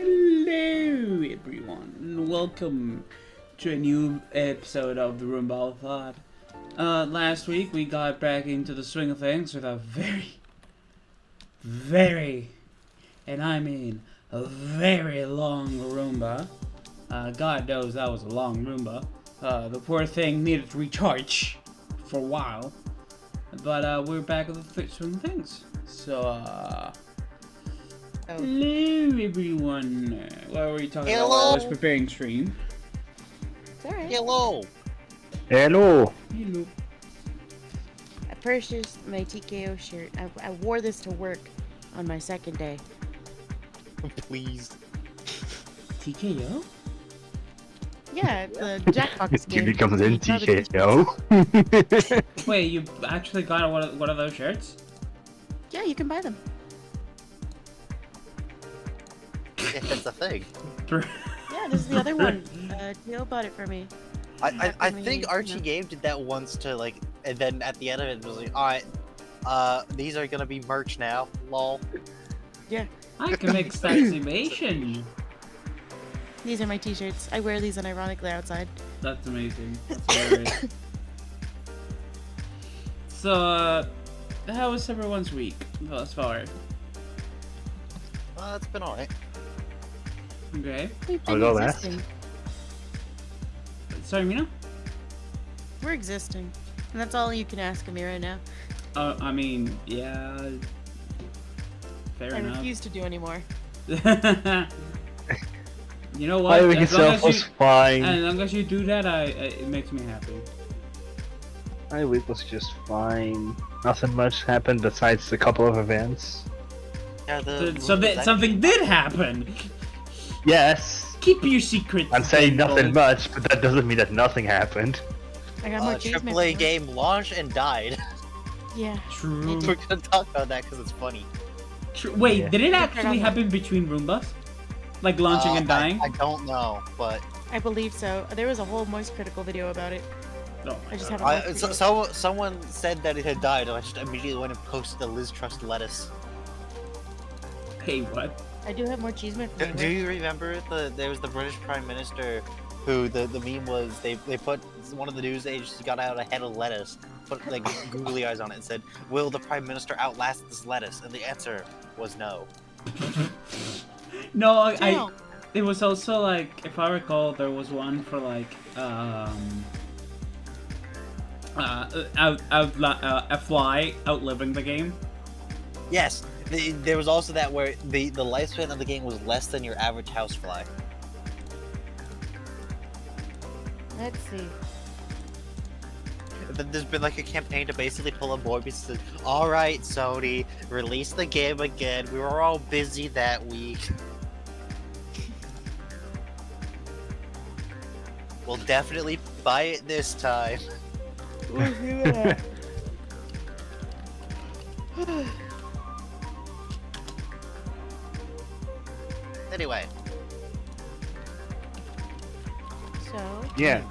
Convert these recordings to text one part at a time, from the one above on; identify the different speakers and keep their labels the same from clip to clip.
Speaker 1: Hello everyone, and welcome to a new episode of the Roomba Pod. Last week we got back into the swing of things with a very, and I mean a very long Roomba. God knows that was a long Roomba. The poor thing needed to recharge for a while. But we're back at the swing of things. So, hello everyone. What were you talking about while I was preparing stream?
Speaker 2: It's alright.
Speaker 3: Hello.
Speaker 1: Hello.
Speaker 2: I purchased my TKO shirt. I wore this to work on my second day.
Speaker 3: Please.
Speaker 1: TKO?
Speaker 2: Yeah, it's a Jackbox game.
Speaker 4: Jimmy comes in TKO.
Speaker 1: Wait, you actually got one of those shirts?
Speaker 2: Yeah, you can buy them.
Speaker 3: Yeah, that's the thing.
Speaker 2: Yeah, this is the other one. Teal bought it for me.
Speaker 3: I think Archie Game did that once to like, and then at the end of it was like, alright, these are gonna be merch now, lol.
Speaker 2: Yeah.
Speaker 1: I can make staximation.
Speaker 2: These are my t-shirts. I wear these unironically outside.
Speaker 1: That's amazing. That's hilarious. So, how was everyone's week thus far?
Speaker 3: It's been alright.
Speaker 1: Okay.
Speaker 2: We've
Speaker 4: I'll
Speaker 2: been
Speaker 4: go last.
Speaker 2: existing.
Speaker 1: Sorry, Mina?
Speaker 2: We're existing. And that's all you can ask of me right now.
Speaker 1: I mean, yeah. Fair
Speaker 2: I
Speaker 1: enough.
Speaker 2: refuse to do anymore.
Speaker 1: You know what?
Speaker 4: Fighting yourself was fine.
Speaker 1: as long as you do that, it makes me happy.
Speaker 4: My week was just fine. Nothing much happened besides a couple of events.
Speaker 3: Yeah,
Speaker 1: Something did happen.
Speaker 4: Yes,
Speaker 1: Keep your secrets.
Speaker 4: I'm saying
Speaker 1: Dimple.
Speaker 4: nothing much, but that doesn't mean that nothing happened.
Speaker 2: I got more cheese.
Speaker 3: AAA game launched and died.
Speaker 2: Yeah.
Speaker 1: True.
Speaker 3: We're gonna talk about that because it's funny.
Speaker 1: Wait,
Speaker 4: Yeah.
Speaker 1: did it actually happen between Roombas? Like launching and dying?
Speaker 3: I don't know, but
Speaker 2: I believe so. There was a whole Moist Critical video about it.
Speaker 1: Oh
Speaker 2: I just
Speaker 1: God.
Speaker 2: haven't.
Speaker 3: someone said that it had died, and I just immediately went and posted the Liz Trust lettuce.
Speaker 1: Hey, what?
Speaker 2: I do have more cheese.
Speaker 3: Do you remember there was the British Prime Minister who the meme was they put one of the news agencies got out a head of lettuce, put like googly eyes on it and said, "Will the Prime Minister outlast this lettuce?" And the answer was no.
Speaker 1: No, I.
Speaker 2: Damn.
Speaker 1: It was also like, if I recall, there was one for like a fly outliving the game.
Speaker 3: Yes, there was also that where the lifespan of the game was less than your average housefly.
Speaker 2: Let's see.
Speaker 3: Then there's been like a campaign to basically pull a Morbius and say, "Alright, Sony, release the game again. We were all busy that week. We'll definitely buy it this time." Anyway,
Speaker 2: So.
Speaker 4: Yeah.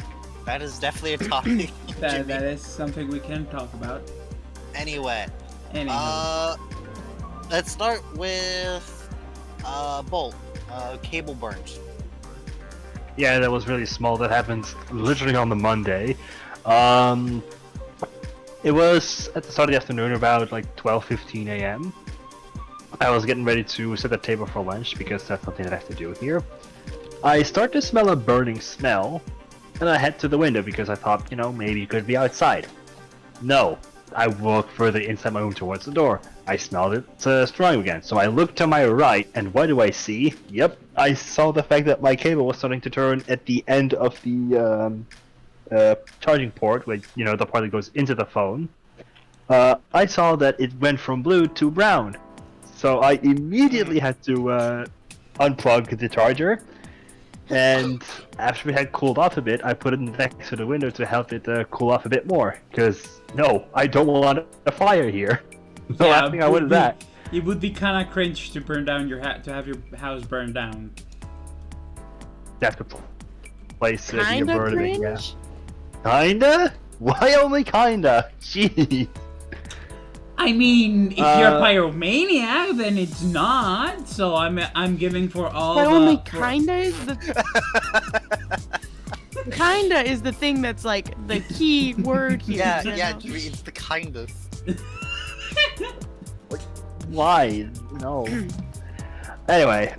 Speaker 3: that is definitely a topic.
Speaker 1: That
Speaker 3: Jimmy.
Speaker 1: is something we can talk about.
Speaker 3: Anyway,
Speaker 1: Anyhow.
Speaker 3: let's start with Bolt. Cable burns.
Speaker 4: Yeah, that was really small. That happened literally on the Monday. It was at the start of the afternoon, about like 12:15 a.m. I was getting ready to set the table for lunch because that's something that I have to do here. I start to smell a burning smell, and I head to the window because I thought, maybe it could be outside. No, I walk further inside my room towards the door. I smelled it strong again, so I look to my right, and what do I see? Yep, I saw the fact that my cable was starting to turn at the end of the charging port, like, the part that goes into the phone. I saw that it went from blue to brown. So I immediately had to unplug the charger. And after it had cooled off a bit, I put it next to the window to help it cool off a bit more. Because, no, I don't want a fire here. The last thing I want is that.
Speaker 1: It would be kind of cringe to burn down to have your house burned down.
Speaker 4: You have to place your
Speaker 2: Kinda
Speaker 4: burning, yeah.
Speaker 2: cringe.
Speaker 4: Kinda? Why only kinda? Jeez.
Speaker 1: I mean, if you're a pyromaniac, then it's not. So I'm giving for all.
Speaker 2: But only kinda is the. Kinda is the thing that's like the key word here.
Speaker 3: Yeah,
Speaker 2: you
Speaker 3: yeah,
Speaker 2: know?
Speaker 3: Jimmy, it's the kind of.
Speaker 4: Why? No. Anyway,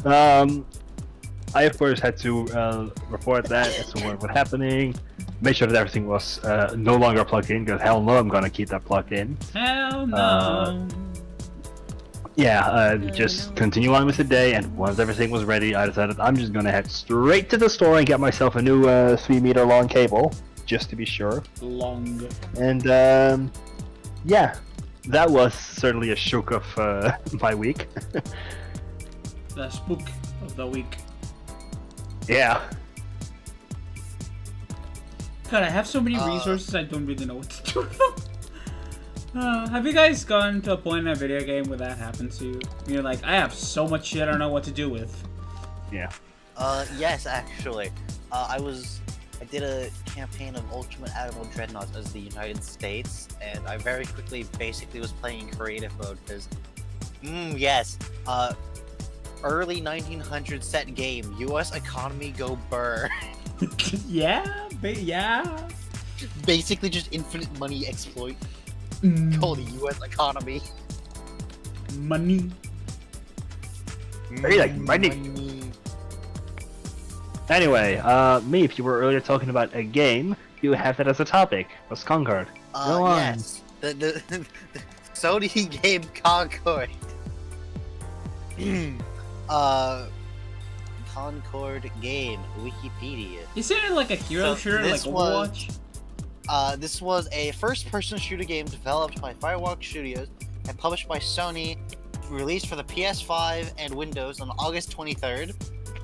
Speaker 4: I of course had to report that as to what was happening, make sure that everything was no longer plugged in, because hell no, I'm gonna keep that plugged in.
Speaker 1: Hell no.
Speaker 4: Yeah, just continue on with the day, and once everything was ready, I decided I'm just gonna head straight to the store and get myself a new 3-meter long cable, just to be sure.
Speaker 1: Long.
Speaker 4: And yeah, that was certainly a shock of my week.
Speaker 1: The spook of the week.
Speaker 4: Yeah.
Speaker 1: God, I have so many resources, I don't really know what to do with them. Have you guys gotten to a point in a video game where that happens to you? You're like, I have so much shit I don't know what to do with.
Speaker 4: Yeah.
Speaker 3: Yes, actually. I did a campaign of Ultimate Admiral Dreadnought as the United States, and I very quickly basically was playing in creative mode, because, yes, early 1900s set game, US economy go burr.
Speaker 1: Yeah.
Speaker 3: Basically just infinite money exploit. Called the US economy.
Speaker 1: Money.
Speaker 4: Very like money. Anyway, me, if you were earlier talking about a game, you have that as a topic. Was Concord. Go on.
Speaker 3: Yes. The Sony game Concord. Concord game, Wikipedia.
Speaker 1: Isn't it like a hero
Speaker 3: So
Speaker 1: shooter, like
Speaker 3: this was-
Speaker 1: Overwatch?
Speaker 3: This was a first-person shooter game developed by Firewalk Studios and published by Sony, released for the PS5 and Windows on August 23rd.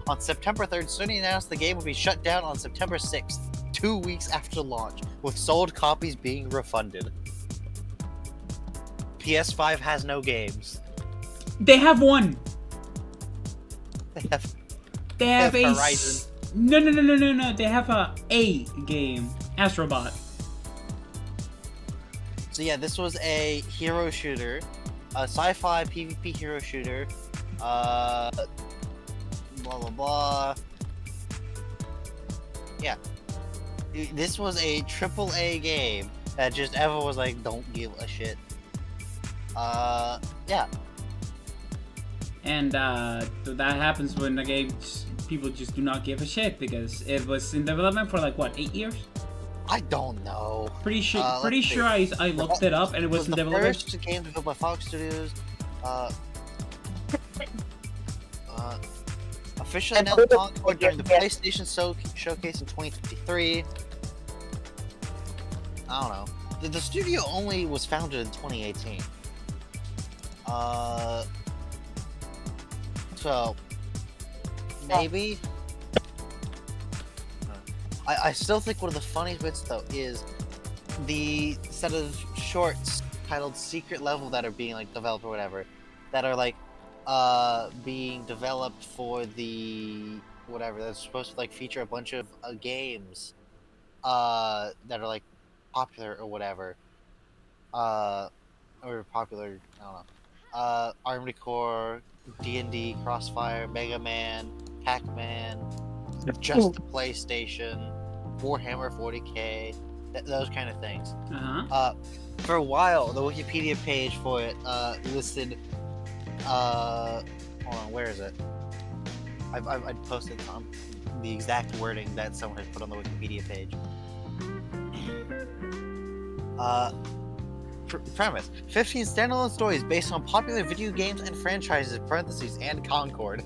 Speaker 3: On September 3rd, Sony announced the game would be shut down on September 6th, 2 weeks after launch, with sold copies being refunded. PS5 has no games.
Speaker 1: They have one.
Speaker 3: They have
Speaker 1: a
Speaker 3: Horizon.
Speaker 1: No. They have a game, Astrobot.
Speaker 3: So yeah, this was a hero shooter, a sci-fi PvP hero shooter. Blah blah blah. Yeah, this was a AAA game that just everyone was like, "Don't give a shit." Yeah.
Speaker 1: And that happens when the game people just do not give a shit because it was in development for like what, 8 years?
Speaker 3: I don't know.
Speaker 1: Pretty sure.
Speaker 3: Let's see.
Speaker 1: I looked it up and it was in
Speaker 3: the
Speaker 1: development.
Speaker 3: first game developed by Fox Studios. Officially announced Concord during the PlayStation Showcase in 2023. I don't know. The studio only was founded in 2018. So maybe. I still think one of the funniest bits though is the set of shorts titled Secret Level that are being like developed or whatever, that are like being developed for the whatever that's supposed to like feature a bunch of games that are like popular or whatever, or popular, I don't know, Armored Core, D&D, Crossfire, Mega Man, Pac-Man, just the PlayStation, Warhammer 40k, those kind of things. For a while, the Wikipedia page for it listed. Hold on, where is it? I posted the exact wording that someone had put on the Wikipedia page. Premise: 15 standalone stories based on popular video games and franchises (parentheses) and Concord.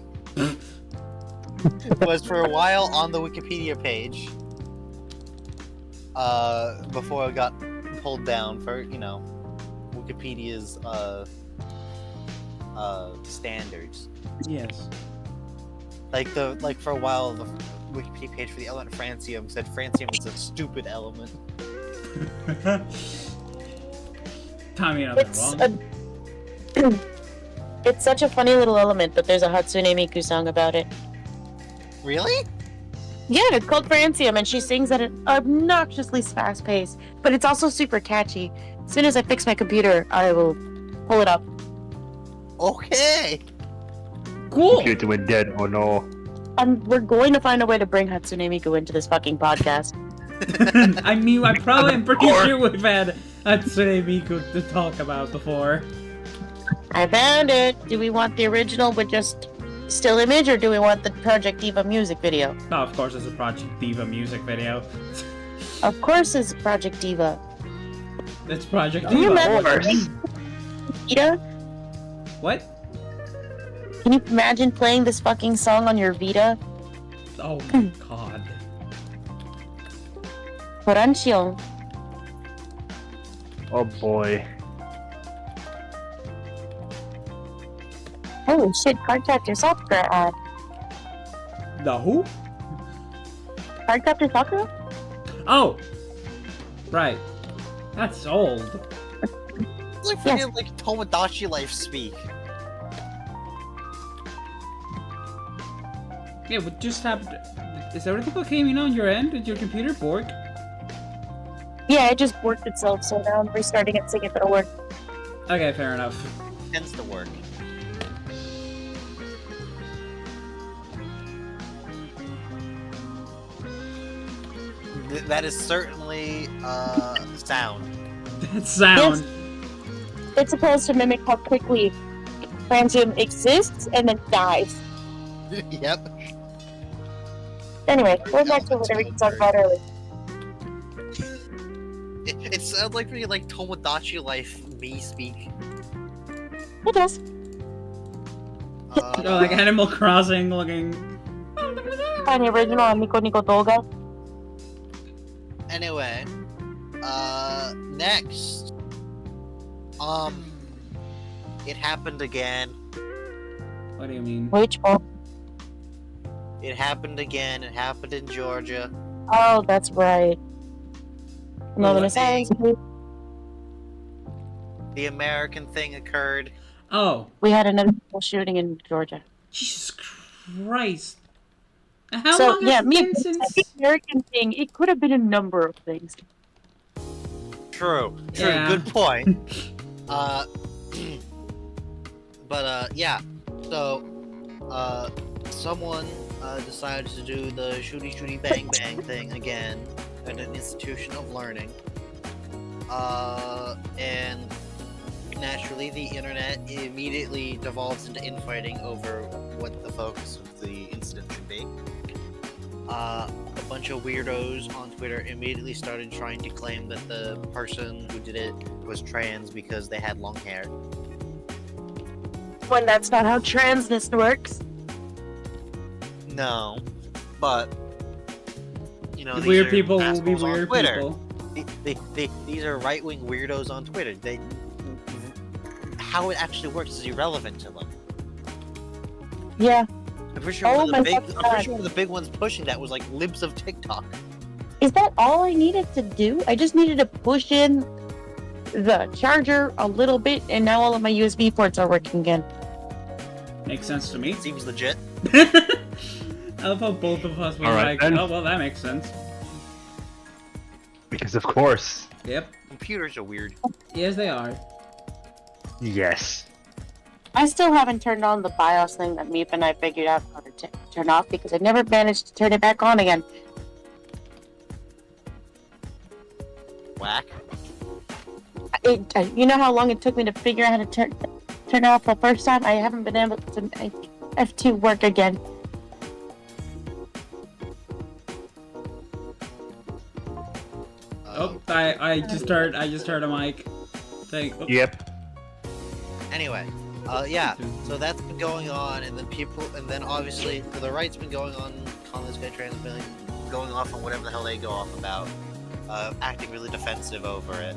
Speaker 3: Was for a while on the Wikipedia page. Before it got pulled down for, you know, Wikipedia's standards.
Speaker 1: Yes.
Speaker 3: Like for a while the Wikipedia page for the element francium said francium is a stupid element.
Speaker 1: Tommy, nothing wrong.
Speaker 2: It's such a funny little element, but there's a Hatsune Miku song about it.
Speaker 3: Really?
Speaker 2: Yeah, it's called Francium, and she sings at an obnoxiously fast pace, but it's also super catchy. As soon as I fix my computer, I will pull it up.
Speaker 3: Okay.
Speaker 1: Cool.
Speaker 4: Computer went dead. Oh no.
Speaker 2: We're going to find a way to bring Hatsune Miku into this fucking podcast.
Speaker 1: I mean, I'm pretty sure we've had Hatsune Miku to talk about before.
Speaker 2: I found it. Do we want the original with just still image, or do we want the Project Diva music video?
Speaker 1: No, of course it's a Project Diva music video.
Speaker 2: Of course it's Project Diva.
Speaker 1: It's Project
Speaker 2: Can you
Speaker 1: Diva.
Speaker 2: imagine Vita?
Speaker 1: What?
Speaker 2: Can you imagine playing this fucking song on your Vita?
Speaker 1: Oh my god.
Speaker 2: Horancio.
Speaker 4: Oh boy.
Speaker 2: Holy shit, Cardcaptor Sakura ad.
Speaker 1: The who?
Speaker 2: Cardcaptor Sakura?
Speaker 1: Oh! Right. That's old.
Speaker 3: It's like
Speaker 2: Yes.
Speaker 3: freaking like Tomodachi Life speak.
Speaker 1: Yeah, what just happened? Is everything okay, on your end? Did your computer bork?
Speaker 2: Yeah, it just worked itself, so now I'm restarting it, seeing if it'll work.
Speaker 1: Okay, fair enough.
Speaker 3: Tends to work. That is certainly sound.
Speaker 1: That sound.
Speaker 2: It's supposed to mimic how quickly Francium exists and then dies.
Speaker 3: Yep.
Speaker 2: Anyway, going back to whatever you talked about earlier.
Speaker 3: It sounds like really like Tomodachi Life me speak.
Speaker 2: It does.
Speaker 1: Oh, like Animal Crossing looking.
Speaker 2: Find the original on Nico Nico Doga.
Speaker 3: Anyway, Next. It happened again.
Speaker 1: What do you mean?
Speaker 2: Which one?
Speaker 3: It happened again. It happened in Georgia.
Speaker 2: Oh, that's right. Moment of silence.
Speaker 3: The American thing occurred.
Speaker 1: Oh,
Speaker 2: We had another school shooting in Georgia.
Speaker 1: Jesus Christ. How
Speaker 2: So
Speaker 1: long
Speaker 2: yeah,
Speaker 1: has it
Speaker 2: me
Speaker 1: been
Speaker 2: the
Speaker 1: since...
Speaker 2: American thing. It could have been a number of things.
Speaker 3: True.
Speaker 1: Yeah.
Speaker 3: Good point. Yeah. So, someone decided to do the shooty bang bang thing again at an institution of learning. And naturally, the internet immediately devolves into infighting over what the focus of the incident should be. A bunch of weirdos on Twitter immediately started trying to claim that the person who did it was trans because they had long hair.
Speaker 2: When that's not how transness works.
Speaker 3: No, but you know,
Speaker 1: The
Speaker 3: these
Speaker 1: weird
Speaker 3: are
Speaker 1: people will be
Speaker 3: assholes on
Speaker 1: weird
Speaker 3: Twitter.
Speaker 1: people.
Speaker 3: These are right-wing weirdos on Twitter. How it actually works is irrelevant to them.
Speaker 2: Yeah.
Speaker 3: I'm pretty sure
Speaker 2: Oh
Speaker 3: one of
Speaker 2: my
Speaker 3: the big,
Speaker 2: God.
Speaker 3: I'm pretty sure one of the big ones pushing that was like libs of TikTok.
Speaker 2: Is that all I needed to do? I just needed to push in the charger a little bit, and now all of my USB ports are working again.
Speaker 1: Makes sense to me.
Speaker 3: Seems legit.
Speaker 1: I love how both of us were
Speaker 4: Alright,
Speaker 1: like,
Speaker 4: then.
Speaker 1: oh, well, that makes sense.
Speaker 4: Because of course.
Speaker 1: Yep.
Speaker 3: Computers are weird.
Speaker 1: Yes, they are.
Speaker 4: Yes.
Speaker 2: I still haven't turned on the BIOS thing that Meep and I figured out how to turn off because I never managed to turn it back on again.
Speaker 3: Whack.
Speaker 2: You know how long it took me to figure out how to turn it off the first time? I haven't been able to make F2 work again.
Speaker 1: Oh, I just heard a mic thing. Oh.
Speaker 4: Yep.
Speaker 3: Anyway, yeah. So that's been going on, and then obviously the right's been going on this guy trans been going off on whatever the hell they go off about, acting really defensive over it,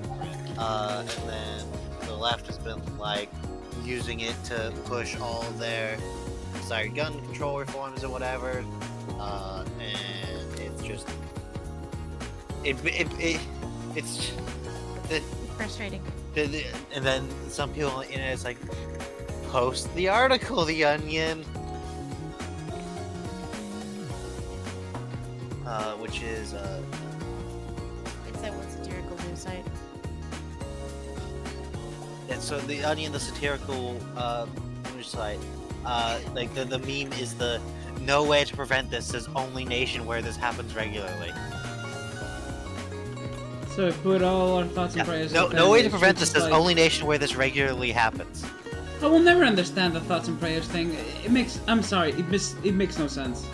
Speaker 3: and then the left has been like using it to push all their desired gun control reforms and whatever, and it's just it's
Speaker 5: Frustrating.
Speaker 3: and then some people on the internet is like, post the article, The Onion, which is
Speaker 5: It's that one satirical news site.
Speaker 3: and so The Onion, the satirical news site, like the meme is the no way to prevent this says only nation where this happens regularly.
Speaker 1: So we put all our thoughts and
Speaker 3: Yeah,
Speaker 1: prayers.
Speaker 3: no way to prevent this says only nation where this regularly happens.
Speaker 1: I will never understand the thoughts and prayers thing. It makes. I'm sorry. It makes no sense.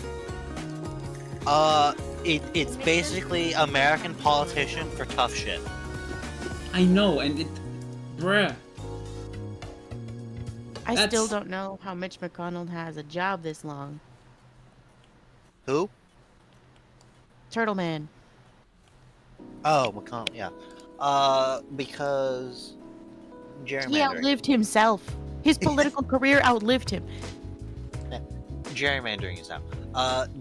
Speaker 3: It's basically American politician for tough shit.
Speaker 1: I know, and it, bruh.
Speaker 5: I
Speaker 1: That's-
Speaker 5: still don't know how Mitch McConnell has a job this long.
Speaker 3: Who?
Speaker 5: Turtle Man.
Speaker 3: Oh, McConnell, yeah. Because gerrymandering.
Speaker 5: He outlived himself. His political career outlived him.
Speaker 3: Gerrymandering is out.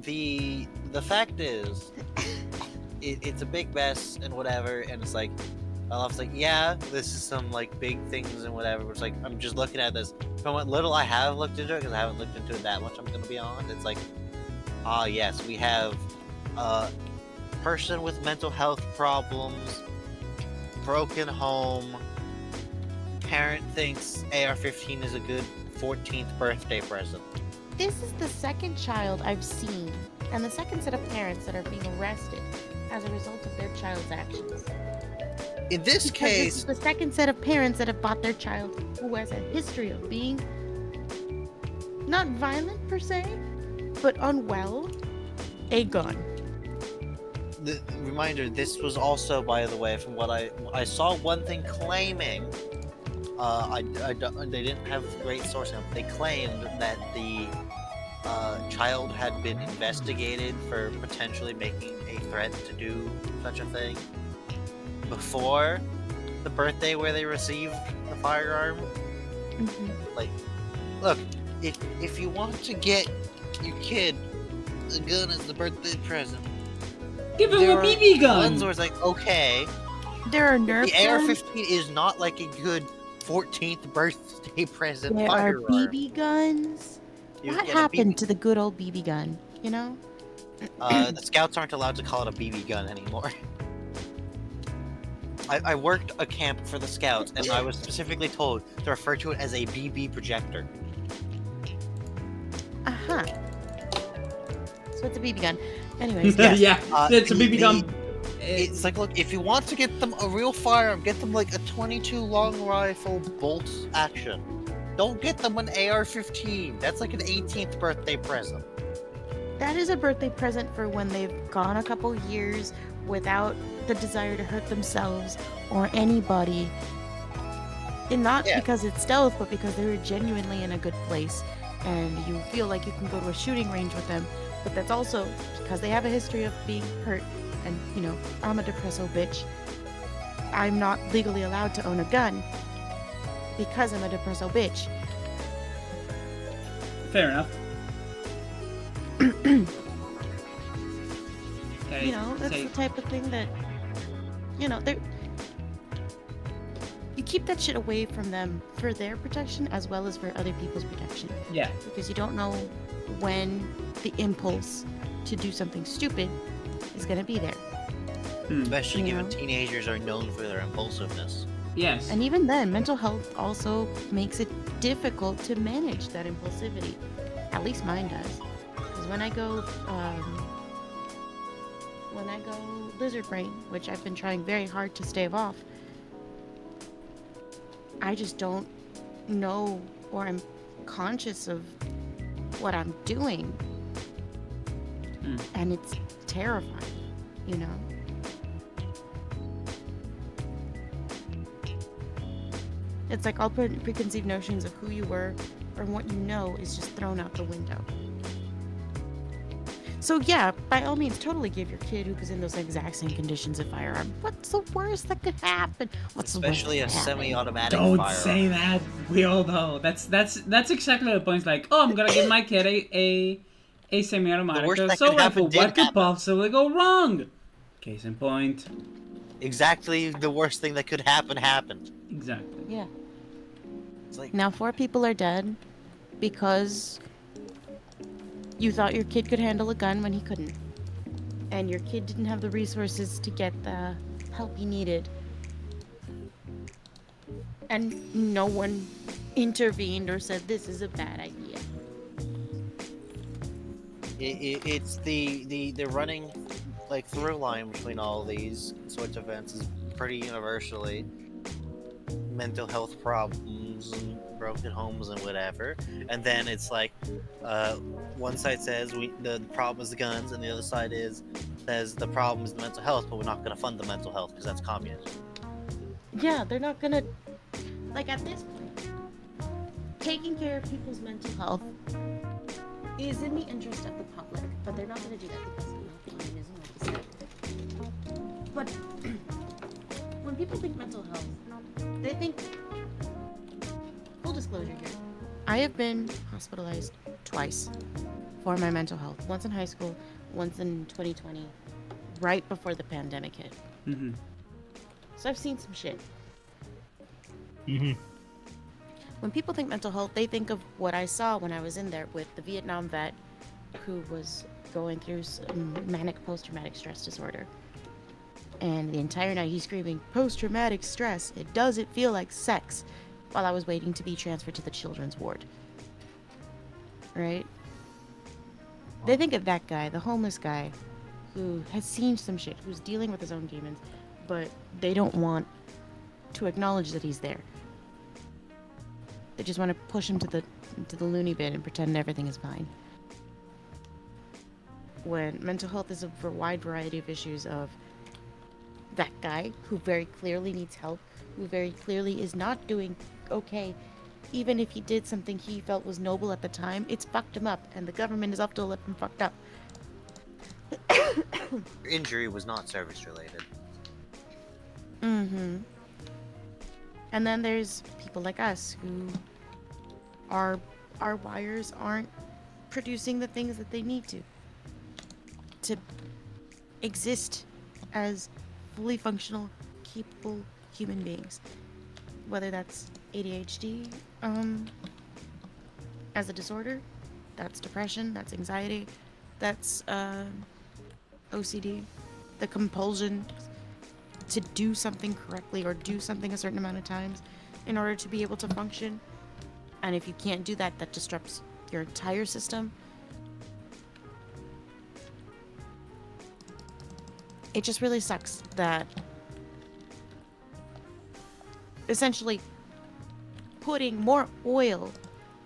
Speaker 3: The fact is, it's a big mess and whatever, and it's like, my life's like, yeah, this is some like big things and whatever. But it's like I'm just looking at this from what little I have looked into it, because I haven't looked into it that much. I'm gonna be honest. It's like, yes, we have person with mental health problems, broken home, parent thinks AR-15 is a good 14th birthday present.
Speaker 5: This is the second child I've seen, and the second set of parents that are being arrested as a result of their child's actions.
Speaker 3: In this
Speaker 5: Because this
Speaker 3: case,
Speaker 5: is the second set of parents that have bought their child who has a history of being not violent per se, but unwell, a gun.
Speaker 3: the reminder, this was also, by the way, from what I saw one thing claiming, they didn't have great sourcing. They claimed that the child had been investigated for potentially making a threat to do such a thing. before the birthday where they received the firearm.
Speaker 5: Mhm.
Speaker 3: Like, look, if you want to get your kid a gun as the birthday present,
Speaker 1: Give him
Speaker 3: there
Speaker 1: a
Speaker 3: are
Speaker 1: BB
Speaker 3: ones
Speaker 1: gun.
Speaker 3: where it's like, okay,
Speaker 5: There are
Speaker 3: the
Speaker 5: Nerf guns.
Speaker 3: AR-15 is not like a good 14th birthday present
Speaker 5: There are
Speaker 3: firearm.
Speaker 5: BB guns.
Speaker 3: You
Speaker 5: What
Speaker 3: get a
Speaker 5: happened
Speaker 3: BB.
Speaker 5: to the good old BB gun? You know?
Speaker 3: The scouts aren't allowed to call it a BB gun anymore. I worked a camp for the scouts, and I was specifically told to refer to it as a BB projector.
Speaker 5: Uh-huh. So it's a BB gun. Anyways, yeah.
Speaker 1: Yeah, it's a
Speaker 3: the-
Speaker 1: BB gun.
Speaker 3: It's like, look, if you want to get them a real firearm, get them like a 22 long rifle bolt action. Don't get them an AR-15. That's like an 18th birthday present.
Speaker 5: That is a birthday present for when they've gone a couple years without the desire to hurt themselves or anybody. And not
Speaker 3: Yeah.
Speaker 5: because it's stealth, but because they were genuinely in a good place and you feel like you can go to a shooting range with them. But that's also because they have a history of being hurt and, you know, I'm a depresso bitch. I'm not legally allowed to own a gun because I'm a depresso bitch.
Speaker 1: Fair enough. Okay,
Speaker 5: You know, that's
Speaker 1: say-
Speaker 5: the type of thing that, you know, they're. You keep that shit away from them for their protection as well as for other people's protection.
Speaker 1: yeah.
Speaker 5: Because you don't know when the impulse to do something stupid is gonna be there.
Speaker 3: Especially
Speaker 5: You
Speaker 3: given
Speaker 5: know?
Speaker 3: teenagers are known for their impulsiveness.
Speaker 1: Yes.
Speaker 5: And even then, mental health also makes it difficult to manage that impulsivity. At least mine does. Because when I go lizard brain, which I've been trying very hard to stave off, I just don't know or I'm conscious of what I'm doing.
Speaker 1: Mm.
Speaker 5: And it's terrifying, you know? It's like all preconceived notions of who you were or what you know is just thrown out the window. So yeah, by all means, totally give your kid who was in those exact same conditions a firearm. What's the worst that could happen? What's
Speaker 3: Especially
Speaker 5: the
Speaker 3: a
Speaker 5: worst that could happen?
Speaker 3: semi-automatic
Speaker 1: Don't
Speaker 3: firearm.
Speaker 1: say that. We all know. That's exactly the point. It's like, oh, I'm gonna give my kid a semi-automatic
Speaker 3: The worst that
Speaker 1: assault
Speaker 3: could happen
Speaker 1: rifle.
Speaker 3: did
Speaker 1: What could
Speaker 3: happen.
Speaker 1: possibly go wrong? Case in point.
Speaker 3: Exactly the worst thing that could happen happened.
Speaker 1: Exactly.
Speaker 5: Yeah.
Speaker 3: It's like,
Speaker 5: Now 4 people are dead because you thought your kid could handle a gun when he couldn't. And your kid didn't have the resources to get the help he needed. And no one intervened or said this is a bad idea.
Speaker 3: it's the running like through line between all these sorts of events is pretty universally mental health problems and broken homes and whatever. And then it's like one side says the problem is the guns, and the other side says the problem is the mental health, but we're not going to fund the mental health because that's communism.
Speaker 5: Yeah, they're not gonna. Like at this point, taking care of people's mental health is in the interest of the public, but they're not gonna do that because of communism, like you said. But when people think mental health, they think. Full disclosure here. I have been hospitalized twice for my mental health. Once in high school, once in 2020, right before the pandemic hit.
Speaker 1: Mm-hmm.
Speaker 5: So I've seen some shit.
Speaker 4: Mm-hmm.
Speaker 5: When people think mental health, they think of what I saw when I was in there with the Vietnam vet who was going through some manic post-traumatic stress disorder. And the entire night he's screaming, post-traumatic stress, it doesn't feel like sex, while I was waiting to be transferred to the children's ward. Right? They think of that guy, the homeless guy, who has seen some shit, who's dealing with his own demons, but they don't want to acknowledge that he's there. They just want to push him to the loony bin and pretend everything is fine. When mental health is a wide variety of issues of that guy who very clearly needs help, who very clearly is not doing okay, even if he did something he felt was noble at the time, it's fucked him up, and the government is up to let him fucked up.
Speaker 3: Your injury was not service related.
Speaker 5: Mm-hmm. And then there's people like us who our wires aren't producing the things that they need to exist as fully functional, capable human beings. Whether that's ADHD, as a disorder, that's depression, that's anxiety, that's OCD, the compulsion to do something correctly or do something a certain amount of times in order to be able to function. And if you can't do that, that disrupts your entire system. It just really sucks that essentially putting more oil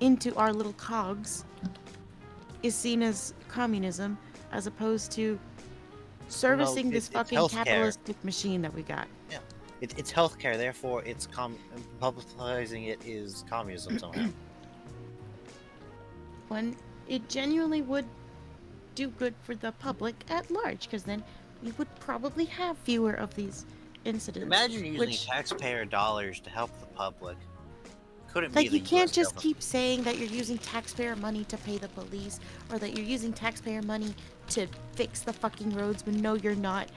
Speaker 5: into our little cogs is seen as communism as opposed to servicing this
Speaker 3: it's
Speaker 5: fucking
Speaker 3: healthcare.
Speaker 5: capitalistic machine that we got.
Speaker 3: Yeah, it's healthcare. Therefore, it's publicizing it is communism somehow.
Speaker 5: When it genuinely would do good for the public at large, because then we would probably have fewer of these incidents.
Speaker 3: Imagine using
Speaker 5: which,
Speaker 3: taxpayer dollars to help the public. Couldn't
Speaker 5: like,
Speaker 3: be the
Speaker 5: you can't
Speaker 3: US
Speaker 5: just
Speaker 3: government.
Speaker 5: keep saying that you're using taxpayer money to pay the police, or that you're using taxpayer money to fix the fucking roads when no, you're not.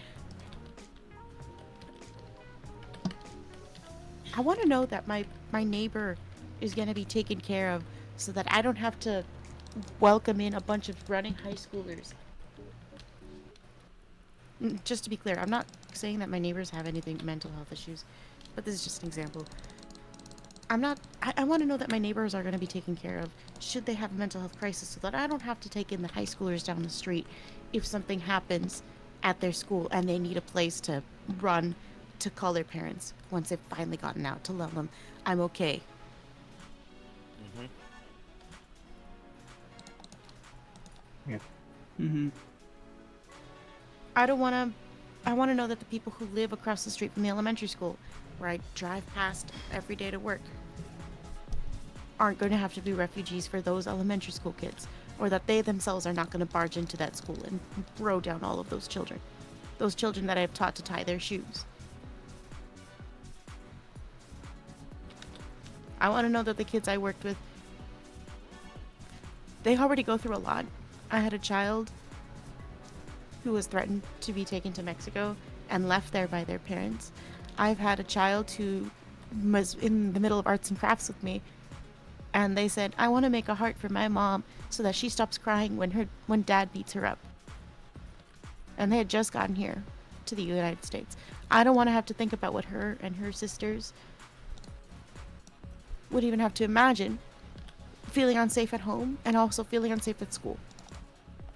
Speaker 5: I want to know that my neighbor is going to be taken care of so that I don't have to welcome in a bunch of running high schoolers. Just to be clear, I'm not saying that my neighbors have anything mental health issues, but this is just an example. I want to know that my neighbors are going to be taken care of should they have a mental health crisis, so that I don't have to take in the high schoolers down the street if something happens at their school and they need a place to run to call their parents once they've finally gotten out to tell them I'm okay.
Speaker 1: Mm-hmm.
Speaker 5: I want to know that the people who live across the street from the elementary school where I drive past every day to work aren't going to have to be refugees for those elementary school kids, or that they themselves are not going to barge into that school and throw down all of those children that I have taught to tie their shoes. I want to know that the kids I worked with, they already go through a lot. I had a child who was threatened to be taken to Mexico and left there by their parents. I've had a child who was in the middle of arts and crafts with me, and they said, I want to make a heart for my mom so that she stops crying when dad beats her up. And they had just gotten here to the United States. I don't want to have to think about what her and her sisters would even have to imagine feeling unsafe at home and also feeling unsafe at school.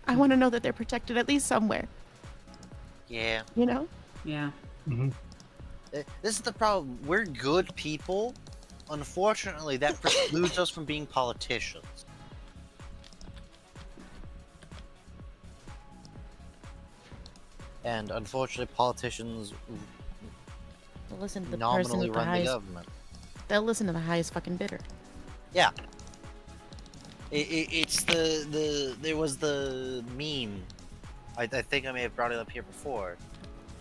Speaker 5: I want to know that they're protected at least somewhere.
Speaker 3: Yeah.
Speaker 5: You know?
Speaker 1: Yeah.
Speaker 4: Mm-hmm.
Speaker 3: This is the problem. We're good people. Unfortunately, that precludes us from being politicians. And unfortunately, politicians
Speaker 5: They'll listen to the person
Speaker 3: nominally
Speaker 5: with the
Speaker 3: run the
Speaker 5: highest.
Speaker 3: government.
Speaker 5: They'll listen to the highest fucking bidder.
Speaker 3: Yeah. It's there was the meme. I think I may have brought it up here before.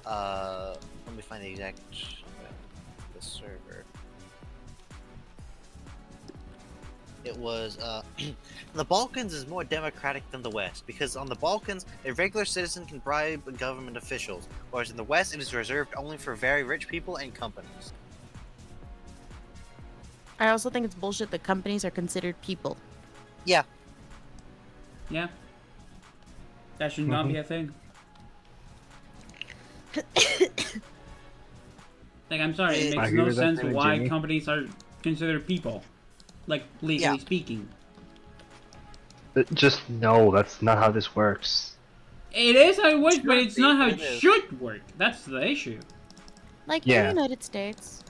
Speaker 3: Let me find the exact the server. It was the Balkans is more democratic than the West, because on the Balkans a regular citizen can bribe government officials, whereas in the West it is reserved only for very rich people and companies.
Speaker 5: I also think it's bullshit that companies are considered people.
Speaker 3: Yeah.
Speaker 1: Yeah. That should not be a thing. Like, I'm sorry, it
Speaker 3: I
Speaker 1: makes
Speaker 4: agree
Speaker 1: no
Speaker 4: with that
Speaker 1: sense
Speaker 4: too,
Speaker 1: why
Speaker 4: Jimmy.
Speaker 1: companies are considered people. Like, legally
Speaker 3: Yeah.
Speaker 1: speaking.
Speaker 4: Just no, that's not how this works.
Speaker 1: It is how it works, but
Speaker 3: should
Speaker 1: it's
Speaker 3: be,
Speaker 1: not how
Speaker 3: but
Speaker 1: it
Speaker 3: it is.
Speaker 1: should work. That's the issue.
Speaker 5: Like in
Speaker 4: Yeah.
Speaker 5: the United States,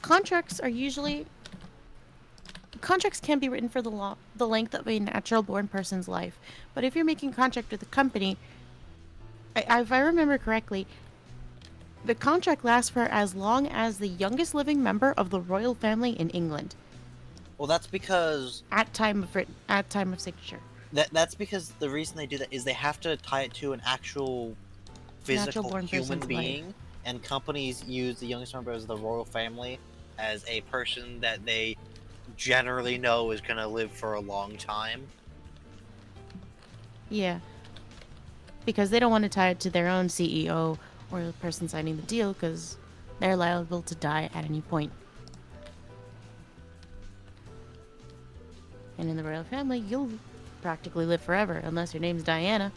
Speaker 5: contracts can be written for the length of a natural-born person's life. But if you're making a contract with a company, if I remember correctly, the contract lasts for as long as the youngest living member of the royal family in England
Speaker 3: Well, that's because
Speaker 5: at time of signature.
Speaker 3: that's because the reason they do that is they have to tie it to an actual physical
Speaker 5: Natural-born
Speaker 3: human
Speaker 5: person's
Speaker 3: being, and companies use the youngest member of the royal family as a person that they generally know is gonna live for a long time.
Speaker 5: Yeah. Because they don't want to tie it to their own CEO or the person signing the deal, because they're liable to die at any point. And in the royal family, you'll practically live forever, unless your name's Diana.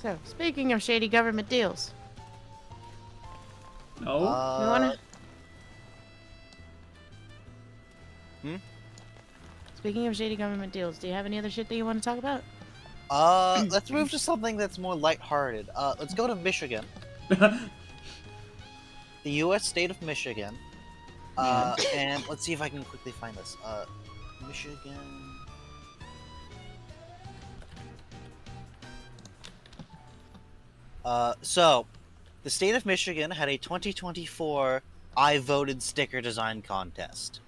Speaker 5: So, speaking of shady government deals,
Speaker 1: No.
Speaker 5: we wanna... Speaking of shady government deals, do you have any other shit that you want to talk about?
Speaker 3: Let's move to something that's more lighthearted. Let's go to Michigan. The U.S. state of Michigan. And let's see if I can quickly find this. Michigan. So, the state of Michigan had a 2024 I Voted sticker design contest.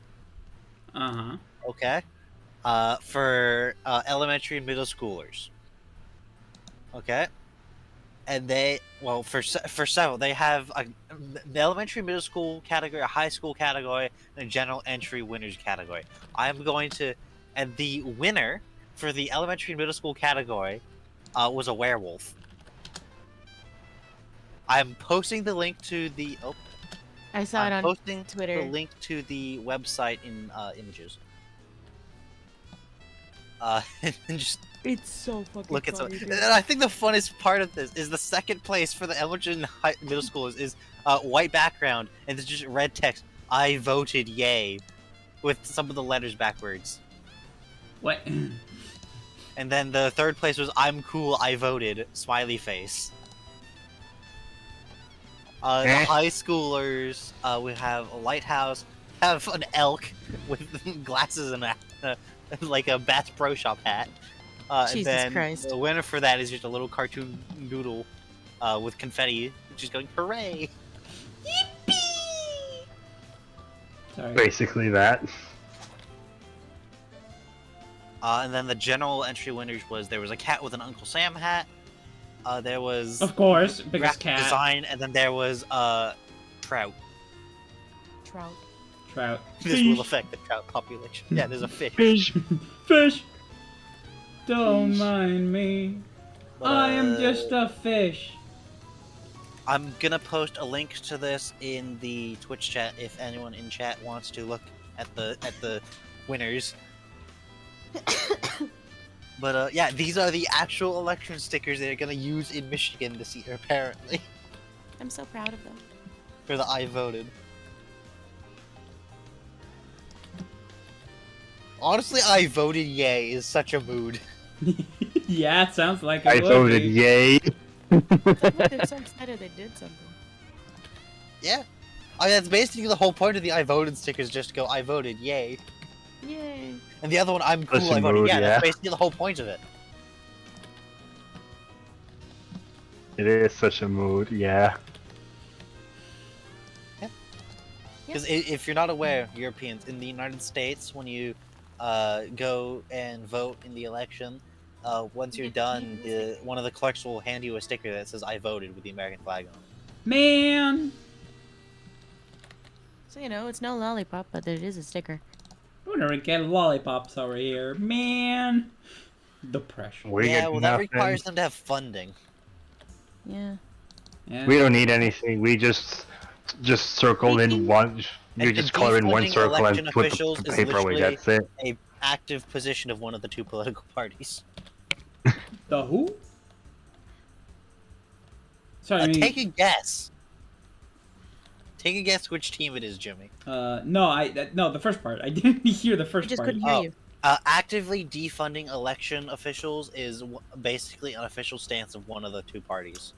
Speaker 1: Uh-huh.
Speaker 3: Okay? For elementary and middle schoolers. Okay? And they, well, for several, they have the elementary middle school category, a high school category, and a general entry winners category. I'm going to, and the winner for the elementary and middle school category was a werewolf. I'm posting the link to the,
Speaker 5: I saw it
Speaker 3: I'm
Speaker 5: on
Speaker 3: posting
Speaker 5: Twitter.
Speaker 3: the link to the website in images. And just
Speaker 5: It's so fucking
Speaker 3: look at some.
Speaker 5: funny, dude.
Speaker 3: And I think the funnest part of this is the second place for the elementary and middle schoolers is white background and it's just red text. I voted yay, with some of the letters backwards.
Speaker 1: What?
Speaker 3: And then the third place was I'm cool. I voted. Smiley face. The high schoolers, we have a lighthouse, have an elk with glasses and like a Bass Pro Shop hat. And
Speaker 5: Jesus
Speaker 3: then
Speaker 5: Christ.
Speaker 3: the winner for that is just a little cartoon noodle with confetti, just going hooray!
Speaker 1: Sorry.
Speaker 4: Basically that.
Speaker 3: And then the general entry winners was there was a cat with an Uncle Sam hat. There was
Speaker 1: Of course, because
Speaker 3: graphic
Speaker 1: cat.
Speaker 3: design, and then there was trout.
Speaker 5: Trout.
Speaker 1: Trout.
Speaker 3: This will affect the trout population. Yeah, there's a fish.
Speaker 4: Fish.
Speaker 1: Fish. Don't mind me.
Speaker 3: But,
Speaker 1: I am just a fish.
Speaker 3: I'm gonna post a link to this in the Twitch chat if anyone in chat wants to look at the winners. But yeah, these are the actual election stickers they're gonna use in Michigan this year, apparently,
Speaker 5: I'm so proud of them.
Speaker 3: for the I voted. Honestly, I voted yay is such a mood.
Speaker 1: Yeah, it sounds like it
Speaker 4: I
Speaker 1: would
Speaker 4: voted
Speaker 1: be.
Speaker 4: yay.
Speaker 5: They're so excited they did something.
Speaker 3: Yeah, I mean that's basically the whole point of the I voted stickers, just to go I voted yay.
Speaker 5: Yay.
Speaker 3: And the other one, I'm cool,
Speaker 4: Listen,
Speaker 3: I voted
Speaker 4: mood,
Speaker 3: yeah.
Speaker 4: yeah.
Speaker 3: That's basically the whole point of it.
Speaker 4: It is such a mood, yeah.
Speaker 3: Because if you're not aware, Europeans, in the United States, when you go and vote in the election, once you're done, one of the clerks will hand you a sticker that says "I voted" with the American flag on it.
Speaker 1: Man!
Speaker 5: So, you know, it's no lollipop, but it is a sticker.
Speaker 1: We're gonna get lollipops over here. Man! Depression.
Speaker 4: We
Speaker 3: Yeah,
Speaker 4: get
Speaker 3: well, that
Speaker 4: nothing.
Speaker 3: requires them to have funding.
Speaker 5: Yeah.
Speaker 1: Yeah.
Speaker 4: We don't need anything. We just circle in one. You
Speaker 3: And
Speaker 4: just color in one
Speaker 3: defunding
Speaker 4: circle and
Speaker 3: election
Speaker 4: put
Speaker 3: officials
Speaker 4: the
Speaker 3: is
Speaker 4: paper away.
Speaker 3: literally
Speaker 4: That's it.
Speaker 3: a active position of one of the two political parties.
Speaker 1: The who? Sorry, I mean,
Speaker 3: Take a guess. Take a guess which team it is, Jimmy.
Speaker 1: no, no, the first part. I didn't hear the
Speaker 5: I
Speaker 1: first
Speaker 5: just
Speaker 1: part.
Speaker 5: couldn't hear
Speaker 3: Oh.
Speaker 5: you.
Speaker 3: Actively defunding election officials is basically an official stance of one of the two parties.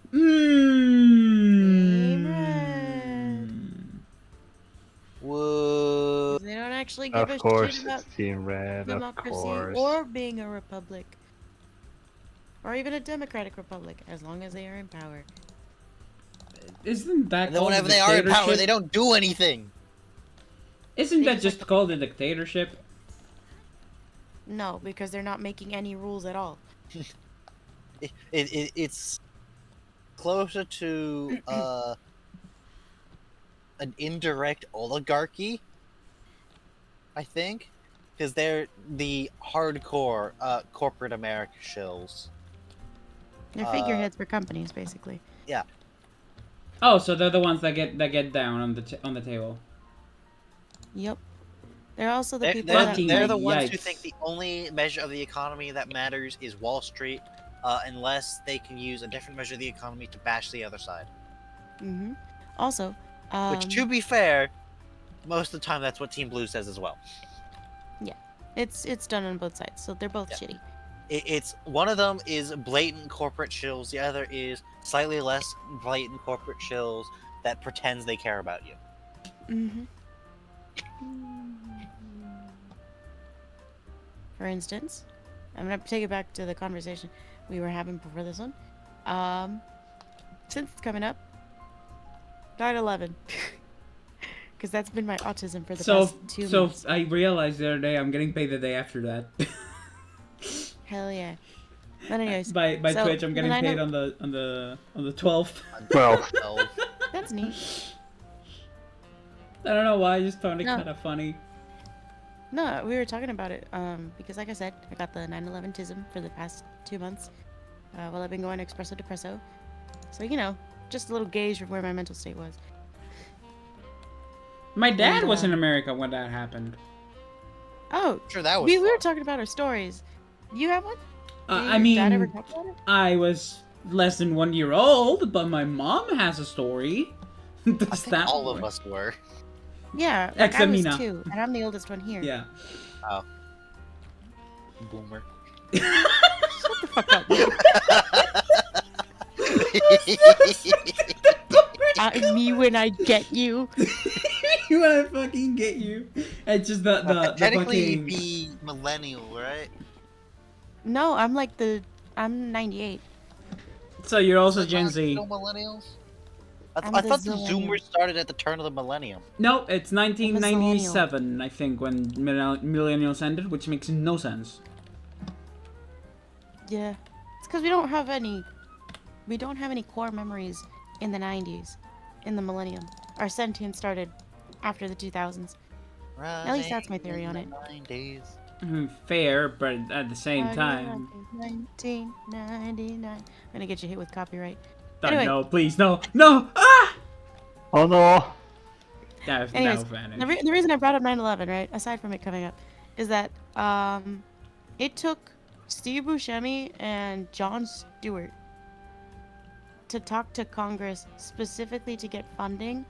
Speaker 3: Whoa.
Speaker 5: They don't actually give a
Speaker 4: Of course,
Speaker 5: shit about
Speaker 4: it's Team Red. Of
Speaker 5: democracy
Speaker 4: course.
Speaker 5: or being a republic. Or even a democratic republic, as long as they are in power.
Speaker 1: Isn't that
Speaker 3: And then
Speaker 1: called
Speaker 3: whenever
Speaker 1: a
Speaker 3: they are in power,
Speaker 1: dictatorship?
Speaker 3: they don't do anything.
Speaker 1: Isn't
Speaker 5: They
Speaker 1: that
Speaker 5: just
Speaker 1: just called a dictatorship?
Speaker 5: No, because they're not making any rules at all.
Speaker 3: It's closer to an indirect oligarchy, I think, because they're the hardcore corporate America shills.
Speaker 5: They're figureheads for companies, basically.
Speaker 3: Yeah,
Speaker 1: Oh, so they're the ones that get down on the table.
Speaker 5: Yep. They're also the
Speaker 3: they're,
Speaker 5: people
Speaker 3: they're,
Speaker 5: that
Speaker 1: Fucking
Speaker 3: they're the ones who
Speaker 1: yikes.
Speaker 3: think the only measure of the economy that matters is Wall Street, unless they can use a different measure of the economy to bash the other side.
Speaker 5: Mm-hmm. Also,
Speaker 3: Which, to be fair, most of the time that's what Team Blue says as well.
Speaker 5: it's done on both sides, so they're both
Speaker 3: Yeah.
Speaker 5: shitty.
Speaker 3: It's one of them is blatant corporate shills, the other is slightly less blatant corporate shills that pretends they care about you.
Speaker 5: Mm-hmm. For instance, I'm gonna take it back to the conversation we were having before this one. Since it's coming up, 9/11, because that's been my autism for the past 2 months.
Speaker 1: I realized the other day I'm getting paid the day after that.
Speaker 5: Hell yeah. But anyways,
Speaker 1: by
Speaker 5: so
Speaker 1: Twitch, I'm getting
Speaker 5: when I
Speaker 1: paid
Speaker 5: know-
Speaker 1: on the 12th.
Speaker 4: Well,
Speaker 3: So,
Speaker 5: that's neat.
Speaker 1: I don't know why, I just found it
Speaker 5: No.
Speaker 1: kind of funny.
Speaker 5: No, we were talking about it because, like I said, I got the 9/11 tism for the past 2 months while I've been going espresso depresso. So just a little gauge of where my mental state was.
Speaker 1: My dad
Speaker 5: And,
Speaker 1: was in America when that happened.
Speaker 5: Oh,
Speaker 3: sure, that was
Speaker 5: we were
Speaker 3: fun.
Speaker 5: talking about our stories. You have one?
Speaker 1: I
Speaker 5: Did your dad ever
Speaker 1: mean,
Speaker 5: talk about it?
Speaker 1: I was less than 1 year old, but my mom has a story.
Speaker 3: I
Speaker 1: Does
Speaker 3: think
Speaker 1: that
Speaker 3: all of
Speaker 1: work?
Speaker 3: us were.
Speaker 5: Yeah, like I was
Speaker 1: Examina.
Speaker 5: 2, and I'm the oldest one here.
Speaker 1: Yeah.
Speaker 3: Boomer.
Speaker 5: Shut the fuck up. Me when I get you.
Speaker 1: You wanna fucking get you? It's just the
Speaker 3: Technically, you'd
Speaker 1: fucking.
Speaker 3: be millennial, right?
Speaker 5: No, I'm 98.
Speaker 1: So you're also
Speaker 3: Is
Speaker 1: Gen
Speaker 3: that
Speaker 1: Z.
Speaker 3: still millennials?
Speaker 5: I'm
Speaker 3: I
Speaker 5: the
Speaker 3: thought the
Speaker 5: zillennial.
Speaker 3: Zoomers started at the turn of the millennium.
Speaker 1: No, it's 1997, I think, when millennials ended, which makes no sense.
Speaker 5: Yeah, it's because we don't have any core memories in the 90s, in the millennium. Our sentience started after the 2000s. At least that's my theory on it.
Speaker 3: 90s.
Speaker 1: Fair, but at the same
Speaker 5: Started
Speaker 1: time.
Speaker 5: in 1999. I'm gonna get you hit with copyright.
Speaker 1: Oh,
Speaker 5: Anyway.
Speaker 1: no, please, no, no! Ah!
Speaker 4: oh no.
Speaker 1: That
Speaker 5: Anyways,
Speaker 1: now vanished.
Speaker 5: the reason I brought up 9/11, right, aside from it coming up, is that it took Steve Buscemi and Jon Stewart to talk to Congress specifically to get funding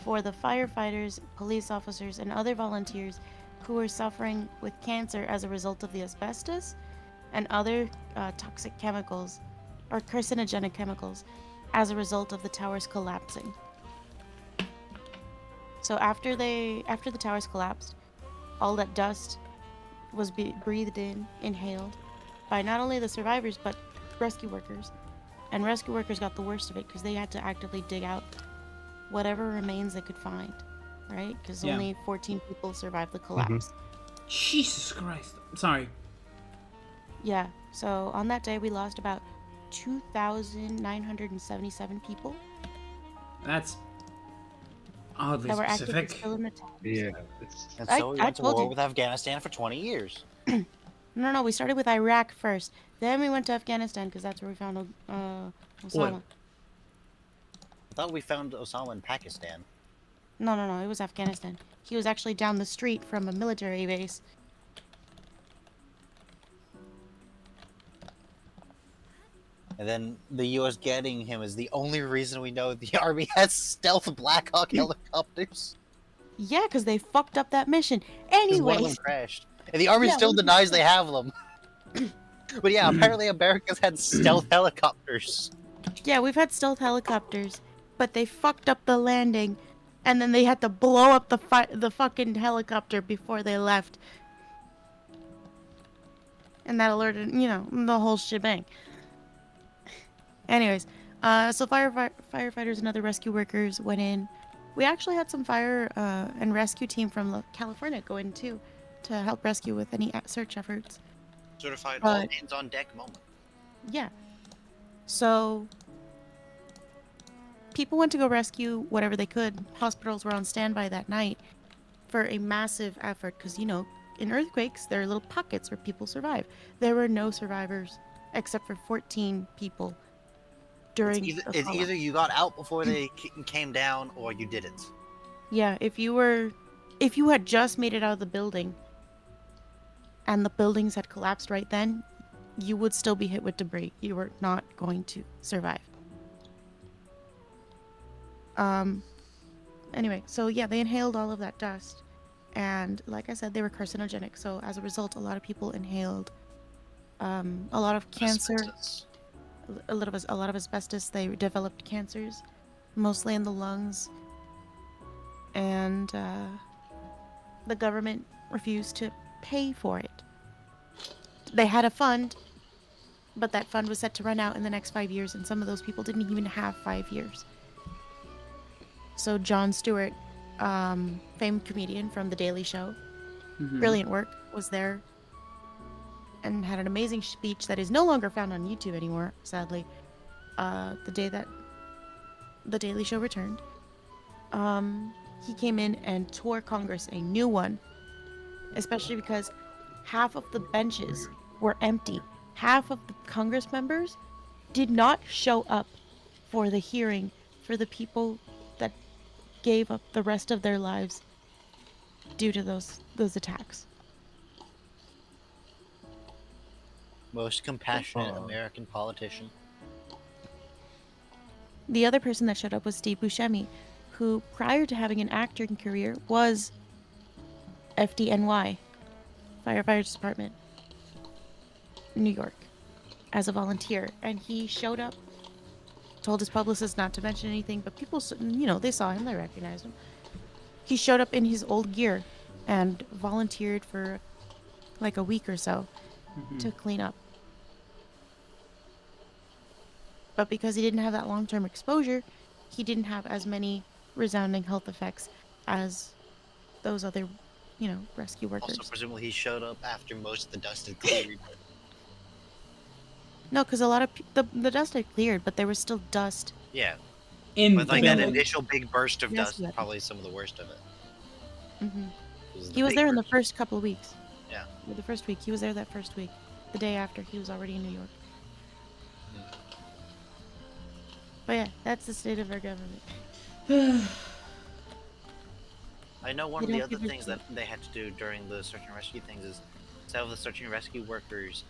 Speaker 5: for the firefighters, police officers, and other volunteers who were suffering with cancer as a result of the asbestos and other toxic chemicals or carcinogenic chemicals as a result of the towers collapsing. So after the towers collapsed, all that dust was breathed in, inhaled, by not only the survivors but rescue workers. And rescue workers got the worst of it because they had to actively dig out whatever remains they could find, right? Because
Speaker 1: Yeah.
Speaker 5: only 14 people survived the collapse.
Speaker 1: Jesus Christ. Sorry.
Speaker 5: Yeah, so on that day we lost about 2,977 people
Speaker 1: That's oddly
Speaker 5: that were actively
Speaker 1: specific.
Speaker 5: still in the towers.
Speaker 4: Yeah, it's
Speaker 3: And
Speaker 5: I-
Speaker 3: so we
Speaker 5: I
Speaker 3: went to
Speaker 5: told
Speaker 3: war
Speaker 5: you.
Speaker 3: with Afghanistan for 20 years.
Speaker 5: No, we started with Iraq first. Then we went to Afghanistan because that's where we found Osama.
Speaker 3: I thought we found Osama in Pakistan.
Speaker 5: No, it was Afghanistan. He was actually down the street from a military base.
Speaker 3: And then the U.S. getting him is the only reason we know the Army has stealth Black Hawk helicopters.
Speaker 5: Yeah, because they fucked up that mission.
Speaker 3: 'Cause one of them
Speaker 5: Anyways,
Speaker 3: crashed. And the Army
Speaker 5: Yeah,
Speaker 3: still
Speaker 5: one of them
Speaker 3: denies they have them. But yeah, apparently America's had stealth helicopters.
Speaker 5: yeah, we've had stealth helicopters, but they fucked up the landing, and then they had to blow up the fucking helicopter before they left. And that alerted, the whole shebang. Anyways, so firefighters and other rescue workers went in. We actually had some fire and rescue team from California go in too to help rescue with any search efforts.
Speaker 3: Certified all
Speaker 5: But-
Speaker 3: hands on deck moment.
Speaker 5: Yeah. So people went to go rescue whatever they could. Hospitals were on standby that night for a massive effort because, you know, in earthquakes, there are little pockets where people survive. There were no survivors except for 14 people during the
Speaker 3: It's
Speaker 5: collapse.
Speaker 3: either you got out before they came down or you didn't.
Speaker 5: Yeah, if you had just made it out of the building and the buildings had collapsed right then, you would still be hit with debris. You were not going to survive. Anyway, so yeah, they inhaled all of that dust, and like I said, they were carcinogenic. So as a result, a lot of people inhaled a lot of cancer,
Speaker 3: Asbestos.
Speaker 5: a lot of asbestos. They developed cancers, mostly in the lungs, and the government refused to pay for it. They had a fund, but that fund was set to run out in the next 5 years, and some of those people didn't even have 5 years. So Jon Stewart, famed comedian from The Daily Show, brilliant work, was there and had an amazing speech that is no longer found on YouTube anymore, sadly. The day that The Daily Show returned, he came in and tore Congress a new one, especially because half of the benches were empty. Half of the Congress members did not show up for the hearing for the people that gave up the rest of their lives due to those attacks.
Speaker 3: Most compassionate
Speaker 4: Oh.
Speaker 3: American politician.
Speaker 5: The other person that showed up was Steve Buscemi, who prior to having an acting career was FDNY, Firefighters Department, New York, as a volunteer, and he showed up, told his publicist not to mention anything, but people, you know, they saw him, they recognized him. He showed up in his old gear and volunteered for like a week or so to clean up. But because he didn't have that long-term exposure, he didn't have as many resounding health effects as those other, you know, rescue workers.
Speaker 3: Also, presumably he showed up after most of the dust had cleared.
Speaker 5: No, because a lot of the dust had cleared, but there was still dust.
Speaker 3: Yeah,
Speaker 1: In
Speaker 3: but like
Speaker 1: the
Speaker 3: that
Speaker 1: building.
Speaker 3: initial big burst of
Speaker 5: Yes,
Speaker 3: dust
Speaker 5: yeah.
Speaker 3: is probably some of the worst of it.
Speaker 5: Hmm.
Speaker 3: It
Speaker 5: He was
Speaker 3: big
Speaker 5: there in the
Speaker 3: burst.
Speaker 5: first couple of weeks.
Speaker 3: Yeah.
Speaker 5: The first week. He was there that first week. The day after, he was already in New York. But yeah, that's the state of our government.
Speaker 3: I know one
Speaker 5: You
Speaker 3: of the
Speaker 5: don't
Speaker 3: other
Speaker 5: give your
Speaker 3: things that they had to do during the search and rescue things is some of the search and rescue workers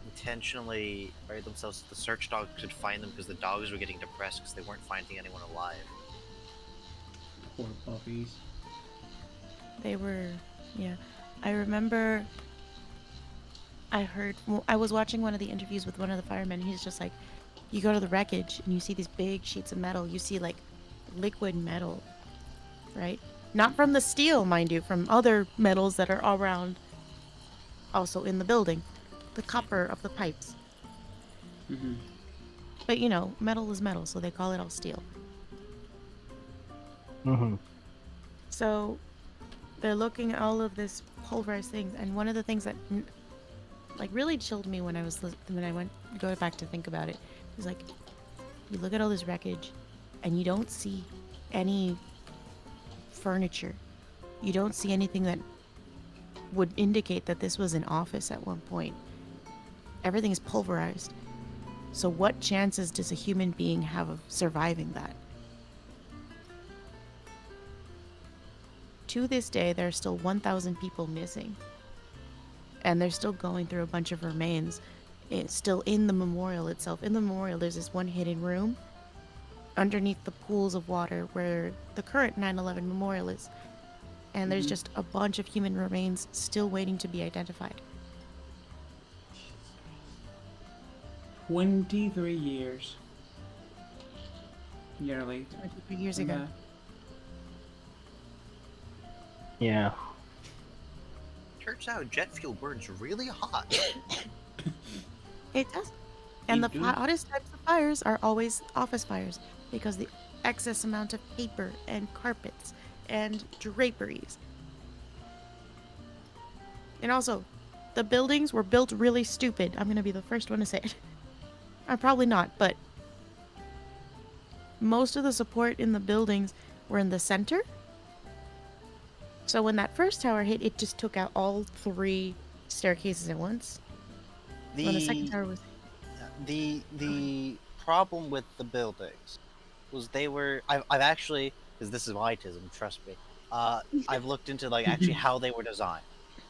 Speaker 3: intentionally buried themselves so the search dogs could find them because the dogs were getting depressed because they weren't finding anyone alive.
Speaker 1: Poor puppies.
Speaker 5: They were, yeah. I remember I was watching one of the interviews with one of the firemen. He's just like, you go to the wreckage and you see these big sheets of metal. You see like liquid metal, right? Not from the steel, mind you, from other metals that are all around, also in the building. The copper of the pipes.
Speaker 1: Mm-hmm.
Speaker 5: But you know, metal is metal, so they call it all steel.
Speaker 4: Mm-hmm.
Speaker 5: So they're looking at all of this pulverized things, and one of the things that like really chilled me when I went go back to think about it is like, you look at all this wreckage, and you don't see any furniture. You don't see anything that would indicate that this was an office at one point. Everything is pulverized. So what chances does a human being have of surviving that? To this day, there are still 1,000 people missing. And they're still going through a bunch of remains. It's still in the memorial itself. In the memorial, there's this one hidden room underneath the pools of water where the current 9/11 memorial is. And there's just a bunch of human remains still waiting to be identified.
Speaker 1: 23 years. Nearly.
Speaker 5: 23 years ago.
Speaker 4: Yeah.
Speaker 3: Turns out jet fuel burns really hot.
Speaker 5: It does. And the
Speaker 1: They do.
Speaker 5: hottest types of fires are always office fires because the excess amount of paper and carpets and draperies. And also, the buildings were built really stupid. I'm gonna be the first one to say it. I'm probably not, but most of the support in the buildings were in the center. So when that first tower hit, it just took out all 3 staircases at once. When the second
Speaker 3: The
Speaker 5: tower was
Speaker 3: the problem with the buildings was they were I've actually, because this is my autism, trust me. I've looked into like actually how they were designed,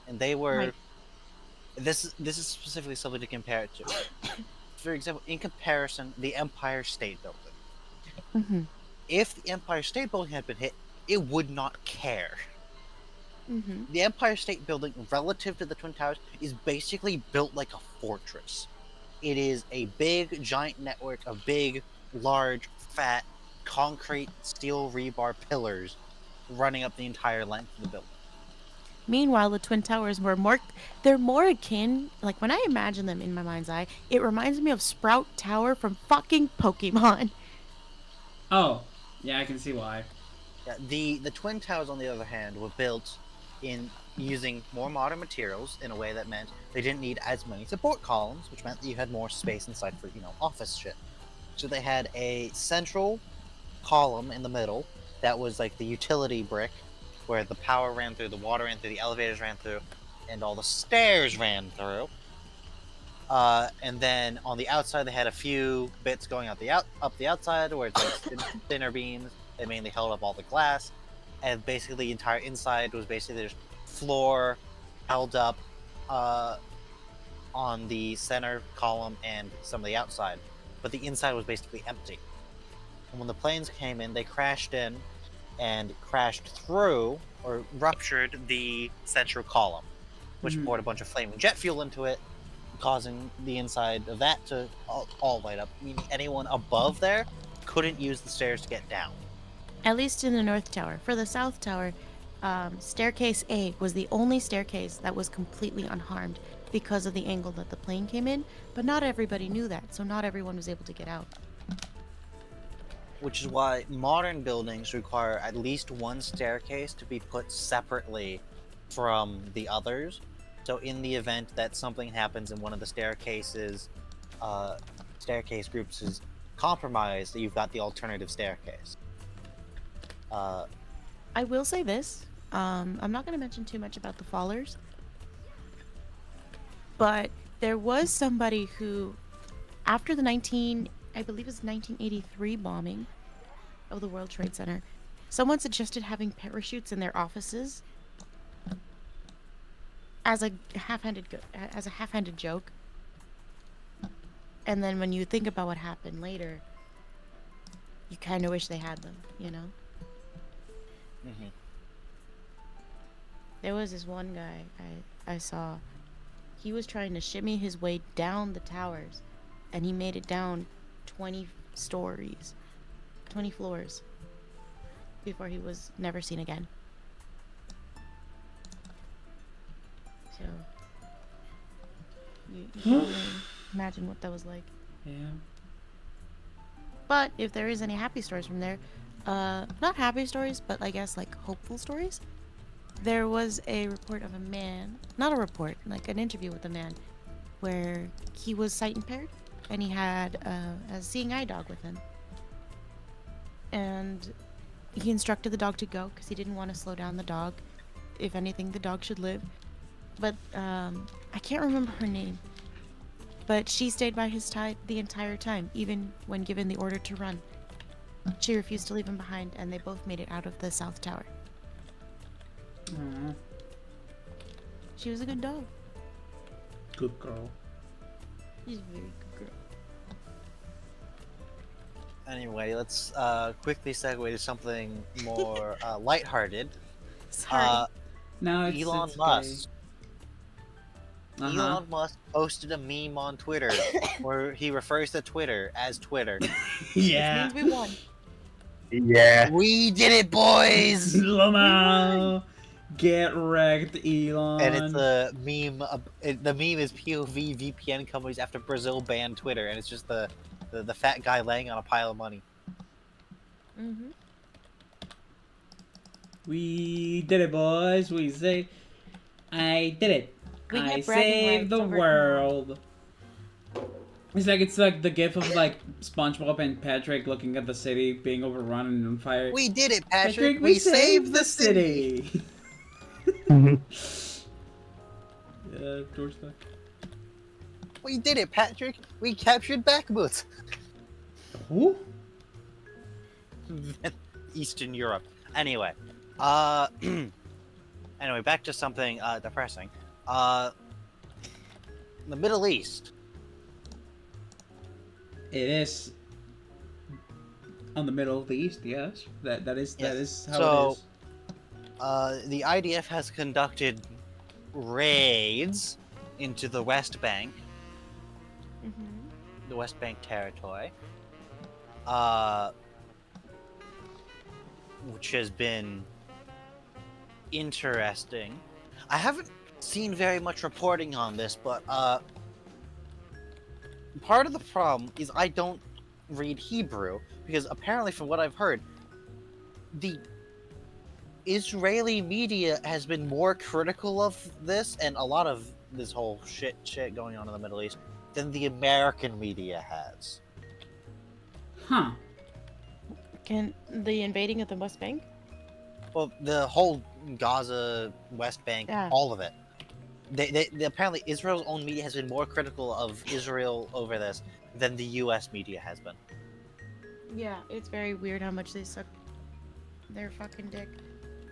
Speaker 3: and they were
Speaker 5: right.
Speaker 3: this is specifically something to compare it to. For example, in comparison, the Empire State Building.
Speaker 5: Mm-hmm.
Speaker 3: If the Empire State Building had been hit, it would not care.
Speaker 5: Mm-hmm.
Speaker 3: The Empire State Building, relative to the Twin Towers, is basically built like a fortress. It is a big, giant network of big, large, fat, concrete, steel rebar pillars running up the entire length of the building.
Speaker 5: Meanwhile, the Twin Towers were more. They're more akin. Like when I imagine them in my mind's eye, it reminds me of Sprout Tower from fucking Pokemon.
Speaker 1: Oh, yeah, I can see why.
Speaker 3: Yeah, the Twin Towers, on the other hand, were built in using more modern materials in a way that meant they didn't need as many support columns, which meant that you had more space inside for, office shit. So they had a central column in the middle that was like the utility brick where the power ran through, the water ran through, the elevators ran through, and all the stairs ran through. And then on the outside, they had a few bits going up the outside where it's like thinner beams that mainly held up all the glass, and basically the entire inside was basically just floor held up on the center column and some of the outside, but the inside was basically empty. And when the planes came in, they crashed in and crashed through or ruptured the central column, which poured a bunch of flaming jet fuel into it, causing the inside of that to all light up, meaning anyone above there couldn't use the stairs to get down.
Speaker 5: At least in the North Tower. For the South Tower, staircase A was the only staircase that was completely unharmed because of the angle that the plane came in, but not everybody knew that, so not everyone was able to get out.
Speaker 3: Which is why modern buildings require at least one staircase to be put separately from the others. So in the event that something happens in one of the staircases, staircase groups is compromised, you've got the alternative staircase.
Speaker 5: I will say this. I'm not going to mention too much about the fallers, but there was somebody who, after the I believe it was 1983 bombing of the World Trade Center, someone suggested having parachutes in their offices as a half-handed joke. And then when you think about what happened later, you kind of wish they had them, you know?
Speaker 3: Mm-hmm.
Speaker 5: There was this one guy I saw. He was trying to shimmy his way down the towers, and he made it down 20 stories, 20 floors, before he was never seen again. So, you can only imagine what that was like.
Speaker 1: Yeah.
Speaker 5: But if there is any happy stories from there, not happy stories, but I guess like hopeful stories. There was a report of a man, not a report, like an interview with a man, where he was sight impaired and he had a seeing eye dog with him. And he instructed the dog to go because he didn't want to slow down the dog. If anything, the dog should live. But I can't remember her name. But she stayed by his side the entire time, even when given the order to run. She refused to leave him behind, and they both made it out of the South Tower.
Speaker 1: Aw,
Speaker 5: She was a good dog.
Speaker 1: good girl.
Speaker 5: She's a very good girl.
Speaker 3: Anyway, let's quickly segue to something more lighthearted.
Speaker 5: Sorry.
Speaker 1: No, it's
Speaker 3: Elon
Speaker 1: it's
Speaker 3: Musk.
Speaker 1: Okay.
Speaker 3: Elon Musk posted a meme on Twitter where he refers to Twitter as Twitter.
Speaker 1: Yeah.
Speaker 5: Which means we won.
Speaker 4: Yeah.
Speaker 3: We did it, boys!
Speaker 1: Lamau, get wrecked, Elon.
Speaker 3: And it's a meme. The meme is POV VPN companies after Brazil banned Twitter, and it's just the fat guy laying on a pile of money.
Speaker 5: Mm-hmm.
Speaker 1: We did it, boys. We say, I did it.
Speaker 5: We
Speaker 1: I
Speaker 5: get bragging
Speaker 1: saved
Speaker 5: rights
Speaker 1: the
Speaker 5: over
Speaker 1: world. It's like the gif of like SpongeBob and Patrick looking at the city being overrun and on fire.
Speaker 3: We did it, Patrick.
Speaker 1: Patrick, we saved the city.
Speaker 4: Mhm.
Speaker 1: George Duck.
Speaker 3: We did it, Patrick. We captured Bakhmut.
Speaker 1: Who?
Speaker 3: Eastern Europe. Anyway, anyway, back to something depressing. The Middle East.
Speaker 1: It is on the middle of the east. Yes, that is how
Speaker 3: So,
Speaker 1: it is.
Speaker 3: The IDF has conducted raids into the West Bank, the West Bank territory, which has been interesting. I haven't seen very much reporting on this, but part of the problem is I don't read Hebrew, because apparently from what I've heard, the Israeli media has been more critical of this and a lot of this whole shit going on in the Middle East than the American media has.
Speaker 1: Huh.
Speaker 5: Can the invading of the West Bank?
Speaker 3: Well, the whole Gaza, West Bank,
Speaker 5: Yeah.
Speaker 3: all of it. They apparently Israel's own media has been more critical of Israel over this than the U.S. media has been.
Speaker 5: Yeah, it's very weird how much they suck their fucking dick.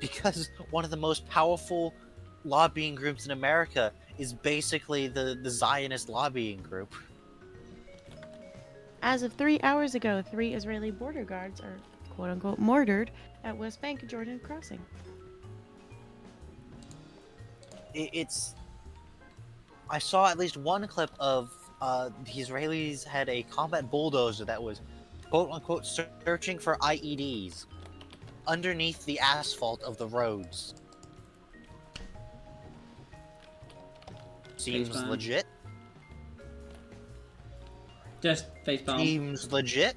Speaker 3: Because one of the most powerful lobbying groups in America is basically the Zionist lobbying group.
Speaker 5: As of 3 hours ago, 3 Israeli border guards are quote-unquote murdered at West Bank Jordan crossing.
Speaker 3: I saw at least one clip of the Israelis had a combat bulldozer that was quote-unquote searching for IEDs underneath the asphalt of the roads. Seems
Speaker 1: Facepalm.
Speaker 3: legit.
Speaker 1: Just facepalm.
Speaker 3: Seems legit.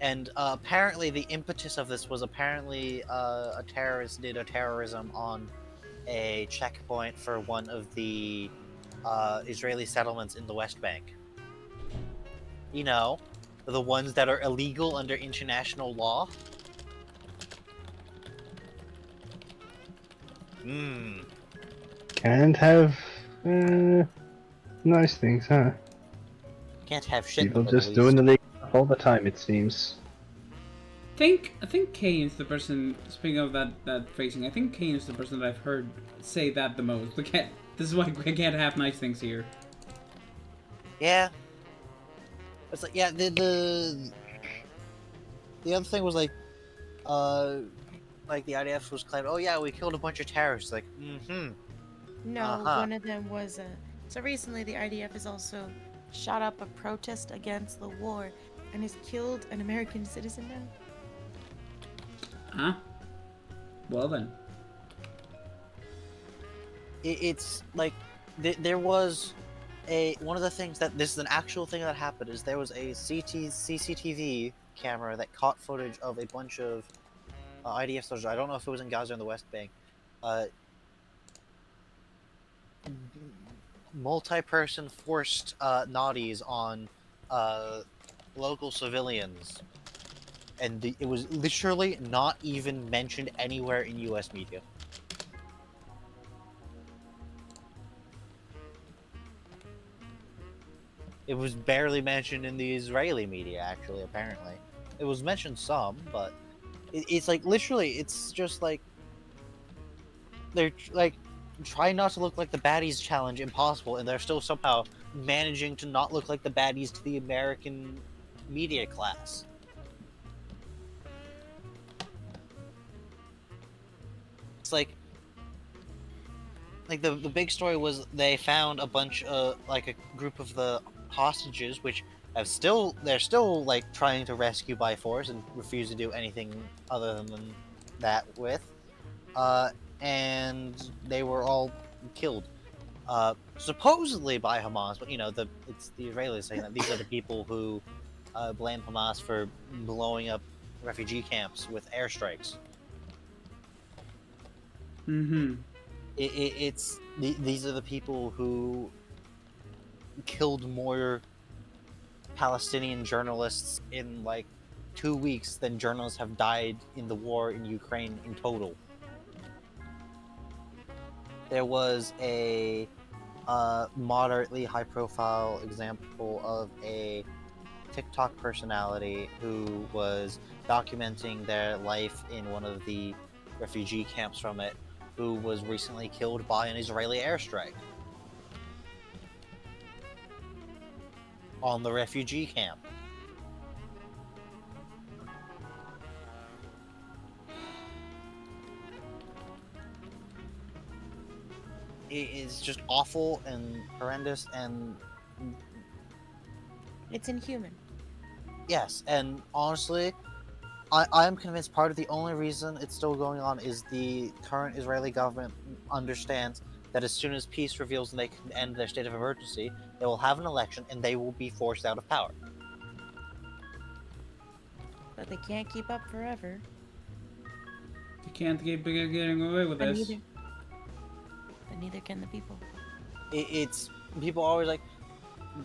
Speaker 3: And apparently the impetus of this was apparently a terrorist did a terrorism on a checkpoint for one of the Israeli settlements in the West Bank. You know, the ones that are illegal under international law.
Speaker 4: Can't have nice things, huh?
Speaker 3: Can't have shit
Speaker 4: People
Speaker 3: in the Middle
Speaker 4: just doing
Speaker 3: East.
Speaker 4: illegal stuff all the time, it seems.
Speaker 1: I think Kane's the person. Speaking of that phrasing, I think Kane is the person that I've heard say that the most. This is why I can't have nice things here.
Speaker 3: Yeah. It's like, yeah, the other thing was like the IDF was claiming, oh yeah, we killed a bunch of terrorists. Like,
Speaker 5: No,
Speaker 3: Uh-huh.
Speaker 5: one of them was so recently the IDF has also shot up a protest against the war and has killed an American citizen now.
Speaker 1: Huh? Well then.
Speaker 3: It's like there was one of the things that this is an actual thing that happened is there was a CCTV camera that caught footage of a bunch of IDF soldiers. I don't know if it was in Gaza or in the West Bank. Multi-person forced naughties on local civilians, and it was literally not even mentioned anywhere in U.S. media. It was barely mentioned in the Israeli media, actually, apparently. It was mentioned some, but it's like, literally, it's just like, they're like, trying not to look like the baddies challenge impossible, and they're still somehow managing to not look like the baddies to the American media class. It's like the big story was they found a bunch of, like, a group of the hostages, which they're still like trying to rescue by force and refuse to do anything other than that with, and they were all killed, supposedly by Hamas, but you know, it's the Israelis saying that these are the people who blame Hamas for blowing up refugee camps with airstrikes.
Speaker 1: Mm-hmm.
Speaker 3: These are the people who killed more Palestinian journalists in like 2 weeks than journalists have died in the war in Ukraine in total. There was a moderately high-profile example of a TikTok personality who was documenting their life in one of the refugee camps from it, who was recently killed by an Israeli airstrike on the refugee camp. It's just awful and horrendous, and
Speaker 5: It's inhuman.
Speaker 3: yes, and honestly, I'm convinced part of the only reason it's still going on is the current Israeli government understands that as soon as peace reveals and they can end their state of emergency, they will have an election and they will be forced out of power.
Speaker 5: But they can't keep up forever.
Speaker 1: You can't keep getting away with
Speaker 5: But
Speaker 1: this.
Speaker 5: neither can the people.
Speaker 3: It's people always like,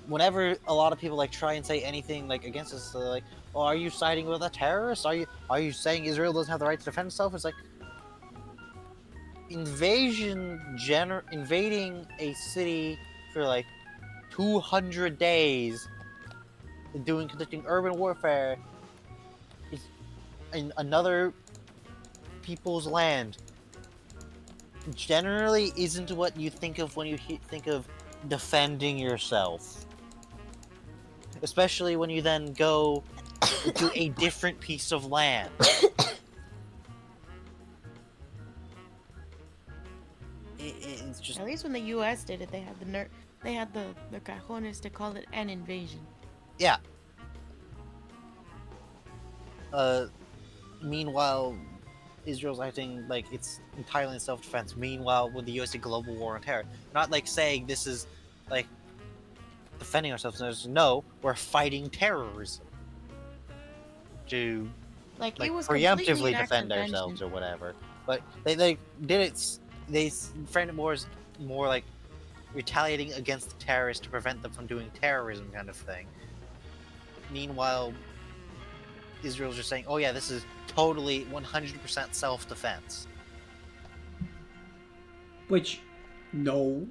Speaker 3: whenever a lot of people like try and say anything like against us, they're like, "Oh, are you siding with a terrorist? Are you saying Israel doesn't have the right to defend itself?" It's like invading a city for like 200 days, conducting urban warfare is in another people's land. Generally, isn't what you think of when you think of defending yourself. Especially when you then go to a different piece of land. It's just
Speaker 5: At least when the U.S. did it, they had they had the cajones to call it an invasion.
Speaker 3: yeah. Meanwhile, Israel's acting like it's entirely in self-defense. Meanwhile, when the U.S. did global war on terror, not like saying this is like defending ourselves. No, we're fighting terrorism to
Speaker 5: Like
Speaker 3: like
Speaker 5: it was completely
Speaker 3: preemptively
Speaker 5: an act
Speaker 3: defend
Speaker 5: of
Speaker 3: ourselves
Speaker 5: vengeance.
Speaker 3: or whatever. But they did it. They framed it more as more like retaliating against the terrorists to prevent them from doing terrorism kind of thing. Meanwhile, Israel's just saying, "Oh yeah, this is totally 100% self-defense."
Speaker 1: Which, no,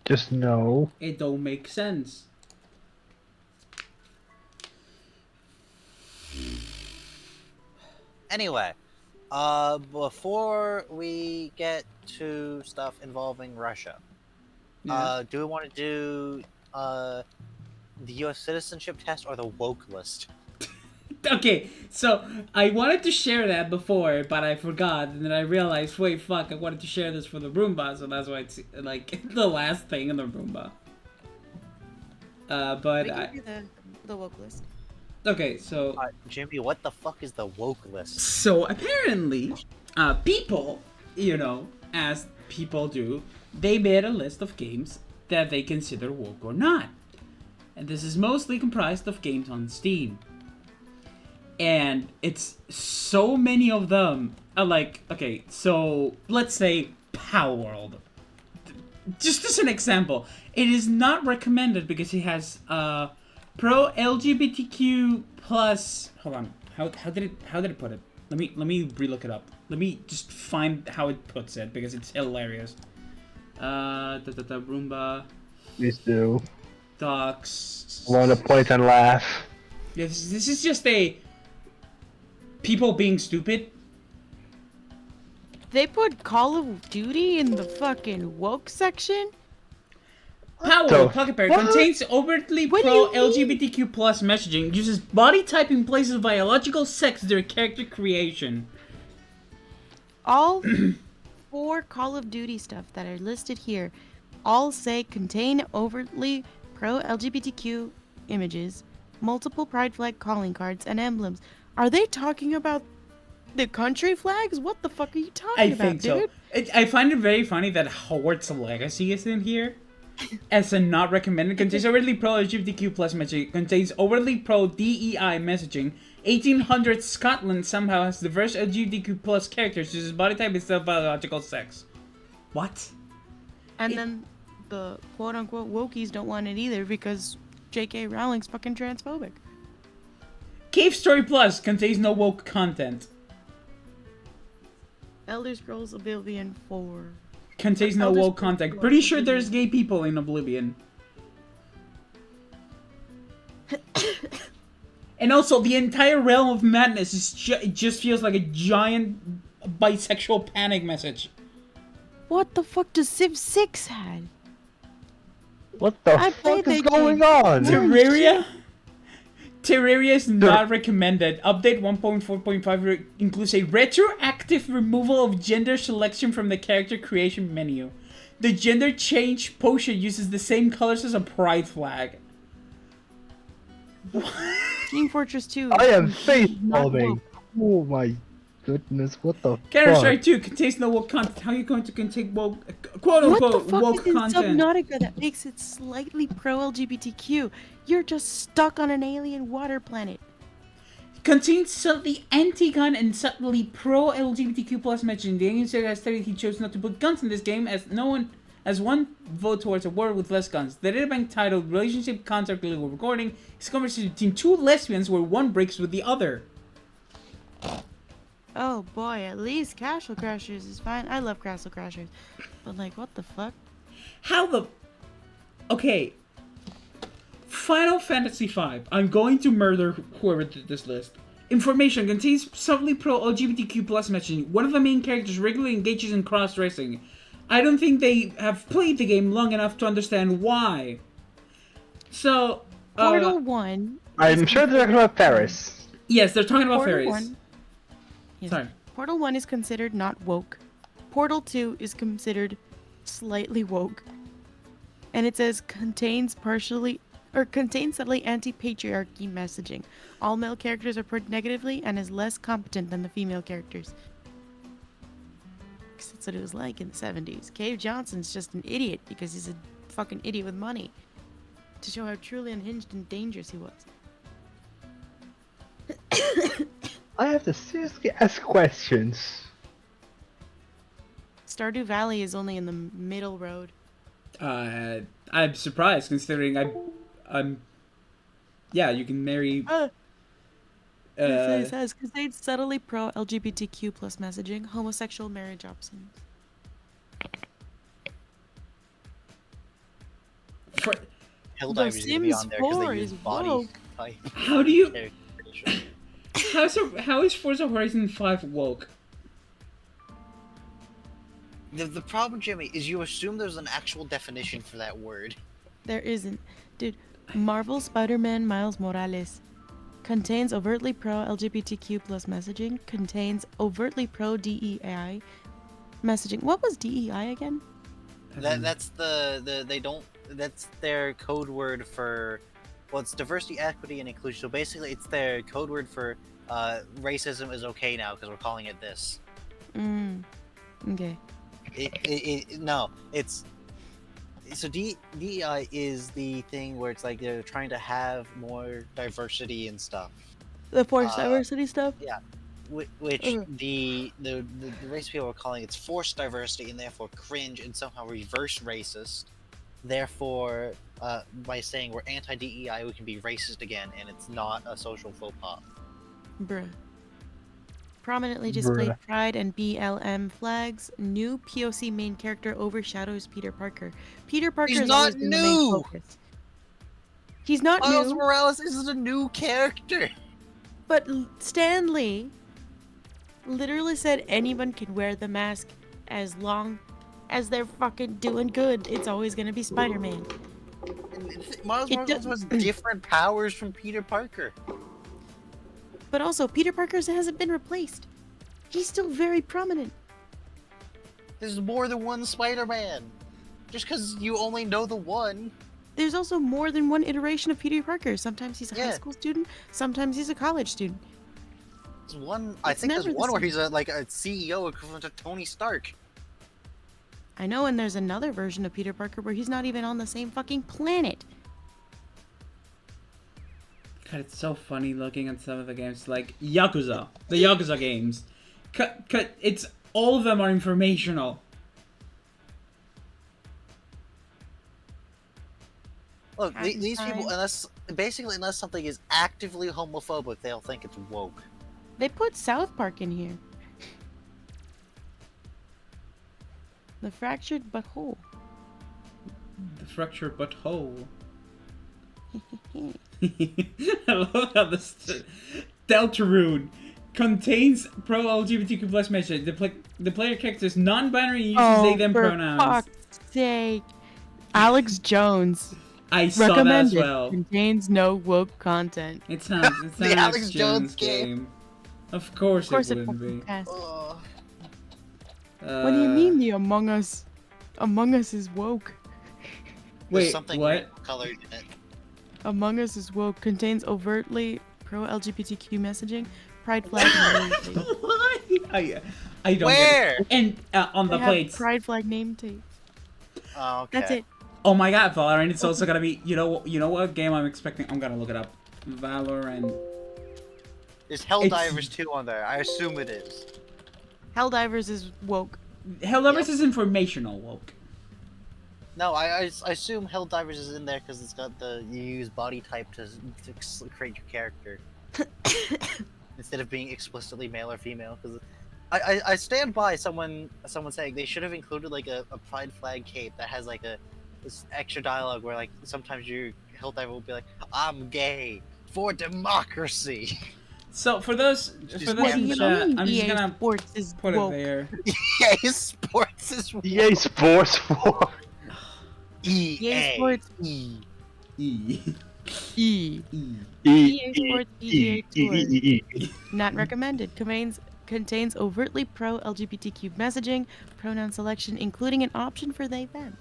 Speaker 4: Just no.
Speaker 1: it don't make sense.
Speaker 3: Anyway, before we get to stuff involving Russia,
Speaker 1: Yeah.
Speaker 3: do we want to do the U.S. citizenship test or the woke list?
Speaker 1: Okay, so I wanted to share that before, but I forgot, and then I realized, wait, fuck, I wanted to share this for the Roomba, so that's why it's like the last thing in the Roomba. But
Speaker 5: We can do the woke list.
Speaker 1: okay, so
Speaker 3: Jimmy, what the fuck is the woke list?
Speaker 1: so apparently, people, as people do, they made a list of games that they consider woke or not, and this is mostly comprised of games on Steam. And it's so many of them are like, okay, so let's say Power World. Just as an example, it is not recommended because it has pro LGBTQ plus. Hold on, how did it put it? Let me relook it up. Let me just find how it puts it because it's hilarious. Roomba
Speaker 4: Please do.
Speaker 1: docs.
Speaker 4: I want to point and laugh.
Speaker 1: Yeah, this is just a people being stupid.
Speaker 5: They put Call of Duty in the fucking woke section?
Speaker 1: Power
Speaker 4: So-
Speaker 1: Pocket Pair
Speaker 5: What?
Speaker 1: contains overtly
Speaker 5: What do
Speaker 1: pro
Speaker 5: you mean?
Speaker 1: LGBTQ plus messaging, uses body type in place of biological sex during character creation.
Speaker 5: All 4 Call of Duty stuff that are listed here all say contain overtly pro LGBTQ images, multiple pride flag calling cards, and emblems. Are they talking about the country flags? What the fuck are you talking
Speaker 1: I
Speaker 5: about,
Speaker 1: think so.
Speaker 5: dude?
Speaker 1: I find it very funny that Howard's Legacy is in here. As a not recommended, contains overtly pro LGBTQ plus messaging, contains overtly pro DEI messaging. 1800 Scotland somehow has diverse LGBTQ plus characters, uses body type instead of biological sex. What?
Speaker 5: And
Speaker 1: It-
Speaker 5: then the quote-unquote wokies don't want it either because J.K. Rowling's fucking transphobic.
Speaker 1: Cave Story Plus contains no woke content.
Speaker 5: Elder Scrolls Oblivion 4.
Speaker 1: Contains no
Speaker 5: Elder
Speaker 1: woke
Speaker 5: Scrolls
Speaker 1: content.
Speaker 5: 4
Speaker 1: Pretty sure
Speaker 5: Oblivion.
Speaker 1: there's gay people in Oblivion. And also, the entire realm of madness is it just feels like a giant bisexual panic message.
Speaker 5: What the fuck does Civ 6 had?
Speaker 4: What the
Speaker 5: I played
Speaker 4: fuck is
Speaker 5: that
Speaker 4: going
Speaker 5: game.
Speaker 4: on?
Speaker 5: Holy
Speaker 1: Terraria? Terraria is not recommended. Update 1.4.5 includes a retroactive removal of gender selection from the character creation menu. The gender change potion uses the same colors as a pride flag.
Speaker 5: Team Fortress 2.
Speaker 4: I am
Speaker 5: Not
Speaker 4: facepalming.
Speaker 5: woke.
Speaker 4: Oh my goodness, what the
Speaker 1: Counter-Strike
Speaker 4: fuck?
Speaker 1: 2 contains no woke content. How are you going to contain woke,
Speaker 5: What the
Speaker 1: quote-unquote,
Speaker 5: fuck
Speaker 1: woke
Speaker 5: is in
Speaker 1: content?
Speaker 5: Subnautica that makes it slightly pro-LGBTQ? You're just stuck on an alien water planet.
Speaker 1: Contains subtly anti-gun and subtly pro-LGBTQ plus messaging. The alien said he chose not to put guns in this game as one vote towards a world with less guns. The databank titled Relationship Contract Legal Recording is a conversation between two lesbians where one breaks with the other.
Speaker 5: Oh boy, at least Castle Crashers is fine. I love Castle Crashers. But like, what the fuck?
Speaker 1: How the... Okay. Final Fantasy V. I'm going to murder whoever did this list. Information contains subtly pro-LGBTQ plus messaging. One of the main characters regularly engages in cross-dressing. I don't think they have played the game long enough to understand why. So,
Speaker 5: Portal 1.
Speaker 4: I'm sure they're talking about Paris.
Speaker 1: yes, they're talking about
Speaker 5: Portal
Speaker 1: fairies.
Speaker 5: 1. Yes.
Speaker 1: Sorry.
Speaker 5: Portal 1 is considered not woke. Portal 2 is considered slightly woke. And it says contains subtly anti-patriarchy messaging. All male characters are portrayed negatively and is less competent than the female characters. 'Cause that's what it was like in the 70s. Cave Johnson's just an idiot because he's a fucking idiot with money. To show how truly unhinged and dangerous he was.
Speaker 4: I have to seriously ask questions.
Speaker 5: Stardew Valley is only in the middle road.
Speaker 1: I'm surprised considering I'm... Yeah, you can marry...
Speaker 5: It says contains subtly pro-LGBTQ plus messaging, homosexual marriage options.
Speaker 1: For,
Speaker 3: Helldive is gonna be
Speaker 5: Sims
Speaker 3: on there because
Speaker 5: 4
Speaker 3: they use
Speaker 5: is
Speaker 3: body
Speaker 5: woke.
Speaker 3: type.
Speaker 1: how do you...
Speaker 3: characterization.
Speaker 1: How is Forza Horizon 5 woke?
Speaker 3: The problem, Jimmy, is you assume there's an actual definition for that word.
Speaker 5: There isn't. Dude, Marvel Spider-Man Miles Morales contains overtly pro-LGBTQ plus messaging, contains overtly pro-DEI messaging. What was DEI again?
Speaker 3: That's that's their code word for, well, it's diversity, equity, and inclusion. So basically, it's their code word for racism is okay now because we're calling it this.
Speaker 5: Okay.
Speaker 3: No, it's so DEI is the thing where it's like they're trying to have more diversity and stuff.
Speaker 5: The forced diversity stuff?
Speaker 3: Which the race people are calling it's forced diversity and therefore cringe and somehow reverse racist. Therefore, by saying we're anti-DEI, we can be racist again, and it's not a social faux pas.
Speaker 5: Bruh. Prominently displayed
Speaker 4: Bruh.
Speaker 5: Pride and BLM flags. New POC main character overshadows Peter Parker. Peter Parker
Speaker 3: He's
Speaker 5: has
Speaker 3: not
Speaker 5: always been the main
Speaker 3: new!
Speaker 5: focus. He's not
Speaker 3: Miles
Speaker 5: new,
Speaker 3: Morales is a new character.
Speaker 5: but Stan Lee literally said anyone can wear the mask as long as they're fucking doing good. It's always gonna be Spider-Man.
Speaker 3: Miles
Speaker 5: It
Speaker 3: Morales has different powers from Peter Parker.
Speaker 5: But also, Peter Parker hasn't been replaced. He's still very prominent.
Speaker 3: There's more than one Spider-Man. Just because you only know the one.
Speaker 5: There's also more than one iteration of Peter Parker. Sometimes he's a high
Speaker 3: Yeah.
Speaker 5: school student, sometimes he's a college student.
Speaker 3: There's one. I
Speaker 5: It's
Speaker 3: think there's
Speaker 5: never the
Speaker 3: one where
Speaker 5: same.
Speaker 3: he's a CEO equivalent to Tony Stark.
Speaker 5: I know, and there's another version of Peter Parker where he's not even on the same fucking planet.
Speaker 1: God, it's so funny looking at some of the games, like Yakuza, the Yakuza games. It's all of them are informational.
Speaker 3: Look,
Speaker 2: Half the
Speaker 3: these people,
Speaker 2: time.
Speaker 3: unless something is actively homophobic, they'll think it's woke.
Speaker 2: They put South Park in here. The fractured but whole.
Speaker 1: The fractured but whole. I love how this Deltarune contains pro LGBTQ plus message. The player character is non-binary and uses they them
Speaker 2: for
Speaker 1: pronouns.
Speaker 2: fuck's sake. Alex Jones.
Speaker 1: I saw that as
Speaker 2: Recommended.
Speaker 1: well.
Speaker 2: Contains no woke content.
Speaker 1: It's not. It's not
Speaker 3: The
Speaker 1: an
Speaker 3: Alex
Speaker 1: Jones
Speaker 3: Jones game.
Speaker 1: game. Of course,
Speaker 2: Of course
Speaker 1: it
Speaker 2: it
Speaker 1: wouldn't
Speaker 2: fucking
Speaker 1: be.
Speaker 2: passed.
Speaker 3: Ugh.
Speaker 2: What do you mean the Among Us? Among Us is woke.
Speaker 3: There's
Speaker 1: Wait,
Speaker 3: something
Speaker 1: what?
Speaker 3: rainbow colored in it.
Speaker 2: Among Us is woke. Contains overtly pro-LGBTQ messaging, pride flag, and name tape.
Speaker 1: Why? I don't
Speaker 3: Where?
Speaker 1: get it. And on the
Speaker 2: They have
Speaker 1: plates.
Speaker 2: pride flag name tape.
Speaker 3: Oh, okay.
Speaker 2: That's it.
Speaker 1: Oh my god, Valorant! It's also gonna be. You know what game I'm expecting? I'm gonna look it up. Valorant.
Speaker 3: There's Helldivers 2 on there. I assume it is.
Speaker 2: Helldivers is woke.
Speaker 1: Helldivers is informational woke.
Speaker 3: No, I assume Helldivers is in there because it's got you use body type to create your character instead of being explicitly male or female. Because I stand by someone saying they should have included like a pride flag cape that has like this extra dialogue where like sometimes your Helldiver will be like, "I'm gay for democracy."
Speaker 1: So for those
Speaker 3: Just
Speaker 2: What do
Speaker 1: in
Speaker 2: you
Speaker 1: chat,
Speaker 2: mean
Speaker 1: I'm just
Speaker 2: EA
Speaker 1: gonna
Speaker 2: Sports is
Speaker 1: put
Speaker 2: woke?
Speaker 1: it there.
Speaker 3: EA Sports is
Speaker 4: EA Sports 4.
Speaker 3: EA
Speaker 2: Sports
Speaker 3: E.
Speaker 1: E.
Speaker 2: E.
Speaker 1: E.
Speaker 2: EA Sports PGA Tour. Not recommended. Contains overtly pro-LGBTQ messaging, pronoun selection, including an option for they them.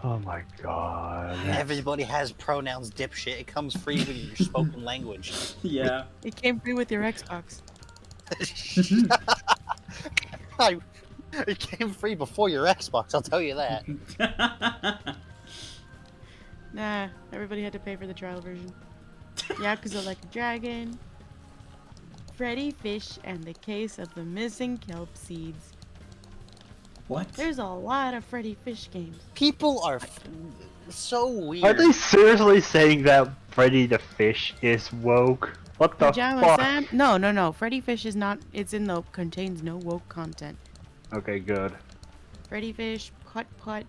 Speaker 4: Oh my god.
Speaker 3: Everybody has pronouns, dipshit. It comes free with your spoken language.
Speaker 1: Yeah.
Speaker 2: It came free with your Xbox.
Speaker 3: It came free before your Xbox, I'll tell you that.
Speaker 2: Nah, everybody had to pay for the trial version. Yakuza Like a Dragon, Freddy Fish, and the Case of the Missing Kelp Seeds.
Speaker 1: What?
Speaker 2: There's a lot of Freddy Fish games.
Speaker 3: People are so weird.
Speaker 4: Are they seriously saying that Freddy the Fish is woke? What the
Speaker 2: Pajama
Speaker 4: fuck?
Speaker 2: Sam? No. Freddy Fish is not. It's in the contains no woke content.
Speaker 4: Okay, good.
Speaker 2: Freddy Fish, Putt Putt,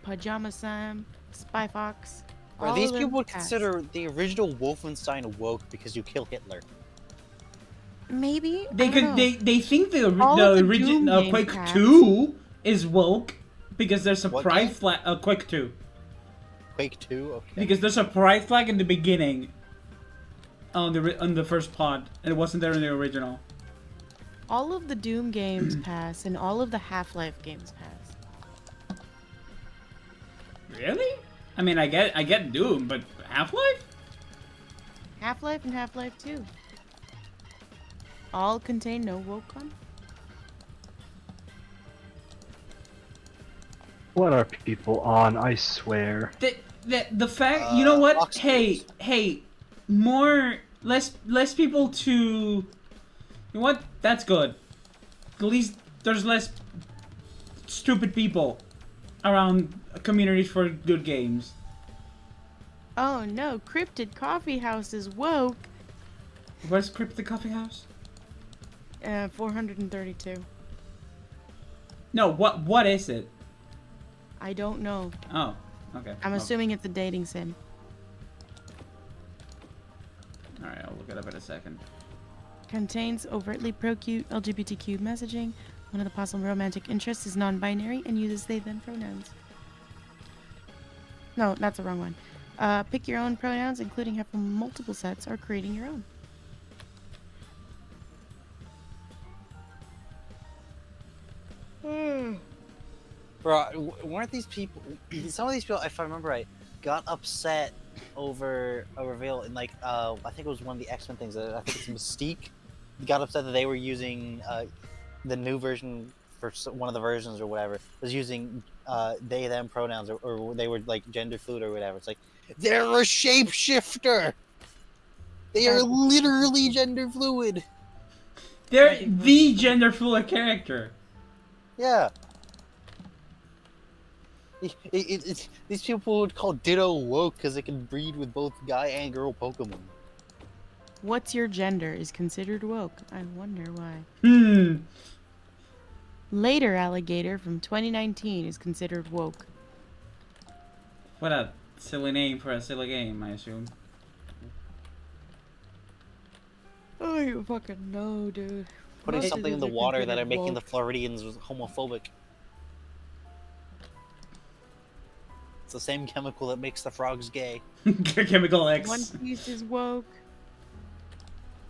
Speaker 2: Pajama Sam, Spy Fox.
Speaker 3: Or
Speaker 2: all
Speaker 3: these
Speaker 2: of them
Speaker 3: people would
Speaker 2: passed.
Speaker 3: consider the original Wolfenstein woke because you kill Hitler.
Speaker 2: Maybe
Speaker 1: They
Speaker 2: I don't
Speaker 1: could.
Speaker 2: know.
Speaker 1: They think the
Speaker 2: All of the
Speaker 1: original
Speaker 2: Doom games
Speaker 1: Quake
Speaker 2: have-
Speaker 1: 2 is woke because there's a
Speaker 3: What
Speaker 1: pride
Speaker 3: game?
Speaker 1: flag. Quake 2
Speaker 3: Quake 2? Okay.
Speaker 1: because there's a pride flag in the beginning. On the first pod, and it wasn't there in the original.
Speaker 2: All of the Doom games pass, and all of the Half-Life games pass.
Speaker 1: Really? I mean, I get Doom, but Half-Life?
Speaker 2: Half-Life and Half-Life 2. All contain no woke content.
Speaker 4: What are people on? I swear.
Speaker 1: The fact, you know what?
Speaker 3: Fox
Speaker 1: Hey,
Speaker 3: News.
Speaker 1: less people to. You know what? That's good. At least there's less stupid people around communities for good games.
Speaker 2: Oh no, Cryptid Coffee House is woke.
Speaker 1: Where's Cryptic Coffee House?
Speaker 2: 432.
Speaker 1: No, what is it?
Speaker 2: I don't know.
Speaker 1: Oh, okay.
Speaker 2: I'm assuming it's a dating sim.
Speaker 1: Alright, I'll look it up in a second.
Speaker 2: Contains overtly pro-cute LGBTQ messaging. One of the possible romantic interests is non-binary and uses they/them pronouns. No, that's the wrong one. Pick your own pronouns, including have multiple sets, or creating your own.
Speaker 3: Bro, weren't these people? Some of these people, if I remember right, got upset over a reveal in like I think it was one of the X-Men things. I think it's Mystique. Got upset that they were using the new version for one of the versions or whatever was using they them pronouns or they were like gender fluid or whatever. It's like they're a shapeshifter. They are literally gender fluid.
Speaker 1: They're the gender fluid character.
Speaker 3: Yeah. These people would call Ditto woke because it can breed with both guy and girl Pokemon.
Speaker 5: What's your gender is considered woke. I wonder why. Later alligator from 2019 is considered woke.
Speaker 1: What a silly name for a silly game, I assume.
Speaker 5: I don't even fucking know, dude.
Speaker 3: Putting
Speaker 5: Most of
Speaker 3: something in
Speaker 5: these
Speaker 3: the
Speaker 5: are
Speaker 3: water that are
Speaker 5: considered
Speaker 3: making the
Speaker 5: woke.
Speaker 3: Floridians homophobic. It's the same chemical that makes the frogs gay.
Speaker 1: Chemical X.
Speaker 5: One Piece is woke.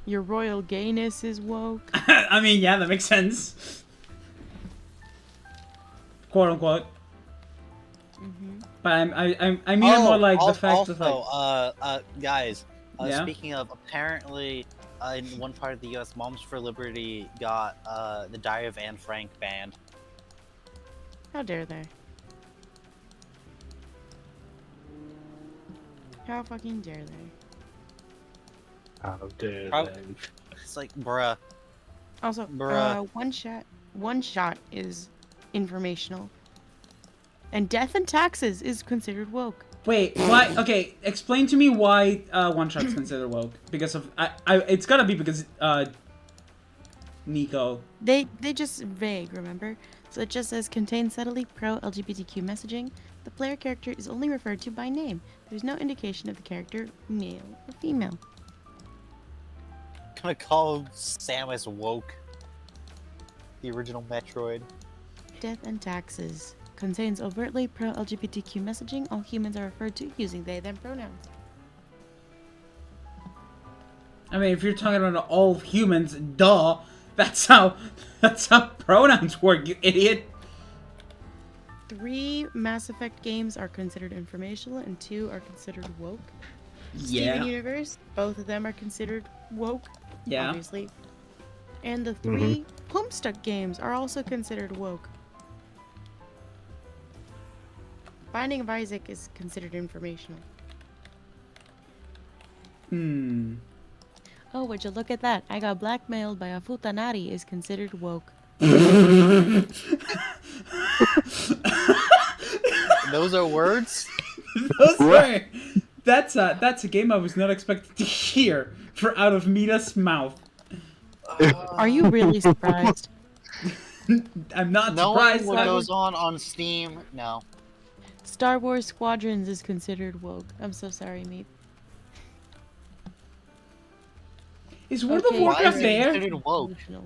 Speaker 5: Your royal gayness is woke.
Speaker 1: I mean, yeah, that makes sense. Quote unquote. But I mean more like the fact that like
Speaker 3: guys,
Speaker 1: Yeah?
Speaker 3: speaking of, apparently in one part of the US, Moms for Liberty got the Diary of Anne Frank banned.
Speaker 5: How dare they? How fucking dare they?
Speaker 4: How dare
Speaker 3: Prob-
Speaker 4: they?
Speaker 3: It's like, bruh.
Speaker 5: Also,
Speaker 3: Bruh.
Speaker 5: one shot is informational. And death and taxes is considered woke.
Speaker 1: wait, why? Okay, explain to me why one shot's considered woke. Because of it's gotta be because Nico.
Speaker 5: They just vague, remember? So it just says contains subtly pro-LGBTQ messaging. The player character is only referred to by name. There's no indication of the character male or female.
Speaker 3: Gonna call Samus woke. The original Metroid.
Speaker 5: Death and taxes contains overtly pro-LGBTQ messaging. All humans are referred to using they them pronouns.
Speaker 1: I mean, if you're talking about all humans, duh. That's how pronouns work, you idiot.
Speaker 5: 3 Mass Effect games are considered informational and 2 are considered woke.
Speaker 1: Yeah.
Speaker 5: Steven Universe, both of them are considered woke,
Speaker 1: Yeah.
Speaker 5: obviously. And the 3 Homestuck games are also considered woke. Binding of Isaac is considered informational. Oh, would you look at that? I got blackmailed by a futanari is considered woke.
Speaker 3: Those are words?
Speaker 1: Those were, that's a game I was not expected to hear out of Mita's mouth.
Speaker 5: Are you really surprised?
Speaker 1: I'm not
Speaker 3: Knowing
Speaker 1: surprised.
Speaker 3: what goes on Steam, no.
Speaker 5: Star Wars Squadrons is considered woke. I'm so sorry, Meep.
Speaker 1: Is World of
Speaker 5: Okay,
Speaker 1: Warcraft
Speaker 3: Why is it
Speaker 1: there?
Speaker 3: considered woke?
Speaker 5: Emotional.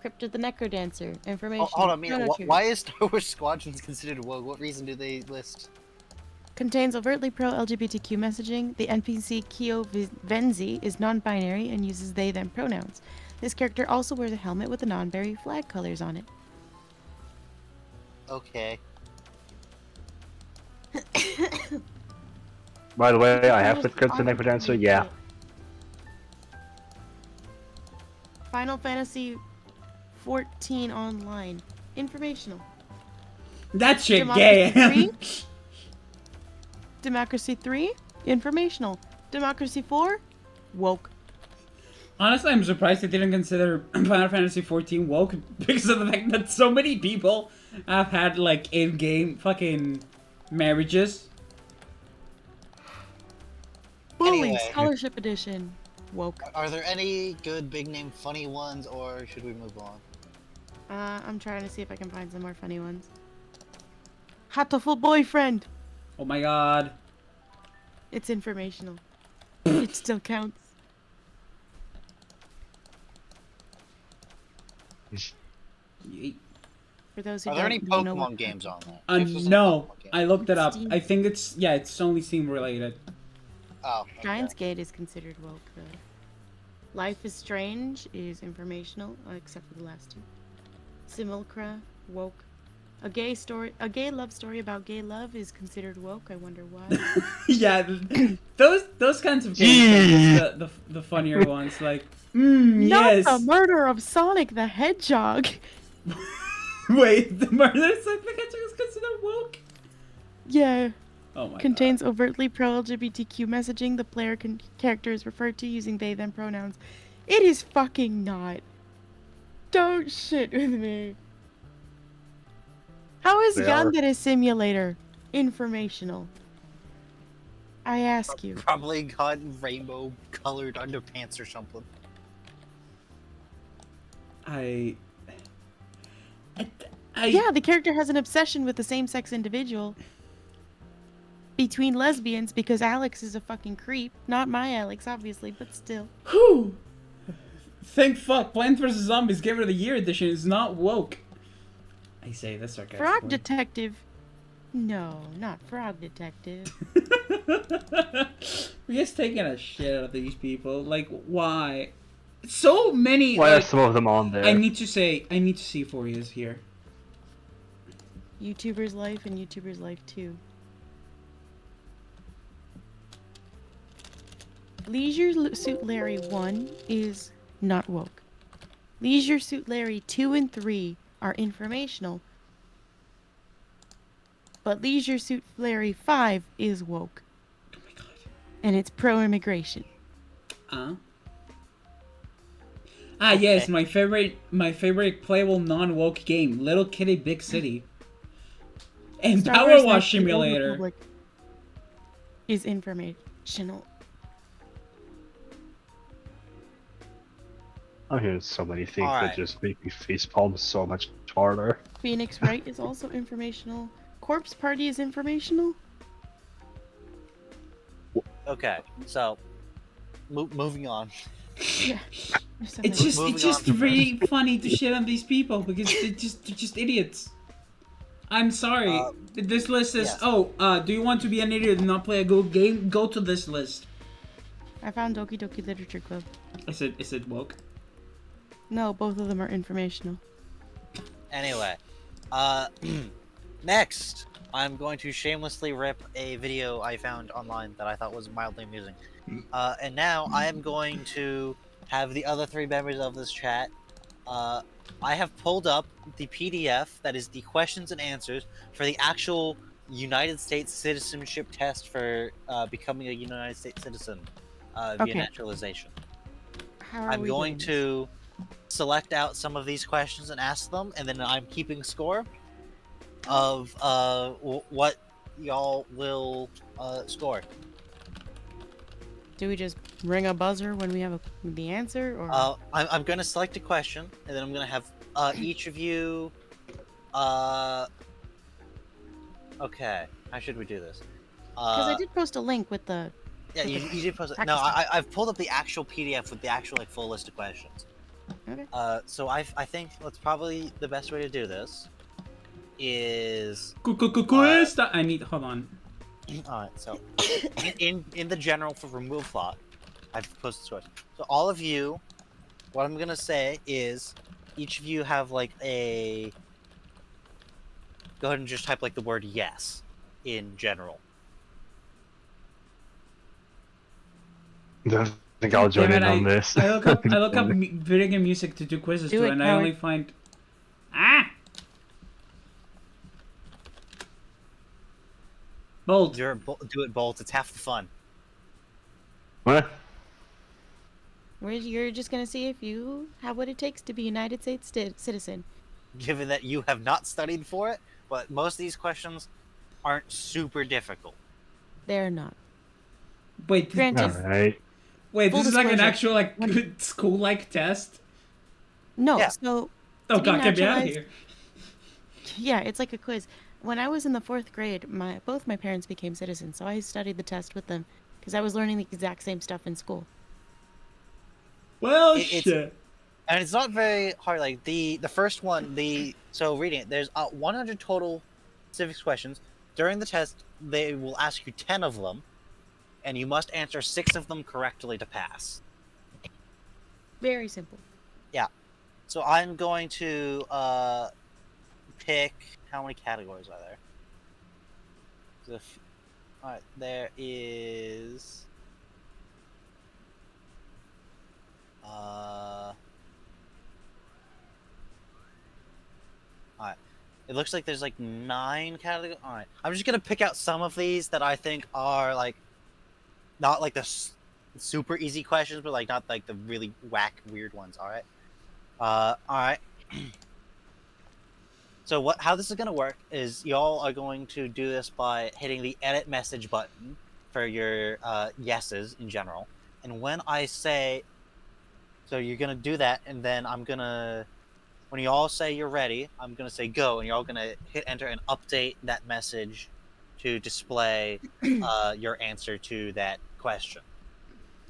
Speaker 5: Cryptid the Necrodancer.
Speaker 3: Oh,
Speaker 5: Information.
Speaker 3: hold on, Mina.
Speaker 5: Chrono Trigger.
Speaker 3: Why is Star Wars Squadrons considered woke? What reason do they list?
Speaker 5: Contains overtly pro-LGBTQ messaging. The NPC Kyo Venzi is non-binary and uses they/them pronouns. This character also wears a helmet with the non-binary flag colors on it.
Speaker 3: Okay.
Speaker 4: By the way, I have put Crypto Necrodancer, yeah.
Speaker 5: Final Fantasy 14 Online. Informational.
Speaker 1: That shit
Speaker 5: Democracy
Speaker 1: gay.
Speaker 5: 3? Democracy 3? Informational. Democracy 4? Woke.
Speaker 1: Honestly, I'm surprised they didn't consider Final Fantasy XIV woke because of the fact that so many people have had like in-game fucking marriages.
Speaker 5: Bully
Speaker 3: Anyway.
Speaker 5: Scholarship Edition. Woke.
Speaker 3: Are there any good, big name, funny ones, or should we move on?
Speaker 5: I'm trying to see if I can find some more funny ones. Hatoful Boyfriend.
Speaker 1: Oh my god.
Speaker 5: It's informational. It still counts.
Speaker 1: Ye-
Speaker 5: For those who
Speaker 3: Are there
Speaker 5: don't
Speaker 3: any
Speaker 5: know what
Speaker 3: Pokemon games on there?
Speaker 1: Uh,
Speaker 3: If there's any
Speaker 1: no,
Speaker 3: Pokemon games.
Speaker 1: I looked it up.
Speaker 5: Steam.
Speaker 1: I think it's only Steam related.
Speaker 3: Oh, okay.
Speaker 5: Giant's Gate is considered woke, though. Life is Strange is informational, except for the last 2. Simulacra, woke. A gay love story about gay love is considered woke. I wonder why.
Speaker 1: Yeah, those kinds of games are just the funnier ones. Like,
Speaker 5: Not
Speaker 1: yes.
Speaker 5: the murder of Sonic the Hedgehog.
Speaker 1: Wait, the murder of the Hedgehog is considered woke?
Speaker 5: Yeah.
Speaker 1: Oh my
Speaker 5: Contains overtly pro-LGBTQ messaging. The player character is referred to using they/them pronouns. It is fucking not. Don't shit with me.
Speaker 2: How is
Speaker 4: They are.
Speaker 2: Yandere Simulator informational? I ask you.
Speaker 3: Probably got rainbow-colored underpants or something.
Speaker 1: I
Speaker 2: Yeah, the character has an obsession with the same-sex individual between lesbians because Alex is a fucking creep. Not my Alex, obviously, but still.
Speaker 1: Whew. Thank fuck, Plants vs Zombies Game of the Year edition is not woke. I say this
Speaker 2: Frog
Speaker 1: sarcastically.
Speaker 2: Detective. No, not Frog Detective.
Speaker 1: We're just taking a shit out of these people. Like, why? So many.
Speaker 4: Why are
Speaker 1: Like,
Speaker 4: some of them on there?
Speaker 1: I need to see for you here.
Speaker 2: YouTuber's Life and YouTuber's Life 2. Leisure Suit Larry 1 is not woke. Leisure Suit Larry 2 and 3 are informational. But Leisure Suit Larry 5 is woke.
Speaker 1: Oh my god.
Speaker 2: And it's pro-immigration.
Speaker 1: Yes,
Speaker 3: Okay.
Speaker 1: my favorite playable non-woke game, Little Kitty Big City. And
Speaker 2: Star
Speaker 1: Power
Speaker 2: Wars
Speaker 1: Wash
Speaker 2: Knights of the Old
Speaker 1: Simulator.
Speaker 2: Republic is informational.
Speaker 4: I hear so many things
Speaker 3: Alright.
Speaker 4: that just make me facepalm so much harder.
Speaker 2: Phoenix Wright is also informational. Corpse Party is informational.
Speaker 3: Okay, so moving on.
Speaker 2: Yeah. There's so
Speaker 1: It's
Speaker 2: many.
Speaker 1: just
Speaker 3: Moving
Speaker 1: it's just
Speaker 3: on from
Speaker 1: really funny to shit on these people because they're just idiots. I'm sorry. This list is
Speaker 3: yes.
Speaker 1: do you want to be an idiot and not play a good game? Go to this list.
Speaker 2: I found Doki Doki Literature Club.
Speaker 1: Is it woke?
Speaker 2: No, both of them are informational.
Speaker 3: Anyway, next, I'm going to shamelessly rip a video I found online that I thought was mildly amusing. And now I am going to have the other three members of this chat. I have pulled up the PDF that is the questions and answers for the actual United States citizenship test for becoming a United States citizen via
Speaker 2: Okay.
Speaker 3: naturalization.
Speaker 2: How are
Speaker 3: I'm
Speaker 2: we
Speaker 3: going
Speaker 2: doing
Speaker 3: to select out some of these questions and ask them, and then I'm keeping score of what y'all will score.
Speaker 2: this? Do we just ring a buzzer when we have the answer, or
Speaker 3: I'm gonna select a question, and then I'm gonna have each of you. Okay, how should we do this?
Speaker 2: because I did post a link with the
Speaker 3: Yeah,
Speaker 2: with
Speaker 3: you
Speaker 2: the
Speaker 3: did post it.
Speaker 2: practice
Speaker 3: No,
Speaker 2: test.
Speaker 3: I've pulled up the actual PDF with the actual like full list of questions.
Speaker 2: Okay.
Speaker 3: So I think that's probably the best way to do this. Is
Speaker 1: Quiz. I need. Hold on.
Speaker 3: alright, so in the general for remove thought, I've posted source. So all of you, what I'm gonna say is each of you have like a go ahead and just type like the word yes in general.
Speaker 4: I think I'll join
Speaker 1: Damn
Speaker 4: in
Speaker 1: it,
Speaker 4: on this.
Speaker 1: I look up video game music to do quizzes
Speaker 2: Do
Speaker 1: to,
Speaker 2: it,
Speaker 1: and I
Speaker 2: Howard.
Speaker 1: only find bold.
Speaker 3: Do it both. It's half the fun.
Speaker 4: What?
Speaker 2: You're just gonna see if you have what it takes to be a United States citizen.
Speaker 3: Given that you have not studied for it, but most of these questions aren't super difficult.
Speaker 2: They're not.
Speaker 1: Wait,
Speaker 2: Granted,
Speaker 4: Alright.
Speaker 1: wait.
Speaker 2: full
Speaker 1: This is like an
Speaker 2: disclosure,
Speaker 1: actual like
Speaker 2: when-
Speaker 1: good school-like test.
Speaker 2: no.
Speaker 3: Yeah.
Speaker 2: So
Speaker 1: Oh
Speaker 2: to
Speaker 1: god, get me out of
Speaker 2: denaturalize-
Speaker 1: here.
Speaker 2: yeah, it's like a quiz. When I was in the 4th grade, both my parents became citizens, so I studied the test with them because I was learning the exact same stuff in school.
Speaker 1: Well,
Speaker 3: It's-
Speaker 1: shit.
Speaker 3: And it's not very hard. Like the first one, so reading it, there's 100 total civics questions. During the test, they will ask you 10 of them, and you must answer 6 of them correctly to pass.
Speaker 2: Very simple.
Speaker 3: So I'm going to pick how many categories are there? Alright, there is alright. It looks like there's like 9 categories. Alright. I'm just gonna pick out some of these that I think are like not like the super easy questions, but like not like the really whack weird ones, alright? Alright. So how this is going to work is y'all are going to do this by hitting the edit message button for your yeses in general. And when I say, so you're going to do that, and then I'm going to, when you all say you're ready, I'm going to say go, and you're all going to hit enter and update that message to display your answer to that question.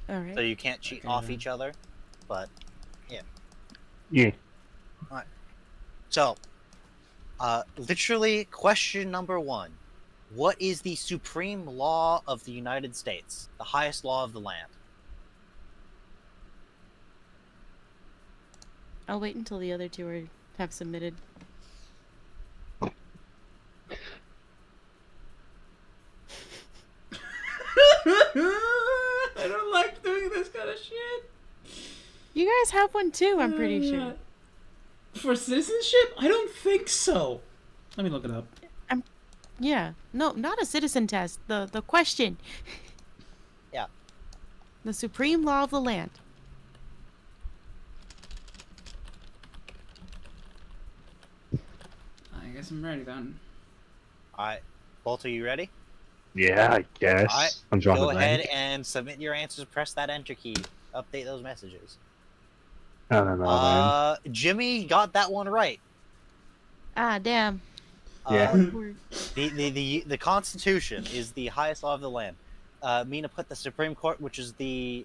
Speaker 5: All
Speaker 3: So
Speaker 5: right.
Speaker 3: you can't cheat
Speaker 1: Okay,
Speaker 3: off
Speaker 1: then.
Speaker 3: each other, but
Speaker 4: Yeah.
Speaker 3: so literally question number 1. What is the supreme law of the United States? The highest law of the land?
Speaker 5: I'll wait until the other two have submitted.
Speaker 1: I don't like doing this kind of shit.
Speaker 5: You guys have one too, I'm pretty sure.
Speaker 1: For citizenship? I don't think so. Let me look it up.
Speaker 5: Yeah. No, not a citizen test. The question.
Speaker 3: Yeah.
Speaker 5: The supreme law of the land.
Speaker 1: I guess I'm ready then.
Speaker 3: All right. Bolt, are you ready?
Speaker 4: Yeah, I guess.
Speaker 3: All right.
Speaker 4: I'm drawing
Speaker 3: Go
Speaker 4: a
Speaker 3: ahead
Speaker 4: blank.
Speaker 3: and submit your answers. Press that enter key. Update those messages.
Speaker 4: I don't know, man.
Speaker 3: Jimmy got that one right.
Speaker 5: Ah, damn.
Speaker 4: Yeah.
Speaker 5: Awkward.
Speaker 3: The Constitution is the highest law of the land. Mina put the Supreme Court, which is the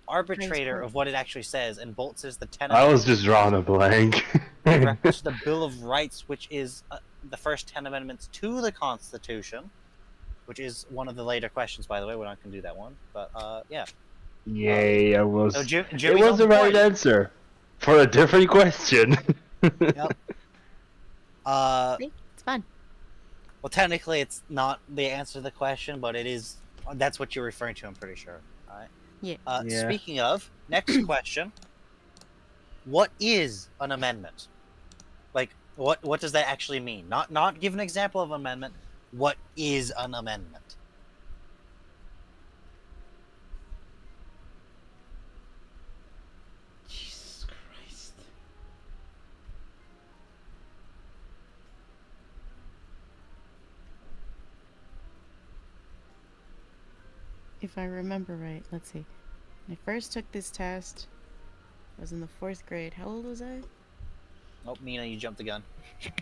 Speaker 3: arbitrator
Speaker 5: court.
Speaker 3: of what it actually says, and Bolt says the Ten
Speaker 4: I was
Speaker 3: Amendments.
Speaker 4: just drawing a blank.
Speaker 3: In reference to the Bill of Rights, which is the first 10 amendments to the Constitution, which is one of the later questions, by the way. We're not going to do that one, but yeah.
Speaker 4: Yay, I was.
Speaker 3: So
Speaker 4: It
Speaker 3: Jimmy's
Speaker 4: was
Speaker 3: on
Speaker 4: the right
Speaker 3: point.
Speaker 4: answer for a different question.
Speaker 3: Yep.
Speaker 5: It's fun.
Speaker 3: Well, technically, it's not the answer to the question, but it is. That's what you're referring to. I'm pretty sure. All right.
Speaker 5: Yeah.
Speaker 4: Yeah.
Speaker 3: Speaking of, next question: what is an amendment? Like, what does that actually mean? Not give an example of amendment. What is an amendment?
Speaker 1: Jesus Christ.
Speaker 5: If I remember right, let's see. When I first took this test, I was in the 4th grade. How old was I?
Speaker 3: Oh, Mina, you jumped the gun.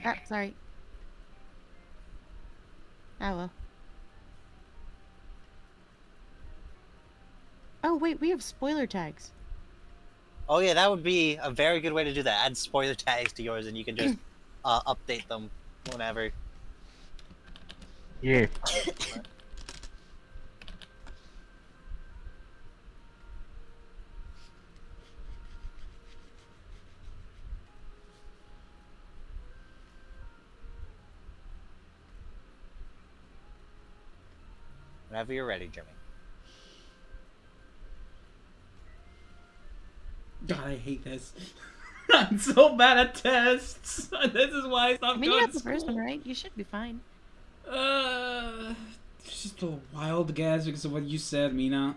Speaker 5: Ah, sorry. Ah, well. Oh, wait, we have spoiler tags.
Speaker 3: Oh yeah, that would be a very good way to do that. Add spoiler tags to yours, and you can just update them whenever.
Speaker 4: Yeah.
Speaker 3: Whenever you're ready, Jimmy.
Speaker 1: God, I hate this. I'm so bad at tests. This is why I
Speaker 5: I
Speaker 1: stopped
Speaker 5: mean, you
Speaker 1: going
Speaker 5: got
Speaker 1: to
Speaker 5: the first one
Speaker 1: school.
Speaker 5: right. You should be fine.
Speaker 1: It's just a wild guess because of what you said, Mina.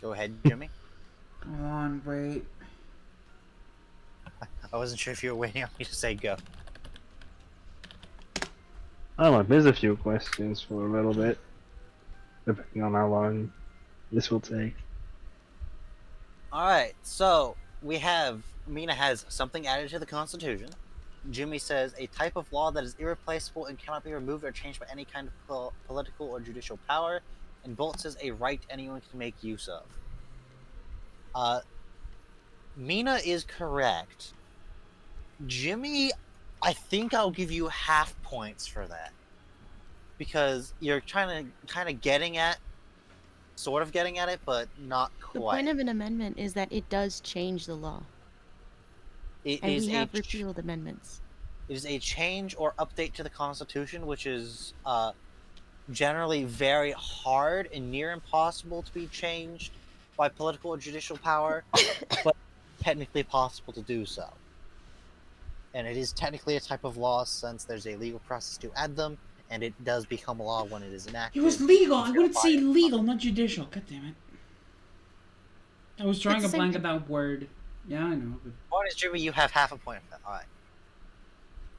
Speaker 3: Go ahead, Jimmy.
Speaker 1: Come on, wait.
Speaker 3: I wasn't sure if you were waiting on me to say go.
Speaker 4: I might miss a few questions for a little bit, depending on how long this will take.
Speaker 3: Alright, so we have Mina has something added to the Constitution. Jimmy says a type of law that is irreplaceable and cannot be removed or changed by any kind of political or judicial power. And Bolt says a right anyone can make use of. Mina is correct. Jimmy, I think I'll give you half points for that. Because you're trying to kind of sort of getting at it, but not
Speaker 5: The
Speaker 3: quite.
Speaker 5: point of an amendment is that it does change the law,
Speaker 3: It
Speaker 5: and
Speaker 3: is
Speaker 5: we
Speaker 3: a
Speaker 5: have repealed amendments.
Speaker 3: it is a change or update to the Constitution, which is generally very hard and near impossible to be changed by political or judicial power, but technically possible to do so. And it is technically a type of law since there's a legal process to add them, and it does become law when it is enacted.
Speaker 1: It was legal. I
Speaker 3: It's
Speaker 1: wouldn't say
Speaker 3: ratified.
Speaker 1: legal, not judicial. God damn it. I was drawing
Speaker 5: It's
Speaker 1: a
Speaker 5: the same
Speaker 1: blank
Speaker 5: thing.
Speaker 1: at that word. Yeah, I know. But...
Speaker 3: Point is, Jimmy, you have half a point for that. All right.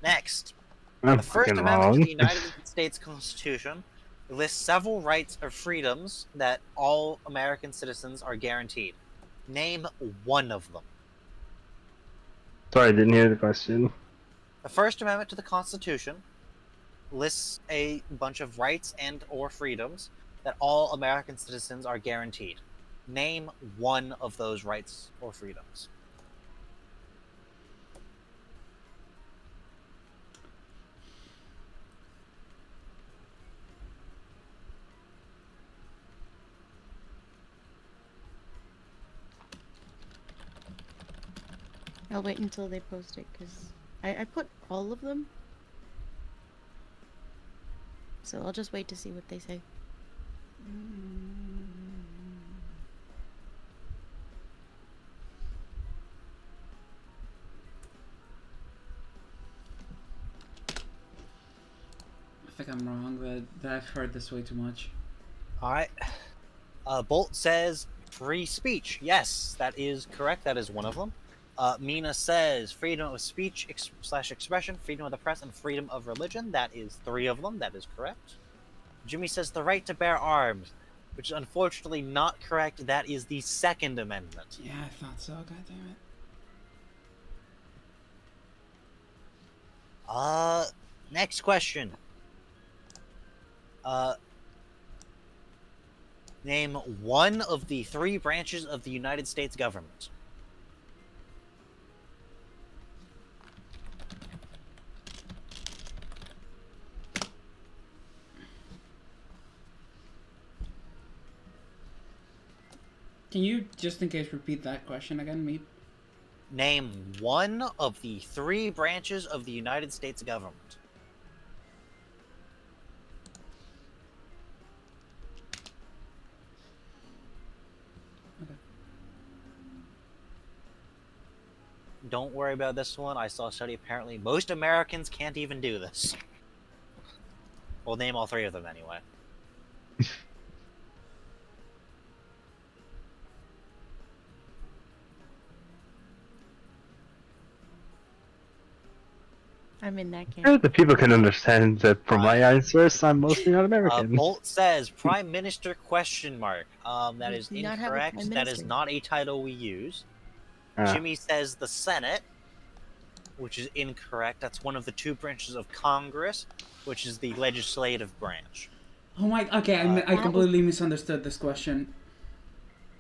Speaker 3: Next,
Speaker 4: I'm
Speaker 3: the First
Speaker 4: fucking
Speaker 3: Amendment to
Speaker 4: wrong.
Speaker 3: the United States Constitution lists several rights or freedoms that all American citizens are guaranteed. Name one of them.
Speaker 4: Sorry, I didn't hear the question.
Speaker 3: The First Amendment to the Constitution lists a bunch of rights and or freedoms that all American citizens are guaranteed. Name one of those rights or freedoms.
Speaker 5: I'll wait until they post it, because I put all of them. So I'll just wait to see what they say.
Speaker 1: I think I'm wrong, that I've heard this way too much.
Speaker 3: All right. Bolt says free speech. Yes, that is correct. That is one of them. Mina says freedom of speech slash expression, freedom of the press, and freedom of religion. That is three of them. That is correct. Jimmy says the right to bear arms, which is unfortunately not correct. That is the Second Amendment.
Speaker 1: Yeah, I thought so. God damn it.
Speaker 3: Next question. Name one of the three branches of the United States government.
Speaker 1: Can you, just in case, repeat that question again, Meep?
Speaker 3: Name one of the three branches of the United States government.
Speaker 1: Okay.
Speaker 3: Don't worry about this one. I saw a study. Apparently, most Americans can't even do this. We'll name all three of them anyway.
Speaker 5: I'm in that
Speaker 4: Sure,
Speaker 5: camp.
Speaker 4: the people can understand that from my answers, I'm mostly not American.
Speaker 3: Bolt says Prime Minister question mark. That
Speaker 5: We
Speaker 3: is
Speaker 5: do not have a
Speaker 3: incorrect.
Speaker 5: prime
Speaker 3: That is
Speaker 5: minister.
Speaker 3: not a title we use.
Speaker 4: Ah.
Speaker 3: Jimmy says the Senate, which is incorrect. That's one of the two branches of Congress, which is the legislative branch.
Speaker 1: Oh my... Okay, I completely misunderstood this question.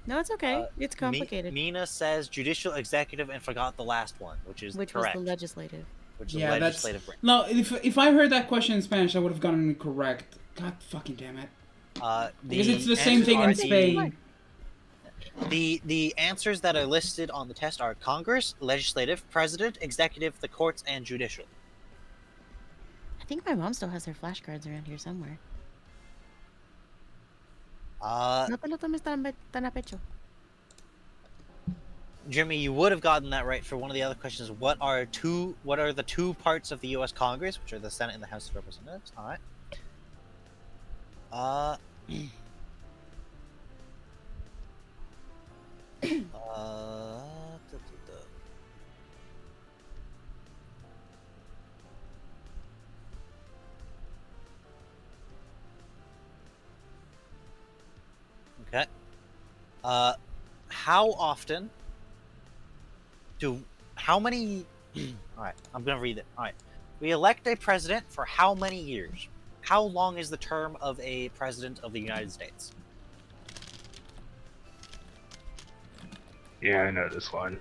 Speaker 5: No, it's okay. It's complicated.
Speaker 3: Mina says judicial, executive, and forgot the last one, which is
Speaker 5: Which
Speaker 3: correct.
Speaker 5: was the legislative.
Speaker 3: Which is
Speaker 1: Yeah,
Speaker 3: the
Speaker 1: that's...
Speaker 3: legislative branch.
Speaker 1: No, if I heard that question in Spanish, I would have gotten it correct. God fucking damn it. Because it's the same thing in Spain.
Speaker 3: The answers that are listed on the test are Congress, legislative, president, executive, the courts, and judicial.
Speaker 5: I think my mom still has her flashcards around here somewhere. No te lo tomes tan a pecho.
Speaker 3: Jimmy, you would have gotten that right for one of the other questions. What are the two parts of the U.S. Congress, which are the Senate and the House of Representatives? All right. Okay. How often how many Alright, I'm gonna read it. Alright. We elect a president for how many years? How long is the term of a president of the United States?
Speaker 4: Yeah, I know this one.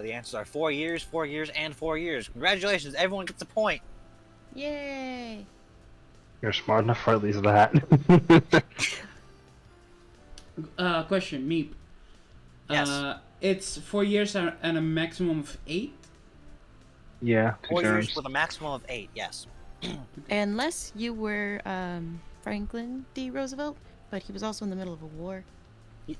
Speaker 3: The answers are 4 years, 4 years, and 4 years. Congratulations, everyone gets a point.
Speaker 5: Yay!
Speaker 4: You're smart enough for at least that.
Speaker 1: Question, Meep.
Speaker 3: Yes.
Speaker 1: It's 4 years and a maximum of 8?
Speaker 4: Yeah, 2
Speaker 3: 4 years
Speaker 4: terms.
Speaker 3: with a maximum of 8, yes.
Speaker 5: Unless you were Franklin D. Roosevelt, but he was also in the middle of a war.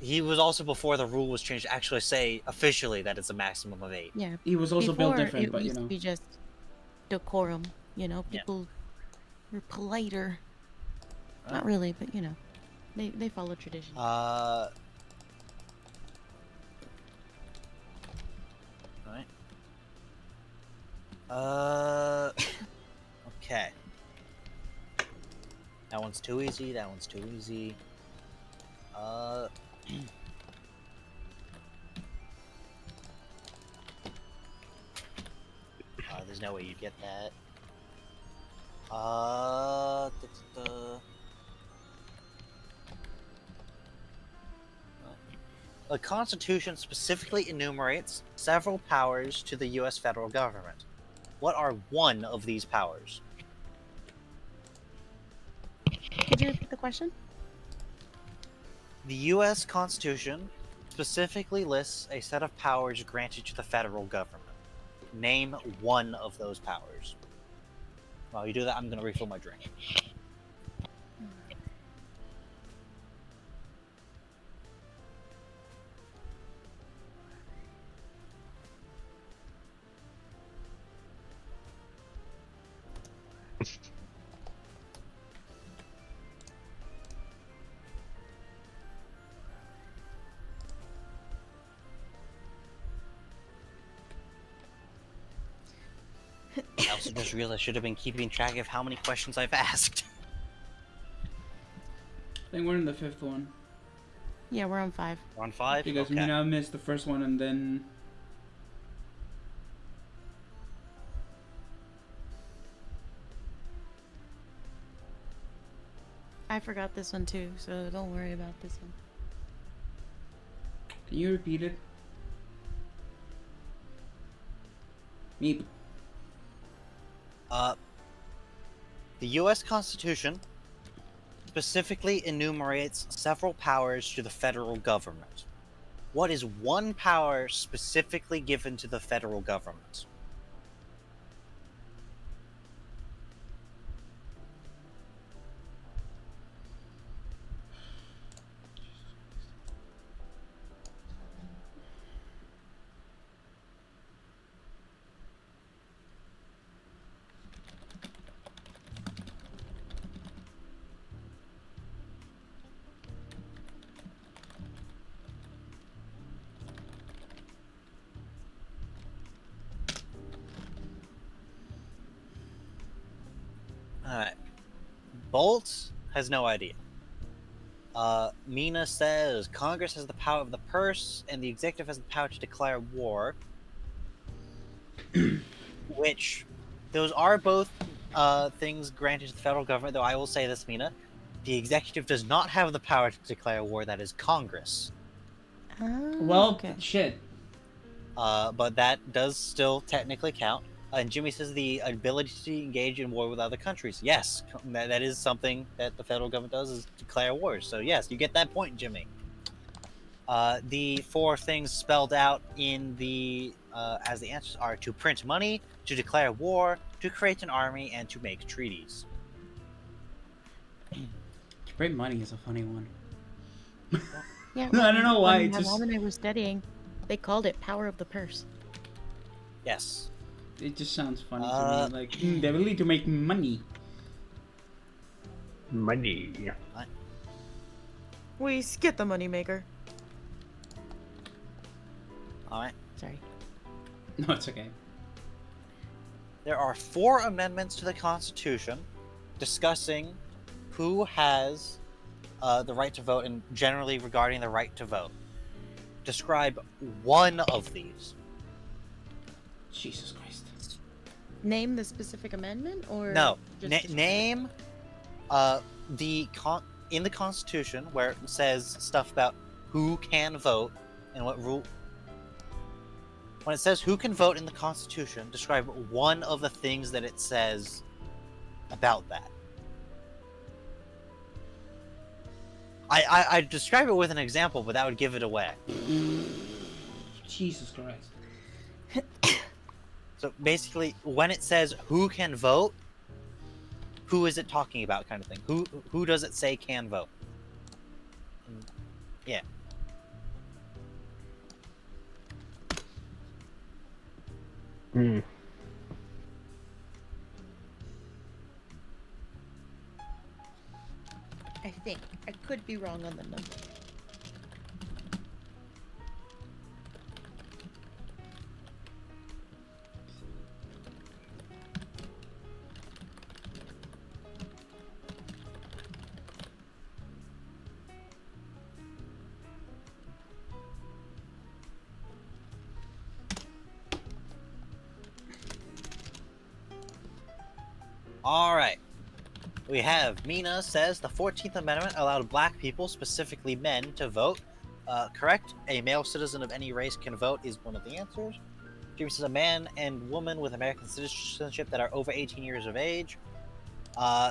Speaker 3: He was also before the rule was changed to actually say officially that it's a maximum of 8.
Speaker 5: Yeah.
Speaker 1: He was also built
Speaker 5: Before,
Speaker 1: different,
Speaker 5: it
Speaker 1: but you
Speaker 5: used
Speaker 1: know.
Speaker 5: to be just decorum. You know,
Speaker 3: Yeah.
Speaker 5: people were politer.
Speaker 3: Right.
Speaker 5: Not really, but you know, they follow tradition.
Speaker 3: Right. Okay. That one's too easy. That one's too easy. There's no way you'd get that. The Constitution specifically enumerates several powers to the U.S. federal government. What are one of these powers?
Speaker 5: Could you repeat the question?
Speaker 3: The U.S. Constitution specifically lists a set of powers granted to the federal government. Name one of those powers. While you do that, I'm going to refill my drink. I also just realized I should have been keeping track of how many questions I've asked.
Speaker 1: I think we're in the 5th one.
Speaker 5: Yeah, we're on 5.
Speaker 3: We're on 5?
Speaker 1: Because
Speaker 3: Okay.
Speaker 1: Mina missed the first one and then...
Speaker 5: I forgot this one too, so don't worry about this one.
Speaker 1: Can you repeat it? Meep.
Speaker 3: The U.S. Constitution specifically enumerates several powers to the federal government. What is one power specifically given to the federal government? Alright. Bolt has no idea. Mina says Congress has the power of the purse and the executive has the power to declare war. Which, those are both things granted to the federal government, though I will say this, Mina. The executive does not have the power to declare war, that is Congress.
Speaker 5: Oh,
Speaker 1: Well,
Speaker 5: okay.
Speaker 1: shit.
Speaker 3: But that does still technically count. And Jimmy says the ability to engage in war with other countries. Yes, that is something that the federal government does, is declare wars. So yes, you get that point, Jimmy. The 4 things spelled out in the as the answers are to print money, to declare war, to create an army, and to make treaties.
Speaker 1: Great money is a funny one.
Speaker 5: Yeah,
Speaker 1: I don't know why,
Speaker 5: When
Speaker 1: it
Speaker 5: my
Speaker 1: just-
Speaker 5: mom and I were studying, they called it power of the purse.
Speaker 3: Yes.
Speaker 1: It just sounds funny to me. Like, the ability to make money.
Speaker 4: Money.
Speaker 5: We get the moneymaker.
Speaker 3: Alright.
Speaker 5: Sorry.
Speaker 1: No, it's okay.
Speaker 3: There are 4 amendments to the Constitution discussing who has the right to vote and generally regarding the right to vote. Describe one of these.
Speaker 1: Jesus Christ.
Speaker 5: Name the specific amendment, or
Speaker 3: No.
Speaker 5: just describe it?
Speaker 3: Name in the Constitution where it says stuff about who can vote and what rule. When it says who can vote in the Constitution, describe one of the things that it says about that. I describe it with an example, but that would give it away.
Speaker 1: Jesus Christ.
Speaker 3: So basically, when it says who can vote, who is it talking about, kind of thing? Who does it say can vote? Yeah.
Speaker 4: Hmm.
Speaker 5: I think. I could be wrong on the number.
Speaker 3: Alright. We have Mina says the 14th Amendment allowed black people, specifically men, to vote. Correct. A male citizen of any race can vote is one of the answers. Jimmy says a man and woman with American citizenship that are over 18 years of age.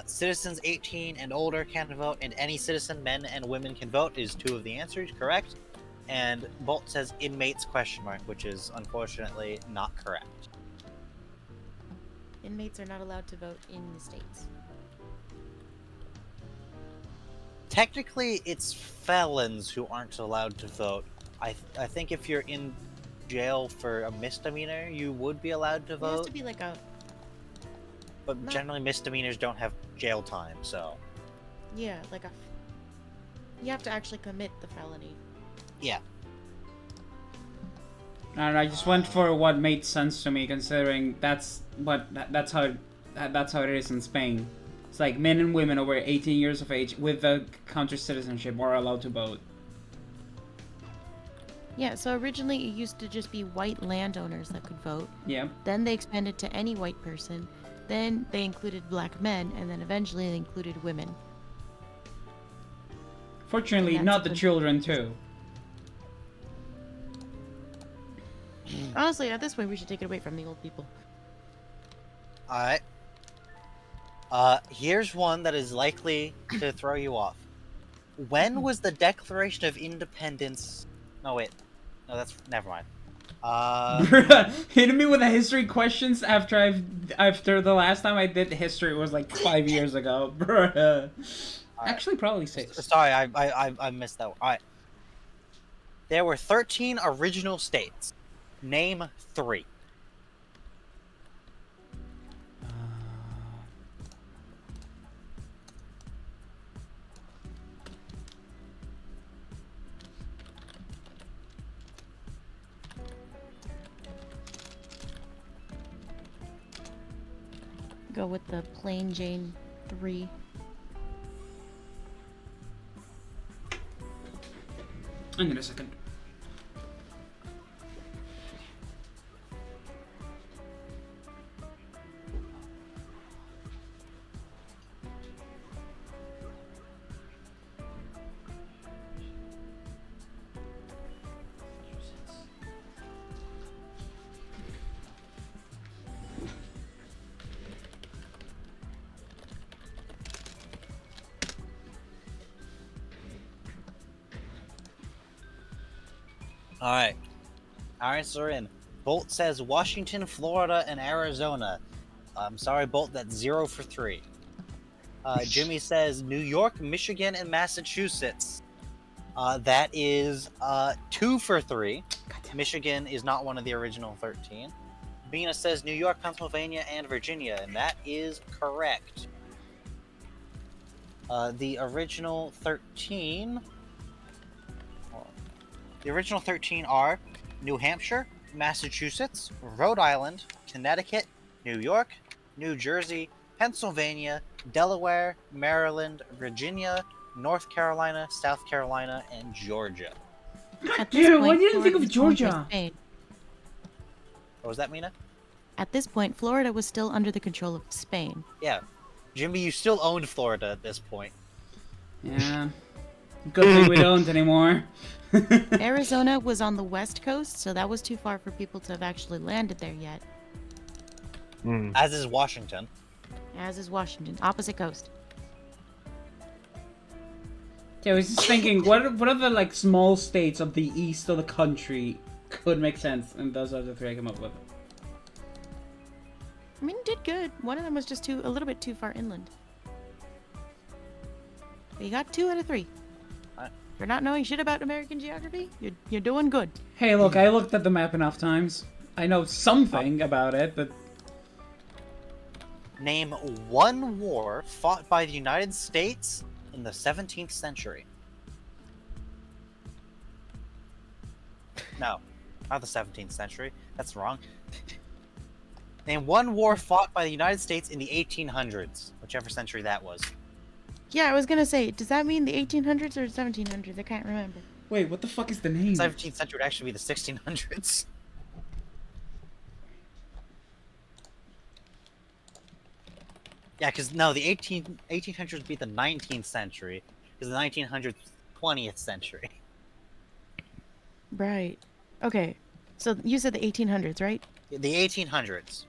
Speaker 3: Citizens 18 and older can vote, and any citizen, men and women, can vote is two of the answers. Correct. And Bolt says inmates ? Which is unfortunately not correct.
Speaker 5: Inmates are not allowed to vote in the States.
Speaker 3: Technically, it's felons who aren't allowed to vote. I think if you're in jail for a misdemeanor, you would be allowed to
Speaker 5: It has
Speaker 3: vote.
Speaker 5: to be like a.
Speaker 3: But
Speaker 5: not-
Speaker 3: generally, misdemeanors don't have jail time, so
Speaker 5: Yeah, like a. You have to actually commit the felony.
Speaker 3: yeah.
Speaker 1: And I just went for what made sense to me, considering that's how it is in Spain. It's like men and women over 18 years of age with the counter citizenship are allowed to vote.
Speaker 5: Yeah, so originally it used to just be white landowners that could vote.
Speaker 1: Yeah.
Speaker 5: Then they expanded to any white person. Then they included black men, and then eventually they included women.
Speaker 1: Fortunately,
Speaker 5: And
Speaker 1: not
Speaker 5: that's
Speaker 1: the
Speaker 5: the-
Speaker 1: children too.
Speaker 5: Honestly, at this point, we should take it away from the old people.
Speaker 3: Alright. Here's one that is likely to throw you off. When was the Declaration of Independence... No, wait. No, that's... Never mind.
Speaker 1: Hitting me with the history questions after the last time I did history was like 5 years ago. Bruh. Actually, probably 6.
Speaker 3: Sorry, I missed that one. Alright. There were 13 original states. Name 3.
Speaker 5: Go with the plain Jane 3.
Speaker 1: I need a second.
Speaker 3: Alright. Our answers are in. Bolt says Washington, Florida, and Arizona. I'm sorry, Bolt, that's 0 for 3. Jimmy says New York, Michigan, and Massachusetts. That is 2 for 3. Michigan is not one of the original 13. Bina says New York, Pennsylvania, and Virginia, and that is correct. The original 13... The original 13 are New Hampshire, Massachusetts, Rhode Island, Connecticut, New York, New Jersey, Pennsylvania, Delaware, Maryland, Virginia, North Carolina, South Carolina, and Georgia.
Speaker 5: At this
Speaker 1: Dude, why
Speaker 5: point,
Speaker 1: didn't I think of
Speaker 5: Florida was owned by
Speaker 1: Georgia?
Speaker 5: Spain.
Speaker 3: What was that, Mina?
Speaker 5: At this point, Florida was still under the control of Spain.
Speaker 3: Yeah. Jimmy, you still owned Florida at this point.
Speaker 1: Yeah. Good thing we don't anymore.
Speaker 5: Arizona was on the west coast, so that was too far for people to have actually landed there yet.
Speaker 4: Hmm.
Speaker 3: As is Washington.
Speaker 5: As is Washington, opposite coast.
Speaker 1: Yeah, I was just thinking, what other like small states of the east of the country could make sense, and those are the three I came up with.
Speaker 5: I mean, did good. One of them was just a little bit too far inland. But you got 2 out of 3.
Speaker 3: Alright.
Speaker 5: For not knowing shit about American geography, you're doing good.
Speaker 1: Hey, look, I looked at the map enough times. I know something about it, but
Speaker 3: Name one war fought by the United States in the 17th century. No, not the 17th century. That's wrong. Name one war fought by the United States in the 1800s, whichever century that was.
Speaker 5: Yeah, I was gonna say, does that mean the 1800s or 1700s? I can't remember.
Speaker 1: wait, what the fuck is the name?
Speaker 3: 17th century would actually be the 1600s. Yeah, because no, the 1800s would be the 19th century, because the 1900s 20th century.
Speaker 5: Right. Okay. So you said the 1800s, right?
Speaker 3: The 1800s.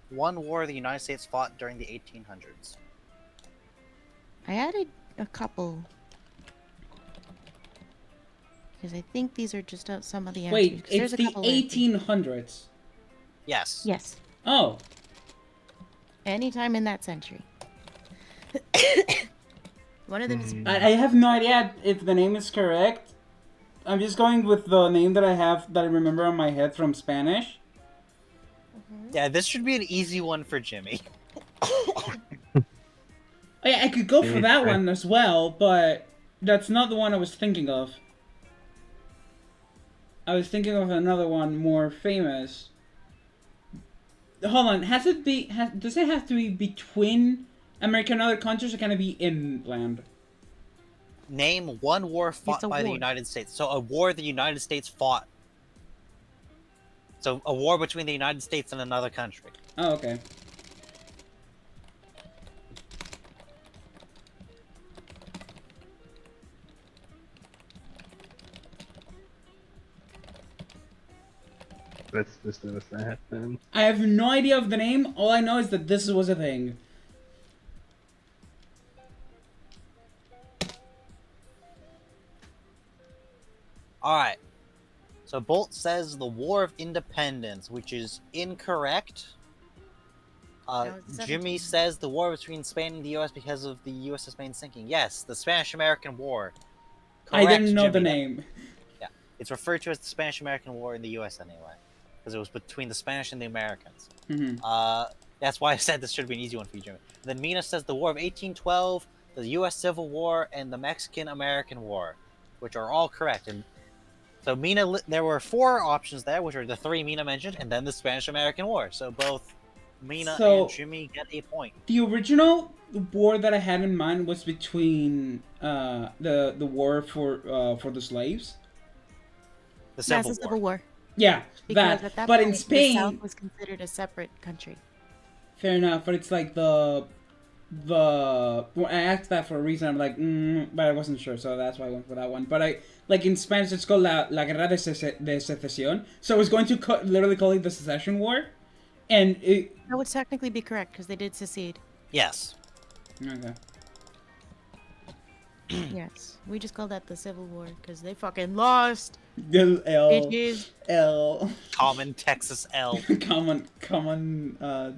Speaker 3: One war the United States fought during the 1800s.
Speaker 5: I added a couple. Because I think these are just some of the answers.
Speaker 1: Wait,
Speaker 5: 'cause there's
Speaker 1: it's
Speaker 5: a
Speaker 1: the
Speaker 5: couple answers.
Speaker 1: 1800s.
Speaker 3: Yes.
Speaker 5: Yes.
Speaker 1: Oh,
Speaker 5: Anytime in that century. One of them is
Speaker 1: I have no idea if the name is correct. I'm just going with the name that I have that I remember on my head from Spanish.
Speaker 3: Yeah, this should be an easy one for Jimmy.
Speaker 1: I could go for that
Speaker 4: Okay.
Speaker 1: one as well, but that's not the one I was thinking of. I was thinking of another one more famous. Hold on, does it have to be between America and other countries, or can it be inland?
Speaker 3: Name one war fought
Speaker 5: It's a
Speaker 3: by the
Speaker 5: war.
Speaker 3: United States. So a war the United States fought. So a war between the United States and another country.
Speaker 1: Oh, okay.
Speaker 4: Let's just do that then.
Speaker 1: I have no idea of the name. All I know is that this was a thing.
Speaker 3: Alright. So Bolt says the War of Independence, which is incorrect.
Speaker 5: No, it's
Speaker 3: Jimmy
Speaker 5: 17.
Speaker 3: says the war between Spain and the U.S. because of the USS Maine sinking. Yes, the Spanish-American War.
Speaker 1: I didn't
Speaker 3: Correct,
Speaker 1: know the
Speaker 3: Jimmy.
Speaker 1: name.
Speaker 3: It's referred to as the Spanish-American War in the U.S. anyway, because it was between the Spanish and the Americans.
Speaker 1: hmm
Speaker 3: That's why I said this should be an easy one for you, Jimmy. Then Mina says the War of 1812, the U.S. Civil War, and the Mexican-American War, which are all correct. And so there were 4 options there, which are the 3 Mina mentioned, and then the Spanish-American War. So both Mina
Speaker 1: So-
Speaker 3: and Jimmy get a point.
Speaker 1: The original war that I had in mind was between the war for the slaves.
Speaker 3: The
Speaker 5: That's
Speaker 3: Civil
Speaker 5: the Civil
Speaker 3: War.
Speaker 5: War.
Speaker 1: Yeah,
Speaker 5: Because
Speaker 1: that.
Speaker 5: at that
Speaker 1: But
Speaker 5: point,
Speaker 1: in
Speaker 5: the
Speaker 1: Spain,
Speaker 5: South was considered a separate country.
Speaker 1: fair enough. But it's like the. Well, I asked that for a reason. I'm like, but I wasn't sure, so that's why I went for that one. But I like in Spanish, it's called la guerra de secesión. So I was going to literally call it the secession war, and it.
Speaker 5: That would technically be correct because they did secede.
Speaker 3: Yes.
Speaker 1: Okay.
Speaker 5: Yes. We just call that the Civil War because they fucking lost.
Speaker 1: L
Speaker 5: Bitches.
Speaker 1: L
Speaker 3: Common Texas L.
Speaker 1: common L.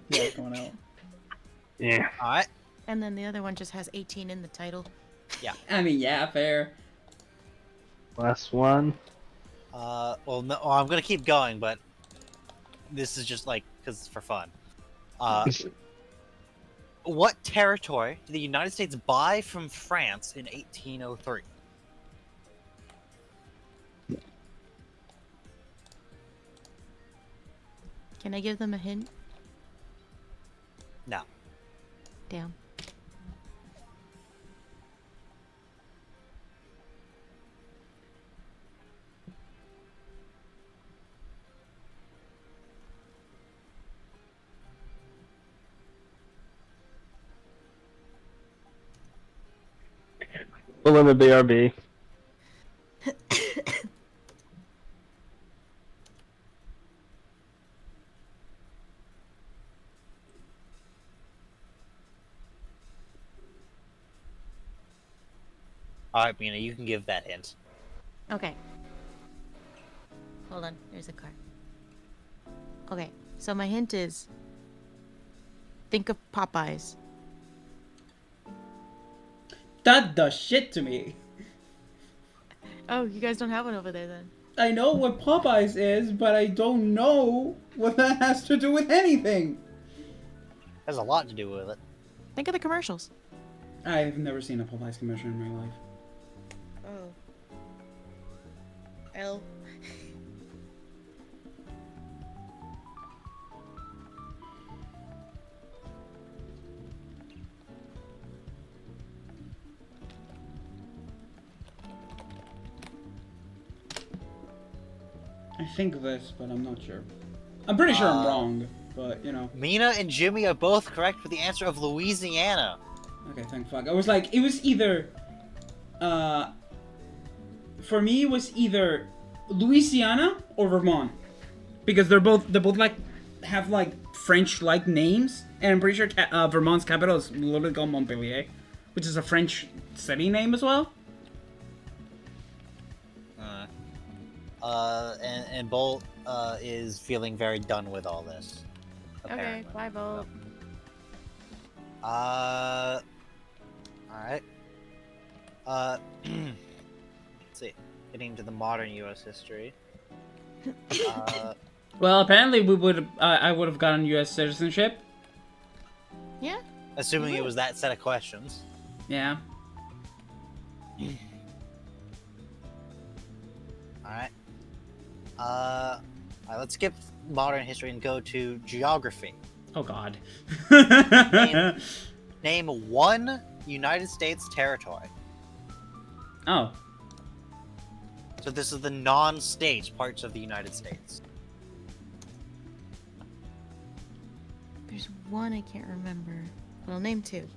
Speaker 4: Yeah.
Speaker 3: Alright.
Speaker 5: And then the other one just has 18 in the title.
Speaker 1: I mean, yeah, fair.
Speaker 4: Last one.
Speaker 3: Well, no, I'm gonna keep going, but this is just like because it's for fun. What territory did the United States buy from France in 1803?
Speaker 5: Can I give them a hint?
Speaker 3: No.
Speaker 5: Damn.
Speaker 4: Well, in the BRB.
Speaker 3: Alright, Mina, you can give that hint.
Speaker 5: Okay. Hold on. There's a card. Okay. So my hint is think of Popeyes.
Speaker 1: That does shit to me.
Speaker 5: Oh, you guys don't have one over there then.
Speaker 1: I know what Popeyes is, but I don't know what that has to do with anything.
Speaker 3: Has a lot to do with it.
Speaker 5: Think of the commercials.
Speaker 1: I've never seen a Popeyes commercial in my life.
Speaker 5: Oh. L.
Speaker 1: I think this, but I'm not sure. I'm pretty sure I'm wrong, but you know.
Speaker 3: Mina and Jimmy are both correct for the answer of Louisiana.
Speaker 1: Okay, thank fuck. I was like, it was either, for me, it was either Louisiana or Vermont, because they both like have like French-like names, and I'm pretty sure Vermont's capital is literally called Montpellier, which is a French city name as well.
Speaker 3: And Bolt is feeling very done with all this.
Speaker 5: Okay,
Speaker 3: Apparently.
Speaker 5: bye, Bo.
Speaker 3: Alright. Let's see. Getting to the modern U.S. history.
Speaker 1: Well, apparently I would have gotten U.S. citizenship.
Speaker 5: Yeah?
Speaker 3: Assuming it was that set of questions.
Speaker 1: Yeah.
Speaker 3: Alright. Alright, let's skip modern history and go to geography.
Speaker 1: Oh God.
Speaker 3: Name one United States territory.
Speaker 1: Oh.
Speaker 3: So this is the non-state parts of the United States.
Speaker 5: There's one I can't remember. Well, name two.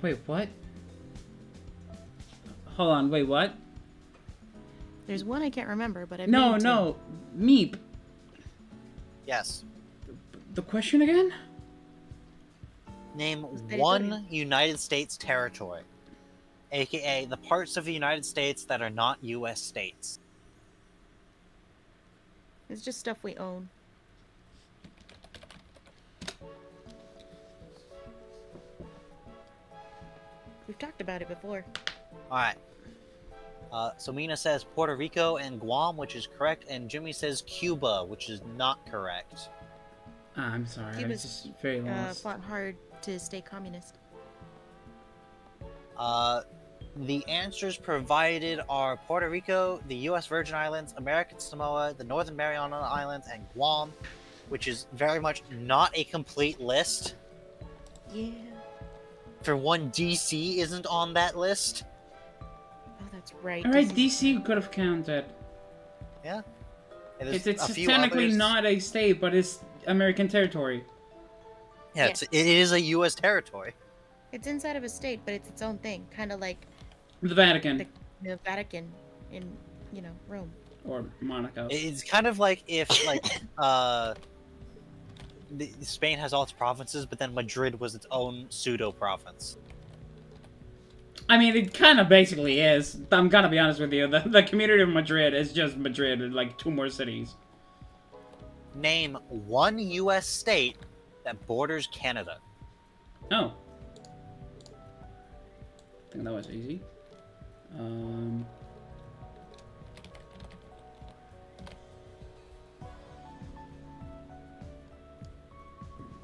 Speaker 1: Wait, what? Hold on. Wait, what?
Speaker 5: There's one I can't remember, but I
Speaker 1: No, no, Meep.
Speaker 3: Yes.
Speaker 1: The question again?
Speaker 3: Name
Speaker 5: Territory.
Speaker 3: one United States territory. AKA the parts of the United States that are not U.S. states.
Speaker 5: It's just stuff we own. We've talked about it before.
Speaker 3: Alright. So Mina says Puerto Rico and Guam, which is correct, and Jimmy says Cuba, which is not correct.
Speaker 1: I'm sorry, I was
Speaker 5: Cuba's,
Speaker 1: just very lost.
Speaker 5: fought hard to stay communist.
Speaker 3: The answers provided are Puerto Rico, the U.S. Virgin Islands, American Samoa, the Northern Mariana Islands, and Guam, which is very much not a complete list.
Speaker 5: Yeah.
Speaker 3: For one, DC isn't on that list.
Speaker 5: Oh, that's right.
Speaker 1: Alright,
Speaker 5: This is-
Speaker 1: DC could have counted.
Speaker 3: Yeah. And there's
Speaker 1: It's
Speaker 3: a few
Speaker 1: technically
Speaker 3: others.
Speaker 1: not a state, but it's American territory.
Speaker 3: Yeah, it is a U.S. territory.
Speaker 5: It's inside of a state, but it's its own thing. Kind of like
Speaker 1: The Vatican.
Speaker 5: the Vatican in, Rome.
Speaker 1: Or Monaco.
Speaker 3: It's kind of like if, Spain has all its provinces, but then Madrid was its own pseudo-province.
Speaker 1: I mean, it kind of basically is. I'm gonna be honest with you. The community of Madrid is just Madrid and like two more cities.
Speaker 3: Name one U.S. state that borders Canada.
Speaker 1: Oh. I think that was easy.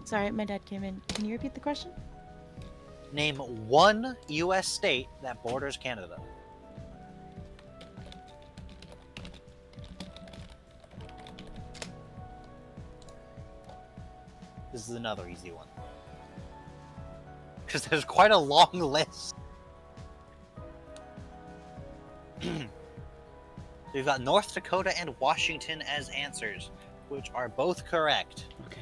Speaker 5: Sorry, my dad came in. Can you repeat the question?
Speaker 3: Name one U.S. state that borders Canada. This is another easy one. Because there's quite a long list. We've got North Dakota and Washington as answers, which are both correct.
Speaker 1: Okay.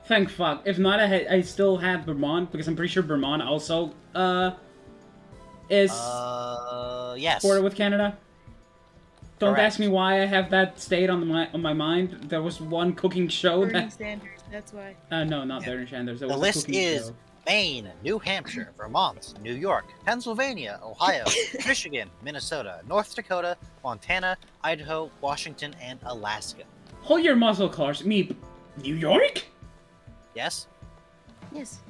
Speaker 1: Thank fuck. If not, I still had Vermont, because I'm pretty sure Vermont also, is
Speaker 3: Yes.
Speaker 1: border with Canada. Don't
Speaker 3: Correct.
Speaker 1: ask me why I have that state on my mind. There was one cooking show
Speaker 5: Bernie
Speaker 1: that.
Speaker 5: Sanders, that's why.
Speaker 1: No, not Bernie Sanders. There
Speaker 3: The
Speaker 1: was a
Speaker 3: list
Speaker 1: cooking
Speaker 3: is
Speaker 1: show.
Speaker 3: Maine, New Hampshire, Vermont, New York, Pennsylvania, Ohio, Michigan, Minnesota, North Dakota, Montana, Idaho, Washington, and Alaska.
Speaker 1: Hold your muscle cars. Meep. New York?
Speaker 3: Yes?
Speaker 5: Yes.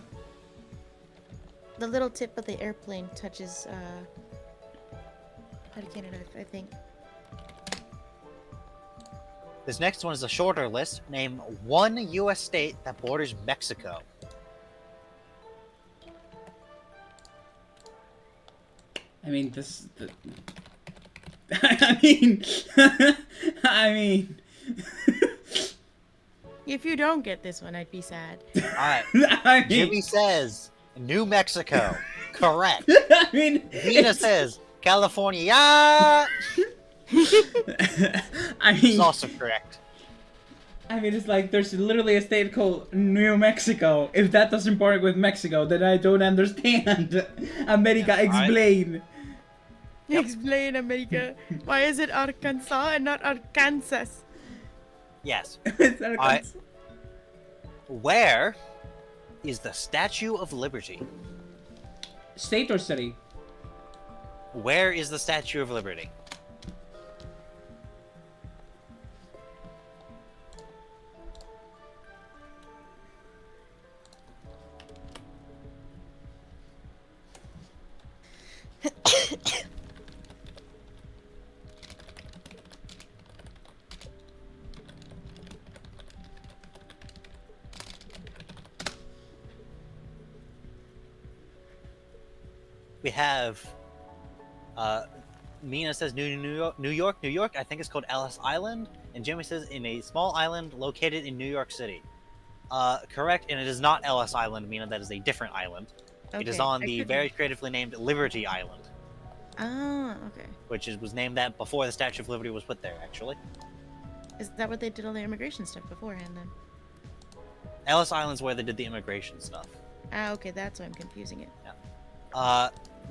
Speaker 5: The little tip of the airplane touches, out of Canada, I think.
Speaker 3: This next one is a shorter list. Name one U.S. state that borders Mexico.
Speaker 1: I mean, this. I mean. I mean.
Speaker 5: If you don't get this one, I'd be sad.
Speaker 3: Alright.
Speaker 1: I mean.
Speaker 3: Jimmy says New Mexico. Correct.
Speaker 1: I mean.
Speaker 3: Vina
Speaker 1: it's-
Speaker 3: says California.
Speaker 1: I
Speaker 3: Is
Speaker 1: mean.
Speaker 3: also correct.
Speaker 1: I mean, it's like there's literally a state called New Mexico. If that doesn't border with Mexico, then I don't understand. America, explain.
Speaker 5: Explain, America. Why is it Arkansas and not Arkansas?
Speaker 3: Yes.
Speaker 1: It's Arkansas.
Speaker 3: Where is the Statue of Liberty?
Speaker 1: State or city?
Speaker 3: Where is the Statue of Liberty? We have Mina says New York. I think it's called Ellis Island, and Jimmy says in a small island located in New York City. Correct, and it is not Ellis Island, Mina. That is a different island. It is
Speaker 5: Okay,
Speaker 3: on
Speaker 5: I
Speaker 3: the
Speaker 5: couldn't-
Speaker 3: very creatively named Liberty Island,
Speaker 5: Ah, okay.
Speaker 3: which was named that before the Statue of Liberty was put there. Actually,
Speaker 5: Is that what they did all the immigration stuff beforehand then?
Speaker 3: Ellis Island's where they did the immigration stuff.
Speaker 5: Ah, okay, that's why I'm confusing it.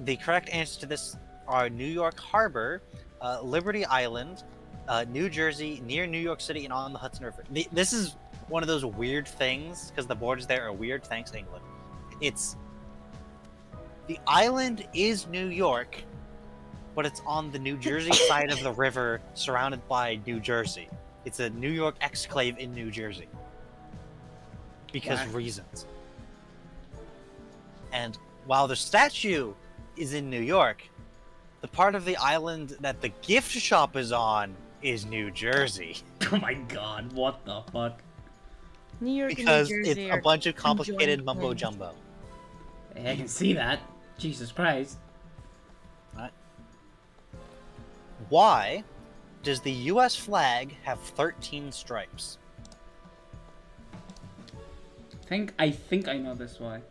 Speaker 3: The correct answers to this are New York Harbor, Liberty Island, New Jersey, near New York City, and on the Hudson River. This is one of those weird things, because the borders there are weird, thanks England. The island is New York, but it's on the New Jersey side of the river, surrounded by New Jersey. It's a New York exclave in New Jersey. Because
Speaker 1: Wow.
Speaker 3: reasons. And while the statue is in New York, the part of the island that the gift shop is on is New Jersey.
Speaker 1: Oh my god, what the fuck?
Speaker 5: New York
Speaker 3: Because
Speaker 5: and New Jersey
Speaker 3: it's a
Speaker 5: are
Speaker 3: bunch of complicated
Speaker 5: conjoined
Speaker 3: mumbo
Speaker 5: lands.
Speaker 3: jumbo.
Speaker 1: I can see that. Jesus Christ.
Speaker 3: Why does the US flag have 13 stripes?
Speaker 1: I think I know this why.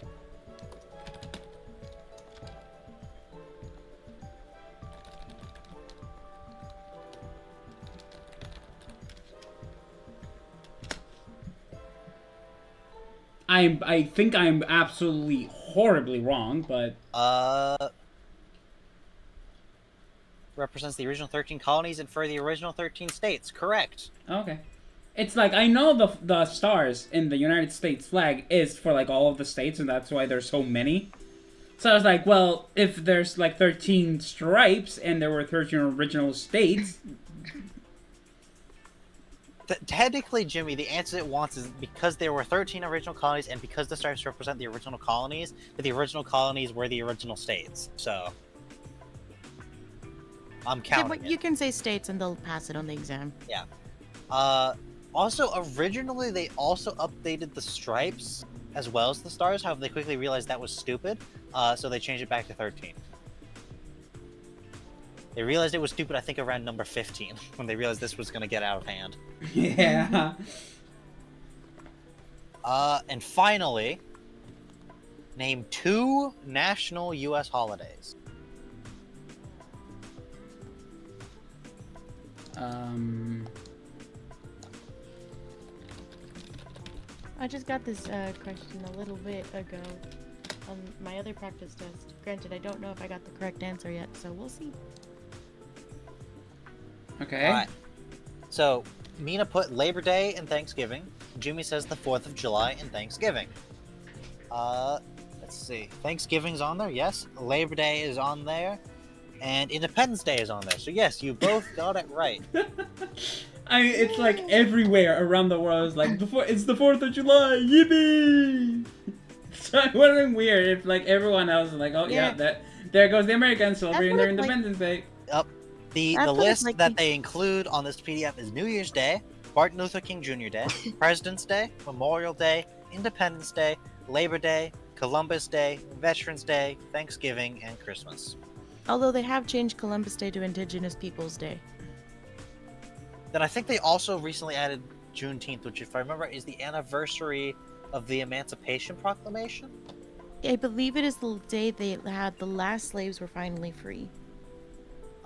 Speaker 1: I think I'm absolutely horribly wrong, but
Speaker 3: Represents the original 13 colonies and for the original 13 states. Correct.
Speaker 1: okay. It's like I know the stars in the United States flag is for like all of the states, and that's why there's so many. So I was like, well, if there's like 13 stripes and there were 13 original states,
Speaker 3: Technically, Jimmy, the answer it wants is because there were 13 original colonies and because the stripes represent the original colonies, that the original colonies were the original states. So I'm
Speaker 5: Yeah,
Speaker 3: counting
Speaker 5: but
Speaker 3: it.
Speaker 5: you can say states and they'll pass it on the exam.
Speaker 3: Also, originally they also updated the stripes as well as the stars. However, they quickly realized that was stupid, so they changed it back to 13. They realized it was stupid, I think, around number 15, when they realized this was going to get out of hand.
Speaker 1: yeah.
Speaker 3: And finally, name 2 national U.S. holidays.
Speaker 5: I just got this question a little bit ago. on my other practice test. Granted, I don't know if I got the correct answer yet, so we'll see.
Speaker 1: Okay.
Speaker 3: Alright. So, Mina put Labor Day and Thanksgiving. Jimmy says the 4th of July and Thanksgiving. Let's see. Thanksgiving's on there, yes. Labor Day is on there. And Independence Day is on there. So yes, you both got it right.
Speaker 1: I mean, it's like everywhere around the world. It's like it's the 4th of July, yippee! So it would have been weird if like everyone else is like, oh yeah, that there goes the Americans celebrating their Independence Day.
Speaker 3: The
Speaker 5: That's what
Speaker 3: list
Speaker 5: it's like
Speaker 3: that they include on this PDF is New Year's Day, Martin Luther King Jr. Day, President's Day, Memorial Day, Independence Day, Labor Day, Columbus Day, Veterans Day, Thanksgiving, and Christmas.
Speaker 5: Although they have changed Columbus Day to Indigenous Peoples Day.
Speaker 3: Then I think they also recently added Juneteenth, which, if I remember, is the anniversary of the Emancipation Proclamation.
Speaker 5: I believe it is the day they had the last slaves were finally free.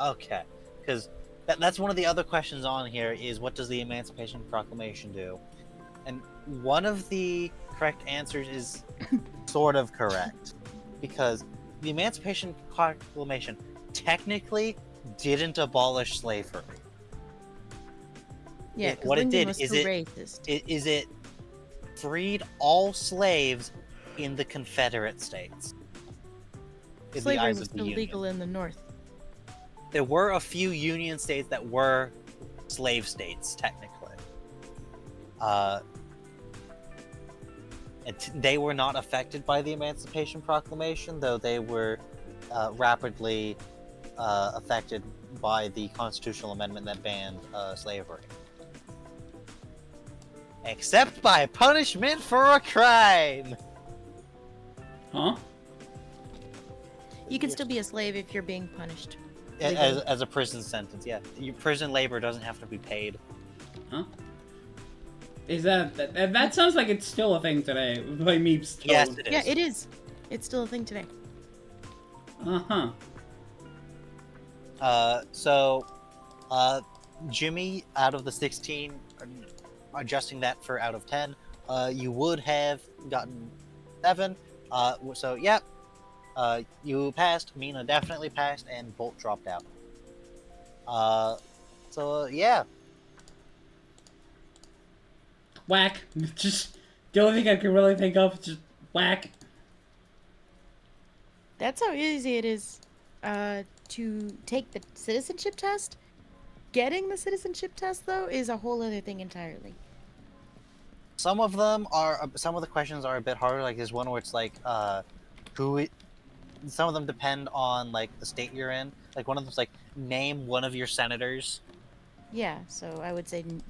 Speaker 3: Okay, because that's one of the other questions on here is what does the Emancipation Proclamation do? And one of the correct answers is sort of correct, because the Emancipation Proclamation technically didn't abolish slavery.
Speaker 5: Yeah, because
Speaker 3: what it
Speaker 5: Lyndon
Speaker 3: did
Speaker 5: was
Speaker 3: is
Speaker 5: still racist.
Speaker 3: it freed all slaves in the Confederate States. In the
Speaker 5: Slavery
Speaker 3: eyes
Speaker 5: was
Speaker 3: of the
Speaker 5: still
Speaker 3: Union.
Speaker 5: legal in the North.
Speaker 3: There were a few Union states that were slave states, technically. They were not affected by the Emancipation Proclamation, though they were rapidly affected by the constitutional amendment that banned slavery. Except by punishment for a crime!
Speaker 1: Huh?
Speaker 5: You can still be a slave if you're being punished.
Speaker 3: As a prison sentence, yeah. Your prison labor doesn't have to be paid.
Speaker 1: Huh? Is that sounds like it's still a thing today? By Meep's told.
Speaker 3: Yes, it is.
Speaker 5: Yeah, it is. It's still a thing today.
Speaker 1: Uh-huh.
Speaker 3: Jimmy, out of the 16, adjusting that for out of 10, you would have gotten 7. So, yep. You passed, Mina definitely passed, and Bolt dropped out. Yeah.
Speaker 1: Whack. Just the only thing I can really think of is just whack.
Speaker 5: That's how easy it is to take the citizenship test. Getting the citizenship test, though, is a whole other thing entirely.
Speaker 3: Some of the questions are a bit harder. Like, there's one where it's like, some of them depend on, like, the state you're in. Like, one of them's like, name one of your senators.
Speaker 5: Yeah, so I would say
Speaker 3: I don't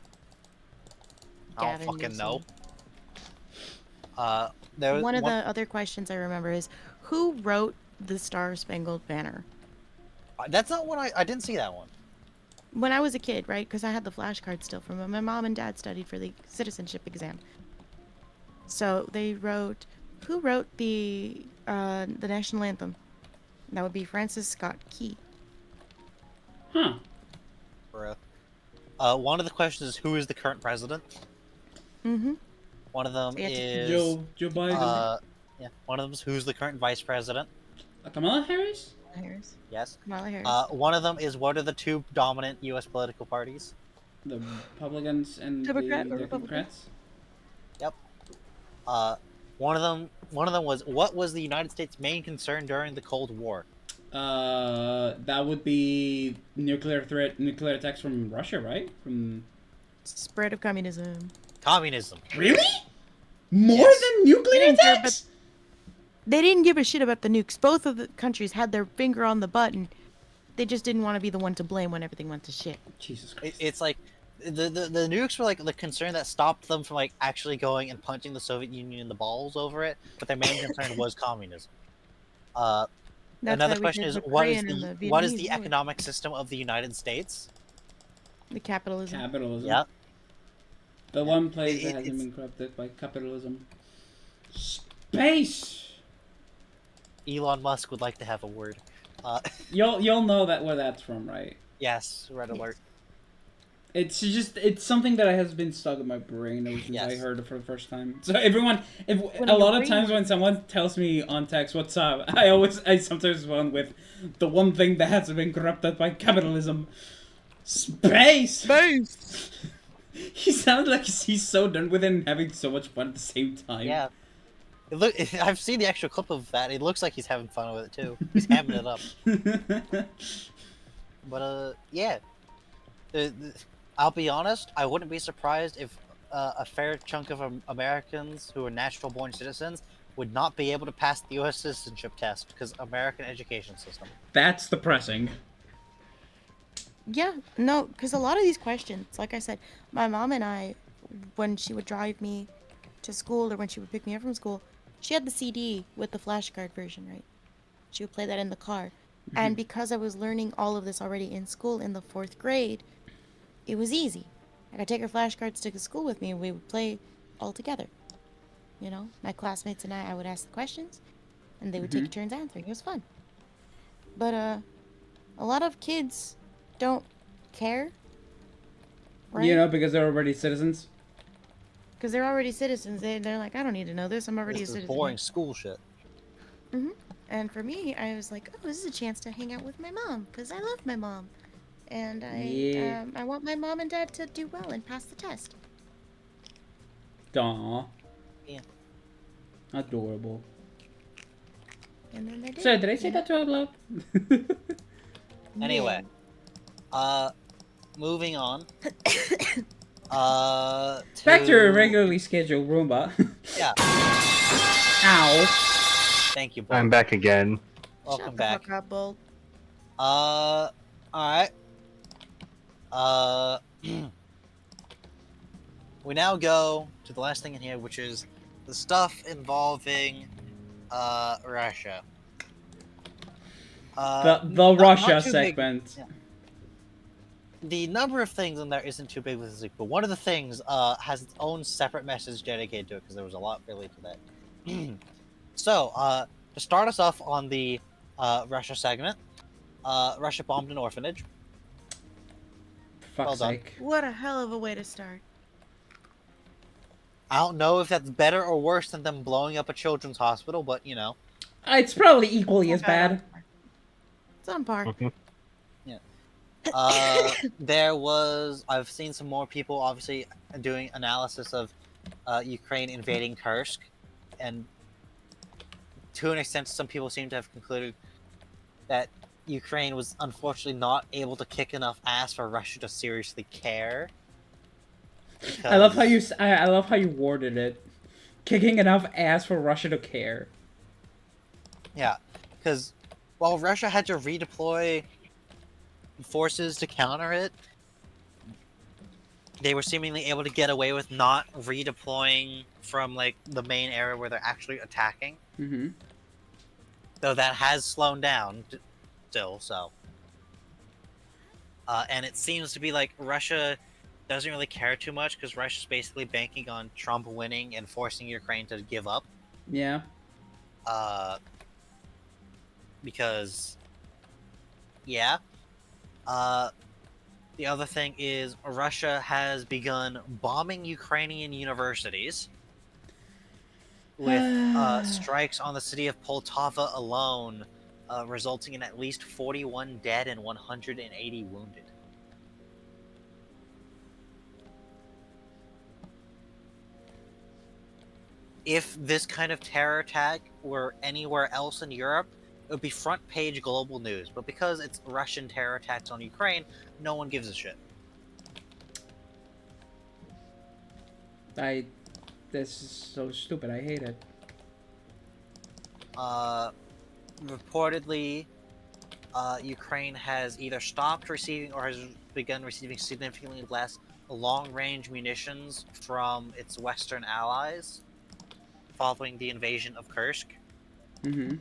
Speaker 5: Gavin
Speaker 3: fucking
Speaker 5: Newsom.
Speaker 3: know.
Speaker 5: One of the other questions I remember is, who wrote the Star Spangled Banner?
Speaker 3: That's not one I didn't see that one.
Speaker 5: When I was a kid, right? Because I had the flashcard still from when my mom and dad studied for the citizenship exam. So they wrote, who wrote the national anthem? That would be Francis Scott Key.
Speaker 1: Huh.
Speaker 3: One of the questions is, who is the current president?
Speaker 5: Mm-hmm.
Speaker 3: One of them
Speaker 5: So you have to
Speaker 3: is
Speaker 1: Joe Biden.
Speaker 3: yeah. One of them is who's the current vice president.
Speaker 1: Kamala Harris?
Speaker 5: Harris.
Speaker 3: Yes.
Speaker 5: Kamala Harris.
Speaker 3: One of them is, what are the 2 dominant U.S. political parties?
Speaker 1: The Republicans and
Speaker 5: Democrat
Speaker 1: the
Speaker 5: or Republican?
Speaker 1: Democrats?
Speaker 3: Yep. One of them was, what was the United States' main concern during the Cold War?
Speaker 1: That would be nuclear attacks from Russia, right? From
Speaker 5: Spread of communism.
Speaker 3: Communism.
Speaker 1: really? More
Speaker 3: Yes.
Speaker 1: than nuclear
Speaker 5: They didn't care
Speaker 1: attacks?
Speaker 5: They didn't give a shit about the nukes. Both of the countries had their finger on the button. They just didn't want to be the one to blame when everything went to shit.
Speaker 1: Jesus Christ.
Speaker 3: It's like the nukes were like the concern that stopped them from like actually going and punching the Soviet Union in the balls over it, but their main concern was communism.
Speaker 5: That's
Speaker 3: Another
Speaker 5: why we
Speaker 3: question
Speaker 5: did
Speaker 3: is,
Speaker 5: the
Speaker 3: what is
Speaker 5: Korean and
Speaker 3: the what is
Speaker 5: Vietnamese
Speaker 3: the
Speaker 5: War.
Speaker 3: economic system of the United States?
Speaker 5: The capitalism.
Speaker 1: Capitalism.
Speaker 3: Yeah.
Speaker 1: The one place that
Speaker 3: It-
Speaker 1: hasn't
Speaker 3: it's-
Speaker 1: been corrupted by capitalism. Space!
Speaker 3: Elon Musk would like to have a word.
Speaker 1: You'll know that where that's from, right?
Speaker 3: Yes, red alert.
Speaker 1: it's something that has been stuck in my brain ever since I
Speaker 3: Yes.
Speaker 1: heard it for the first time. So everyone, if
Speaker 5: When
Speaker 1: a
Speaker 5: your
Speaker 1: lot of
Speaker 5: brain
Speaker 1: times when
Speaker 5: works.
Speaker 1: someone tells me on text what's up, I sometimes respond with the one thing that hasn't been corrupted by capitalism, space.
Speaker 5: Boost.
Speaker 1: He sounds like he's so done with it and having so much fun at the same time.
Speaker 3: Yeah. I've seen the actual clip of that. It looks like he's having fun with it too. He's hamming it up. But yeah. I'll be honest. I wouldn't be surprised if a fair chunk of Americans who are natural-born citizens would not be able to pass the U.S. citizenship test because American education system.
Speaker 1: That's depressing.
Speaker 5: Yeah, no, because a lot of these questions, like I said, my mom and I, when she would drive me to school or when she would pick me up from school, she had the CD with the flashcard version, right? She would play that in the car. And because I was learning all of this already in school in the 4th grade, it was easy. I could take her flashcards to school with me and we would play all together. You know, my classmates and I would ask the questions and they would take turns answering. It was fun. But a lot of kids don't care, right?
Speaker 1: You know, because they're already citizens.
Speaker 5: Because they're already citizens. They're like, I don't need to know this. I'm already
Speaker 3: This
Speaker 5: a
Speaker 3: is
Speaker 5: citizen.
Speaker 3: boring school shit.
Speaker 5: And for me, I was like, oh, this is a chance to hang out with my mom because I love my mom, and
Speaker 1: Yeah.
Speaker 5: I want my mom and dad to do well and pass the test.
Speaker 1: Aw.
Speaker 3: Yeah.
Speaker 1: Adorable.
Speaker 5: And then they did.
Speaker 1: So, did I say
Speaker 5: you know?
Speaker 1: that too out loud?
Speaker 3: Anyway, moving on.
Speaker 1: Back to a regularly scheduled Roomba.
Speaker 3: Yeah.
Speaker 1: Ow.
Speaker 3: Thank you, Bolt.
Speaker 4: I'm back again.
Speaker 3: Welcome
Speaker 5: Shut
Speaker 3: back.
Speaker 5: the fuck up, Bolt.
Speaker 3: Alright. We now go to the last thing in here, which is the stuff involving, Russia.
Speaker 1: The
Speaker 3: not
Speaker 1: Russia
Speaker 3: too big.
Speaker 1: segment.
Speaker 3: Yeah. The number of things in there isn't too big with this, but one of the things, has its own separate message dedicated to it, because there was a lot related to that. So, to start us off on the, Russia segment, Russia bombed an orphanage.
Speaker 1: For
Speaker 3: Well
Speaker 1: fuck's
Speaker 3: done.
Speaker 1: sake.
Speaker 5: What a hell of a way to start.
Speaker 3: I don't know if that's better or worse than them blowing up a children's hospital, but you know.
Speaker 1: It's probably equally as
Speaker 5: Not bad
Speaker 1: bad.
Speaker 5: It's on par.
Speaker 3: I've seen some more people obviously doing analysis of Ukraine invading Kursk, and to an extent, some people seem to have concluded that Ukraine was unfortunately not able to kick enough ass for Russia to seriously care.
Speaker 1: I love how I love how you worded it. Kicking enough ass for Russia to care.
Speaker 3: Yeah, because while Russia had to redeploy forces to counter it, they were seemingly able to get away with not redeploying from like the main area where they're actually attacking.
Speaker 1: Mm-hmm.
Speaker 3: Though that has slowed down still, so. And it seems to be like Russia doesn't really care too much because Russia's basically banking on Trump winning and forcing Ukraine to give up.
Speaker 1: Yeah.
Speaker 3: Because, yeah. The other thing is Russia has begun bombing Ukrainian universities with strikes on the city of Poltava alone, resulting in at least 41 dead and 180 wounded. If this kind of terror attack were anywhere else in Europe, it would be front page global news. But because it's Russian terror attacks on Ukraine, no one gives a shit.
Speaker 1: This is so stupid. I hate it.
Speaker 3: Reportedly, Ukraine has either stopped receiving or has begun receiving significantly less long-range munitions from its Western allies following the invasion of Kursk.
Speaker 1: Mm-hmm.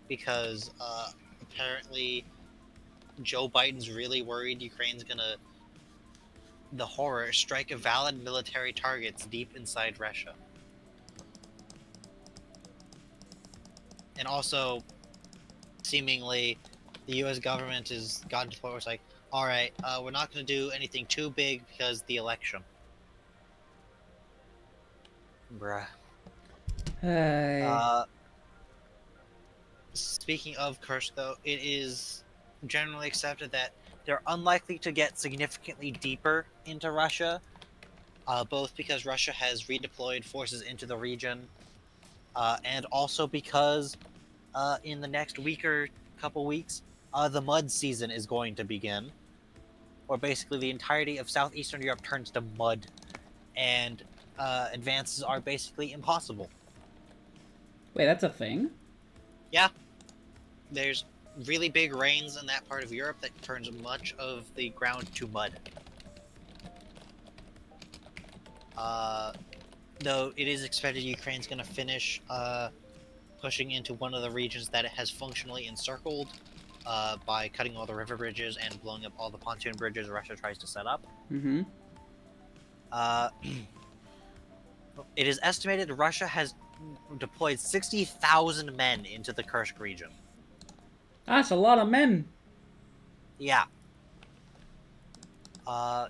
Speaker 3: Because apparently Joe Biden's really worried Ukraine's gonna, the horror, strike valid military targets deep inside Russia. And also, seemingly, the U.S. government has gotten to the point where it's like, Alright, we're not gonna do anything too big because the election. Bruh.
Speaker 1: Hey.
Speaker 3: Speaking of Kursk, though, it is generally accepted that they're unlikely to get significantly deeper into Russia, both because Russia has redeployed forces into the region, and also because in the next week or couple weeks, the mud season is going to begin, where basically the entirety of southeastern Europe turns to mud, and advances are basically impossible.
Speaker 1: Wait, that's a thing?
Speaker 3: Yeah, there's really big rains in that part of Europe that turns much of the ground to mud. Though it is expected Ukraine's going to finish pushing into one of the regions that it has functionally encircled by cutting all the river bridges and blowing up all the pontoon bridges Russia tries to set up.
Speaker 1: Mm-hmm.
Speaker 3: It is estimated Russia has deployed 60,000 men into the Kursk region.
Speaker 1: That's a lot of men.
Speaker 3: Yeah.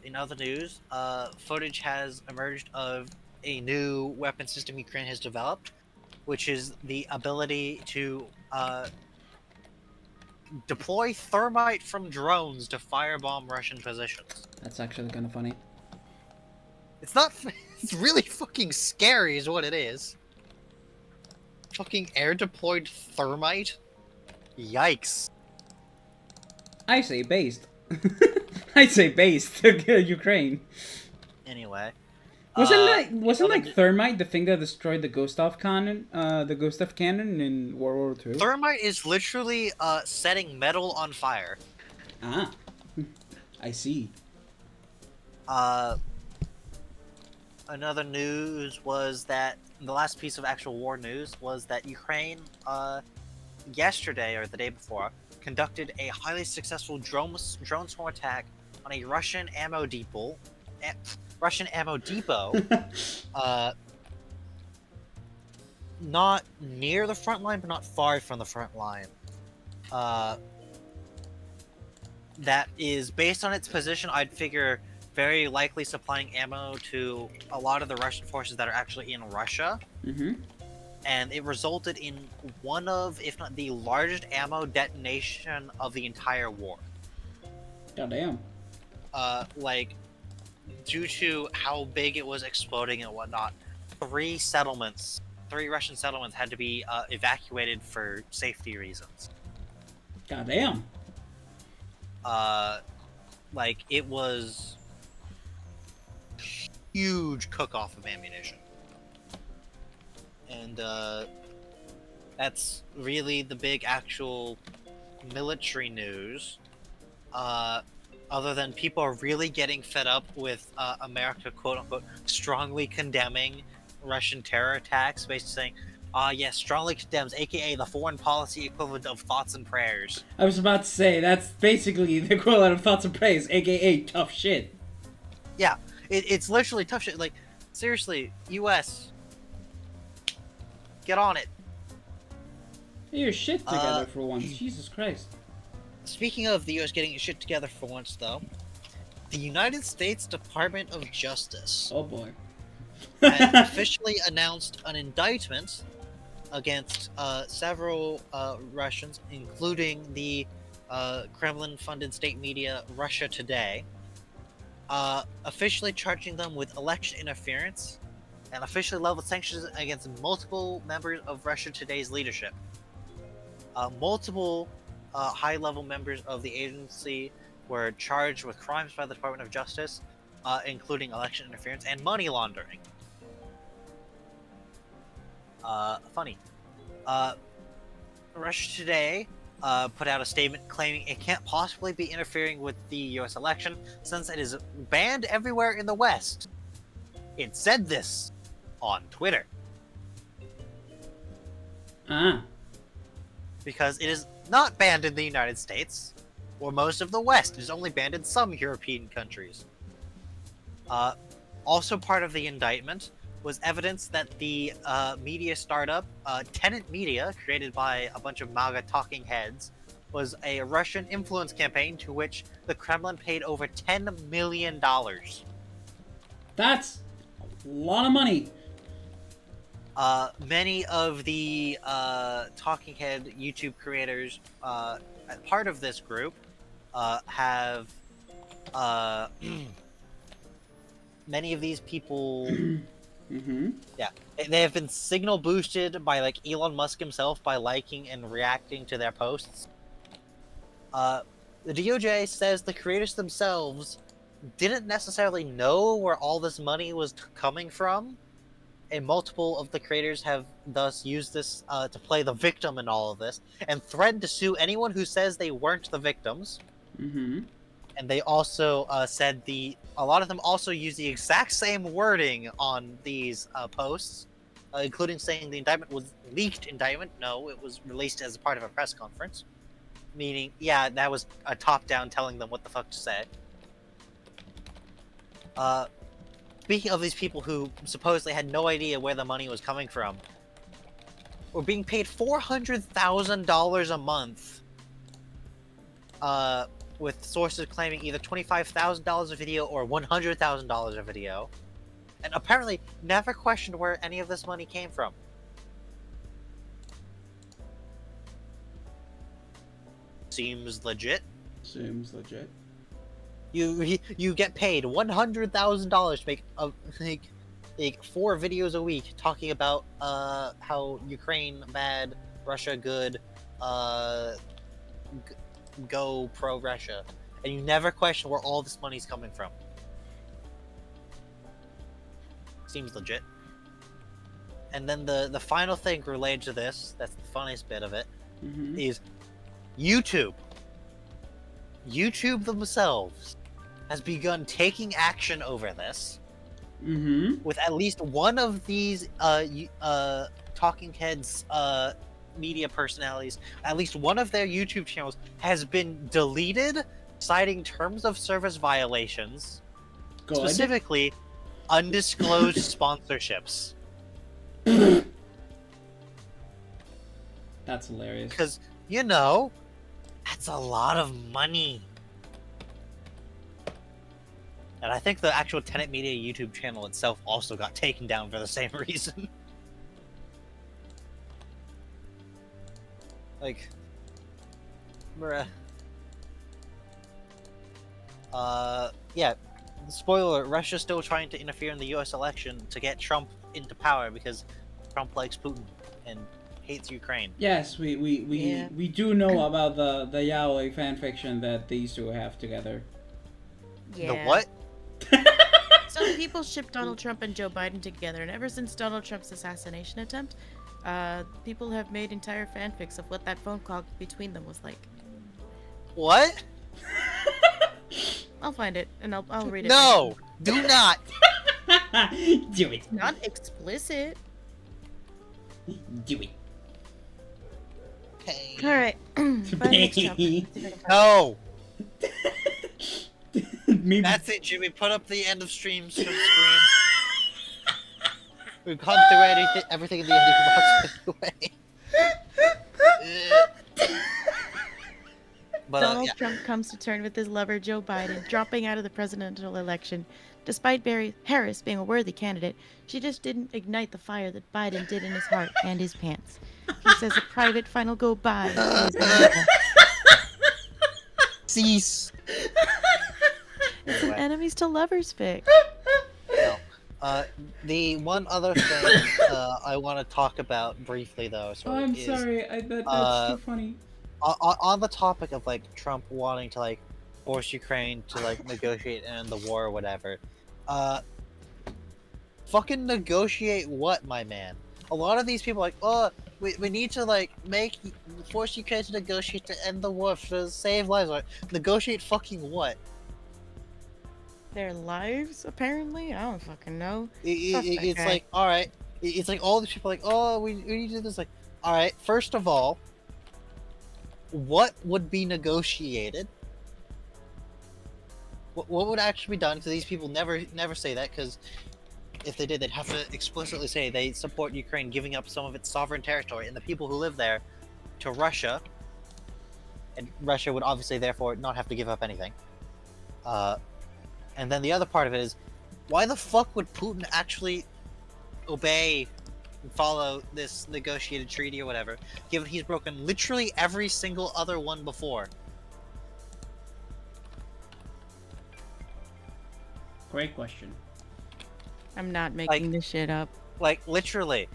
Speaker 3: In other news, footage has emerged of a new weapon system Ukraine has developed, which is the ability to deploy thermite from drones to firebomb Russian positions.
Speaker 1: That's actually kind of funny.
Speaker 3: It's not. It's really fucking scary, is what it is. Fucking air deployed thermite? Yikes.
Speaker 1: I say based. I say based. Ukraine.
Speaker 3: Anyway.
Speaker 1: Wasn't like thermite the thing that destroyed the Gustav cannon? The Gustav cannon in World War II.
Speaker 3: Thermite is literally setting metal on fire.
Speaker 1: Ah, I see.
Speaker 3: Another news was that the last piece of actual war news was that Ukraine, yesterday or the day before, conducted a highly successful drone swarm attack on a Russian ammo depot. Not near the front line, but not far from the front line. That is based on its position. I'd figure very likely supplying ammo to a lot of the Russian forces that are actually in Russia.
Speaker 1: Mm-hmm.
Speaker 3: And it resulted in one of, if not the largest ammo detonation of the entire war.
Speaker 1: Goddamn.
Speaker 3: Like, due to how big it was exploding and whatnot, three Russian settlements had to be evacuated for safety reasons.
Speaker 1: Goddamn.
Speaker 3: Like, it was huge cook-off of ammunition. And, that's really the big actual military news. Other than people are really getting fed up with America, quote-unquote, strongly condemning Russian terror attacks, basically saying, yes, strongly condemns, aka the foreign policy equivalent of thoughts and prayers.
Speaker 1: I was about to say, that's basically the equivalent of thoughts and praise, aka tough shit.
Speaker 3: Yeah, it's literally tough shit. Like, seriously, US, get on it.
Speaker 1: Get your shit together for once. Jesus Christ.
Speaker 3: Speaking of the US getting its shit together for once, though, the United States Department of Justice
Speaker 1: Oh boy.
Speaker 3: has officially announced an indictment against several Russians, including the Kremlin-funded state media Russia Today, officially charging them with election interference and officially leveled sanctions against multiple members of Russia Today's leadership. Multiple high-level members of the agency were charged with crimes by the Department of Justice, including election interference and money laundering. Funny. Russia Today put out a statement claiming it can't possibly be interfering with the US election since it is banned everywhere in the West. It said this on Twitter. Because it is not banned in the United States, or most of the West. It is only banned in some European countries. Also part of the indictment was evidence that the media startup, Tenant Media, created by a bunch of MAGA talking heads, was a Russian influence campaign to which the Kremlin paid over $10 million.
Speaker 1: That's a lot of money.
Speaker 3: Many of the talking head YouTube creators part of this group have many of these people
Speaker 1: Mm-hmm.
Speaker 3: yeah, they have been signal boosted by like Elon Musk himself by liking and reacting to their posts. The DOJ says the creators themselves didn't necessarily know where all this money was coming from, and multiple of the creators have thus used this to play the victim in all of this, and threatened to sue anyone who says they weren't the victims.
Speaker 1: Mm-hmm.
Speaker 3: And they also said a lot of them also use the exact same wording on these posts, including saying the indictment was leaked indictment. No, it was released as a part of a press conference. Meaning, yeah, that was a top-down telling them what the fuck to say. Speaking of these people who supposedly had no idea where the money was coming from, were being paid $400,000 a month, with sources claiming either $25,000 a video or $100,000 a video, and apparently never questioned where any of this money came from. Seems legit.
Speaker 1: Seems legit.
Speaker 3: You get paid $100,000 to make 4 videos a week talking about how Ukraine bad, Russia good, go pro Russia, and you never question where all this money's coming from. Seems legit. And then the final thing related to this, that's the funniest bit of it,
Speaker 1: Mm-hmm.
Speaker 3: is YouTube. YouTube themselves has begun taking action over this,
Speaker 1: Mm-hmm.
Speaker 3: with at least one of these talking heads media personalities, at least one of their YouTube channels has been deleted, citing terms of service violations,
Speaker 1: Good.
Speaker 3: specifically undisclosed sponsorships.
Speaker 1: That's hilarious.
Speaker 3: Because, that's a lot of money. And I think the actual Tenet Media YouTube channel itself also got taken down for the same reason. Like, bruh. Yeah. Spoiler: Russia's still trying to interfere in the U.S. election to get Trump into power because Trump likes Putin and hates Ukraine.
Speaker 1: Yes, we do know about the yaoi fanfiction that these two have together.
Speaker 5: Yeah.
Speaker 3: The what?
Speaker 5: Some people ship Donald Trump and Joe Biden together, and ever since Donald Trump's assassination attempt, people have made entire fanfics of what that phone call between them was like.
Speaker 3: What?
Speaker 5: I'll find it and I'll read it.
Speaker 3: No! Do not!
Speaker 1: Do it.
Speaker 5: Not explicit.
Speaker 1: Do it.
Speaker 3: Hey.
Speaker 5: All right. Bye, next Trump. See if I can find
Speaker 3: No!
Speaker 1: Maybe.
Speaker 3: That's it, Jimmy. Put up the end of stream screen. We've gone through everything in the ending box anyway. But,
Speaker 5: Donald
Speaker 3: yeah.
Speaker 5: Trump comes to terms with his lover Joe Biden dropping out of the presidential election. Despite Harris being a worthy candidate, she just didn't ignite the fire that Biden did in his heart and his pants. He says a private final goodbye to his America.
Speaker 3: Cease.
Speaker 5: It's an enemies to lovers fic.
Speaker 3: No. The one other thing I want to talk about briefly, though,
Speaker 1: Oh, I'm
Speaker 3: is,
Speaker 1: sorry. That's too funny.
Speaker 3: on the topic of like Trump wanting to like force Ukraine to like negotiate and end the war or whatever. Fucking negotiate what, my man? A lot of these people are like, oh, we need to like force Ukraine to negotiate to end the war to save lives. Like, negotiate fucking what?
Speaker 5: Their lives, apparently? I don't fucking know.
Speaker 3: It's
Speaker 5: Okay.
Speaker 3: like, all right. It's like all these people are like, oh, we need to do this. Like, all right. First of all, what would be negotiated? What would actually be done? Because these people never say that. Because if they did, they'd have to explicitly say they support Ukraine giving up some of its sovereign territory and the people who live there to Russia. and Russia would obviously therefore not have to give up anything. And then the other part of it is, why the fuck would Putin actually obey and follow this negotiated treaty or whatever, given he's broken literally every single other one before?
Speaker 1: Great question.
Speaker 5: I'm not making this shit up.
Speaker 3: Like literally,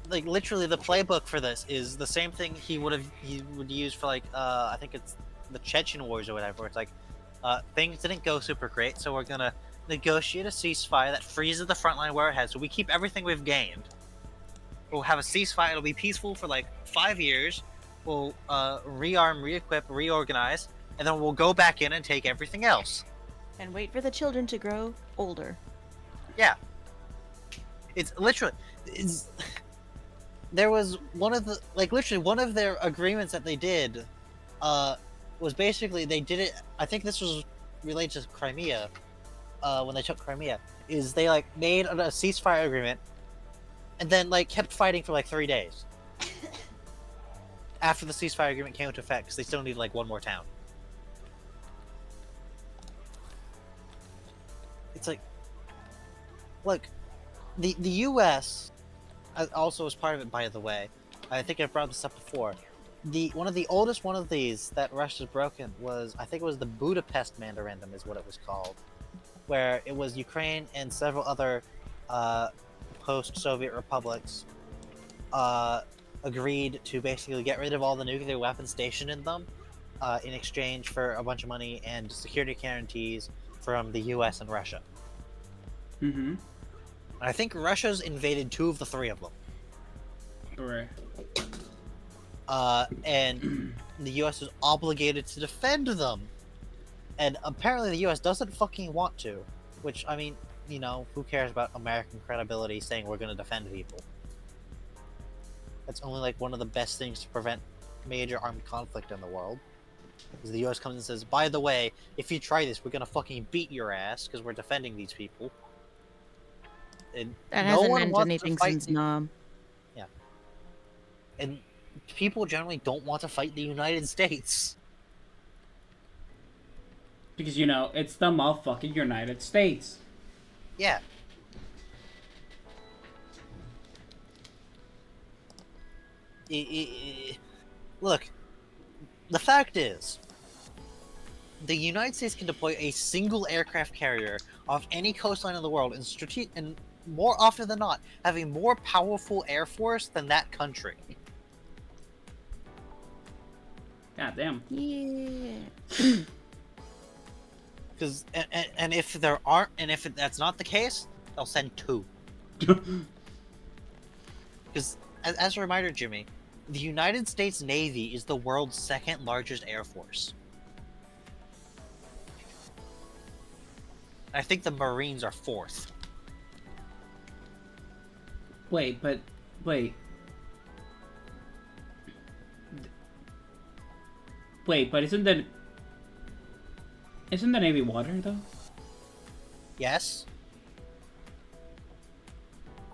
Speaker 3: the playbook for this is the same thing he would use for like I think it's the Chechen wars or whatever. Where it's like things didn't go super great, so we're gonna negotiate a ceasefire that freezes the front line where it has, so we keep everything we've gained. We'll have a ceasefire. It'll be peaceful for like 5 years. We'll rearm, re-equip, reorganize, and then we'll go back in and take everything else.
Speaker 5: And wait for the children to grow older.
Speaker 3: Yeah. It's literally... There was one of the... Like, literally, one of their agreements that they did was basically... They did it... I think this was related to Crimea, when they took Crimea, is they, like, made a ceasefire agreement and then, like, kept fighting for, like, 3 days. After the ceasefire agreement came into effect, because they still needed, like, one more town. It's like, look, the U.S. also was part of it, by the way. I think I brought this up before. One of the oldest one of these that Russia's broken was, I think it was the Budapest Memorandum is what it was called, where it was Ukraine and several other post-Soviet republics agreed to basically get rid of all the nuclear weapons stationed in them in exchange for a bunch of money and security guarantees from the US and Russia.
Speaker 1: Mm-hmm.
Speaker 3: I think Russia's invaded 2 of the 3 of them.
Speaker 1: Right.
Speaker 3: And the US is obligated to defend them. And apparently the US doesn't fucking want to. Which, I mean, you know, who cares about American credibility saying we're gonna defend people? That's only like one of the best things to prevent major armed conflict in the world. Because the US comes and says, by the way, if you try this, we're gonna fucking beat your ass because we're defending these people. And
Speaker 5: That
Speaker 3: no
Speaker 5: hasn't
Speaker 3: one
Speaker 5: meant
Speaker 3: wants to
Speaker 5: anything
Speaker 3: fight
Speaker 5: since Nam.
Speaker 3: Yeah. And people generally don't want to fight the United States.
Speaker 1: Because, you know, it's the motherfucking United States.
Speaker 3: Yeah. Look, the fact is, the United States can deploy a single aircraft carrier off any coastline in the world and more often than not, have a more powerful air force than that country.
Speaker 1: God damn.
Speaker 5: Yeah.
Speaker 3: Because and if there aren't, and if that's not the case, they'll send 2. Because as a reminder, Jimmy, the United States Navy is the world's 2nd largest air force. I think the Marines are 4th.
Speaker 1: Wait, but wait. Wait, but isn't the Navy water though?
Speaker 3: Yes.